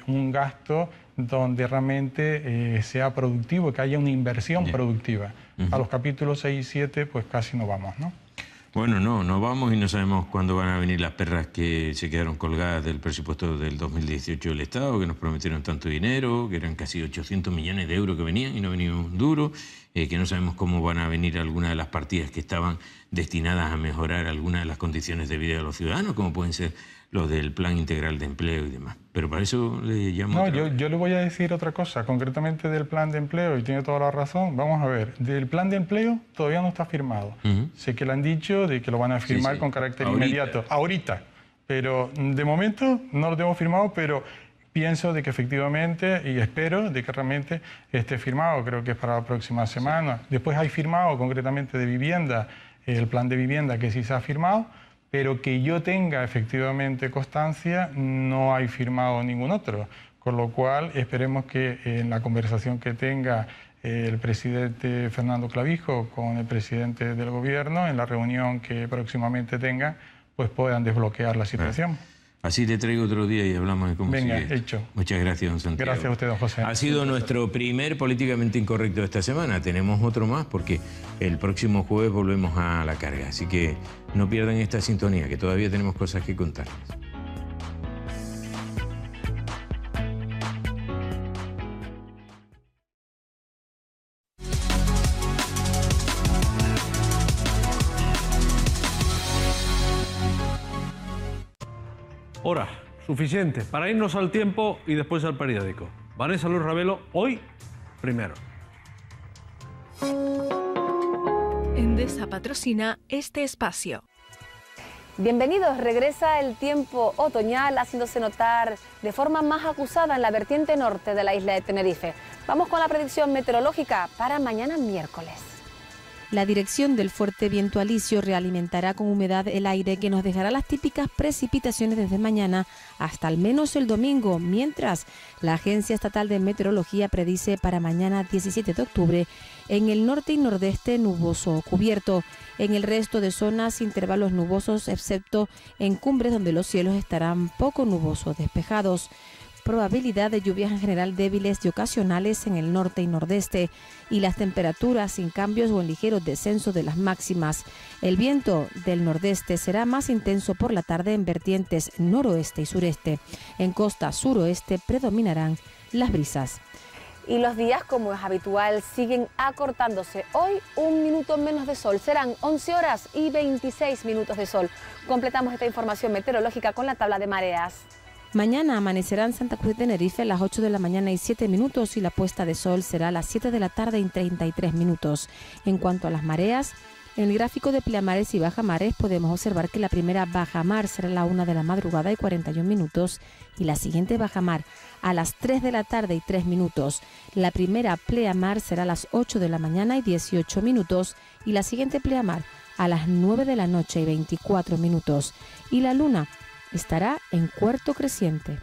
un gasto donde realmente sea productivo, que haya una inversión productiva. A los capítulos 6 y 7, pues casi no vamos, ¿no? Bueno, no vamos y no sabemos cuándo van a venir las perras que se quedaron colgadas del presupuesto del 2018 del Estado, que nos prometieron tanto dinero, que eran casi 800 millones de euros que venían y no venía un duro, que no sabemos cómo van a venir algunas de las partidas que estaban destinadas a mejorar algunas de las condiciones de vida de los ciudadanos, como pueden ser los del Plan Integral de Empleo y demás. Pero para eso le llamo... No, yo le voy a decir otra cosa, concretamente del Plan de Empleo, y tiene toda la razón. Vamos a ver, del Plan de Empleo todavía no está firmado. Sé que le han dicho de que lo van a firmar con carácter inmediato, ahorita. Pero de momento no lo tengo firmado, pero pienso de que efectivamente, y espero de que realmente esté firmado, creo que es para la próxima semana. Después hay firmado concretamente de vivienda, el Plan de Vivienda que sí se ha firmado, pero que yo tenga efectivamente constancia, no hay firmado ningún otro. Con lo cual, esperemos que en la conversación que tenga el presidente Fernando Clavijo con el presidente del Gobierno, en la reunión que próximamente tenga, pues puedan desbloquear la situación. Así le traigo otro día y hablamos de cómo sigue esto. Hecho. Muchas gracias, don Santiago. Gracias a usted, don José. Ha sido nuestro primer Políticamente Incorrecto de esta semana. Tenemos otro más porque el próximo jueves volvemos a la carga. Así que no pierdan esta sintonía, que todavía tenemos cosas que contarles. Hora suficiente para irnos al tiempo y después al periódico. Vanessa Luis Ravelo, hoy primero. Endesa patrocina este espacio. Bienvenidos, regresa el tiempo otoñal haciéndose notar de forma más acusada en la vertiente norte de la isla de Tenerife. Vamos con la predicción meteorológica para mañana miércoles. La dirección del fuerte viento alisio realimentará con humedad el aire que nos dejará las típicas precipitaciones desde mañana hasta al menos el domingo, mientras la Agencia Estatal de Meteorología predice para mañana 17 de octubre en el norte y nordeste nuboso o cubierto. En el resto de zonas intervalos nubosos, excepto en cumbres donde los cielos estarán poco nubosos despejados. Probabilidad de lluvias en general débiles y ocasionales en el norte y nordeste, y las temperaturas sin cambios o en ligero descenso de las máximas. El viento del nordeste será más intenso por la tarde en vertientes noroeste y sureste. En costa suroeste predominarán las brisas. Y los días, como es habitual, siguen acortándose. Hoy 1 minuto menos de sol, serán 11 horas y 26 minutos de sol. Completamos esta información meteorológica con la tabla de mareas. Mañana amanecerá en Santa Cruz de Tenerife a las 8 de la mañana y 7 minutos y la puesta de sol será a las 7 de la tarde y 33 minutos. En cuanto a las mareas, en el gráfico de pleamares y bajamares podemos observar que la primera bajamar será a la 1 de la madrugada y 41 minutos y la siguiente bajamar a las 3 de la tarde y 3 minutos. La primera pleamar será a las 8 de la mañana y 18 minutos y la siguiente pleamar a las 9 de la noche y 24 minutos. Y la luna estará en cuarto creciente.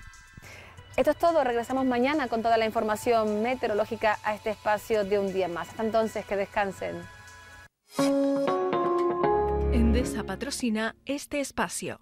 Esto es todo, regresamos mañana con toda la información meteorológica a este espacio de un día más. Hasta entonces, que descansen. Endesa patrocina este espacio.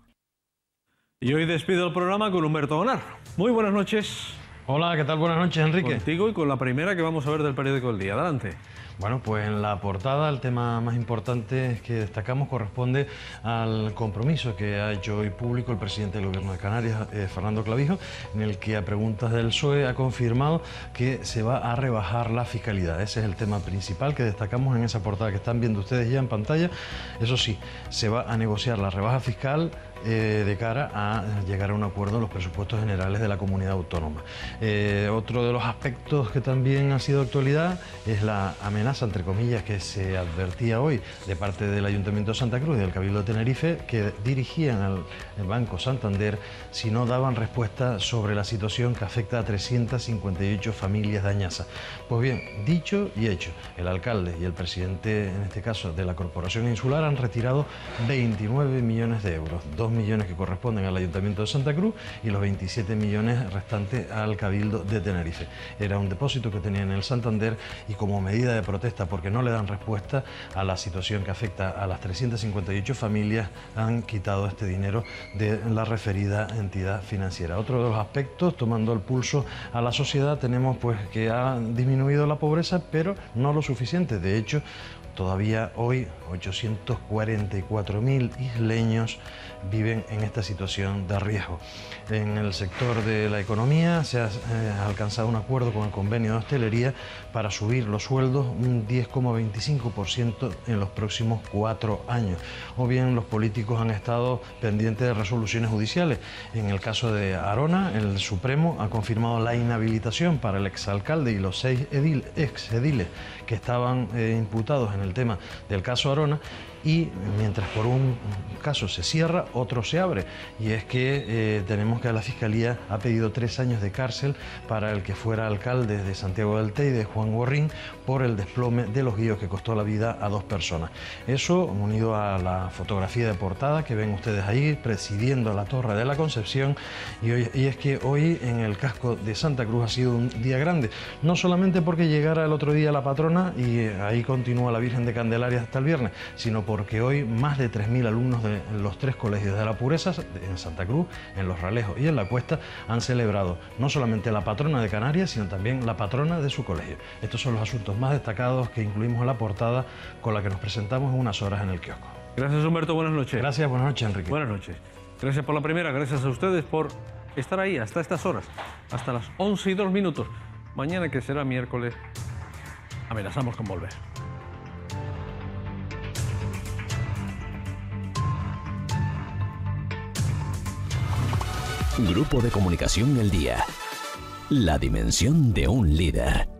Y hoy despido el programa con Humberto Gonar. Muy buenas noches. Hola, ¿qué tal? Buenas noches, Enrique. Contigo y con la primera que vamos a ver del periódico del día. Adelante. Bueno, pues en la portada el tema más importante que destacamos corresponde al compromiso que ha hecho hoy público el presidente del Gobierno de Canarias, Fernando Clavijo, en el que a preguntas del PSOE ha confirmado que se va a rebajar la fiscalidad. Ese es el tema principal que destacamos en esa portada que están viendo ustedes ya en pantalla. Eso sí, se va a negociar la rebaja fiscal de cara a llegar a un acuerdo en los presupuestos generales de la comunidad autónoma. Otro de los aspectos que también ha sido actualidad es la amenaza, entre comillas, que se advertía hoy de parte del Ayuntamiento de Santa Cruz y del Cabildo de Tenerife, que dirigían al Banco Santander si no daban respuesta sobre la situación que afecta a 358 familias de Añaza. Pues bien, dicho y hecho, el alcalde y el presidente, en este caso de la Corporación Insular, han retirado 29 millones de euros, 2 millones que corresponden al Ayuntamiento de Santa Cruz y los 27 millones restantes al Cabildo de Tenerife. Era un depósito que tenían en el Santander y como medida de protesta porque no le dan respuesta a la situación que afecta a las 358 familias, han quitado este dinero de la referida entidad financiera. Otro de los aspectos, tomando el pulso a la sociedad, tenemos pues que ha disminuido la pobreza, pero no lo suficiente. De hecho, todavía hoy 844.000 isleños viven en esta situación de riesgo. En el sector de la economía se ha alcanzado un acuerdo con el convenio de hostelería para subir los sueldos un 10,25% en los próximos 4 años. O bien los políticos han estado pendientes de resoluciones judiciales. En el caso de Arona, el Supremo ha confirmado la inhabilitación para el exalcalde y los 6 exediles que estaban imputados en el tema del caso Arona, y mientras por un caso se cierra, otro se abre, y es que tenemos que la Fiscalía ha pedido 3 años de cárcel para el que fuera alcalde de Santiago del Teide, Juan Gorrín, por el desplome de los guíos que costó la vida a 2 personas. Eso unido a la fotografía de portada que ven ustedes ahí presidiendo la Torre de la Concepción, y es que hoy en el casco de Santa Cruz ha sido un día grande, no solamente porque llegara el otro día la patrona y ahí continúa la Virgen de Candelaria hasta el viernes, sino porque hoy más de 3.000 alumnos de los 3 colegios de la Pureza, en Santa Cruz, en Los Ralejos y en La Cuesta, han celebrado no solamente la patrona de Canarias, sino también la patrona de su colegio. Estos son los asuntos más destacados que incluimos en la portada con la que nos presentamos en unas horas en el kiosco. Gracias, Humberto, buenas noches. Gracias, buenas noches, Enrique. Buenas noches. Gracias por la primera, gracias a ustedes por estar ahí hasta estas horas, hasta las 11:02. Mañana, que será miércoles, amenazamos con volver. Grupo de Comunicación El Día. La dimensión de un líder.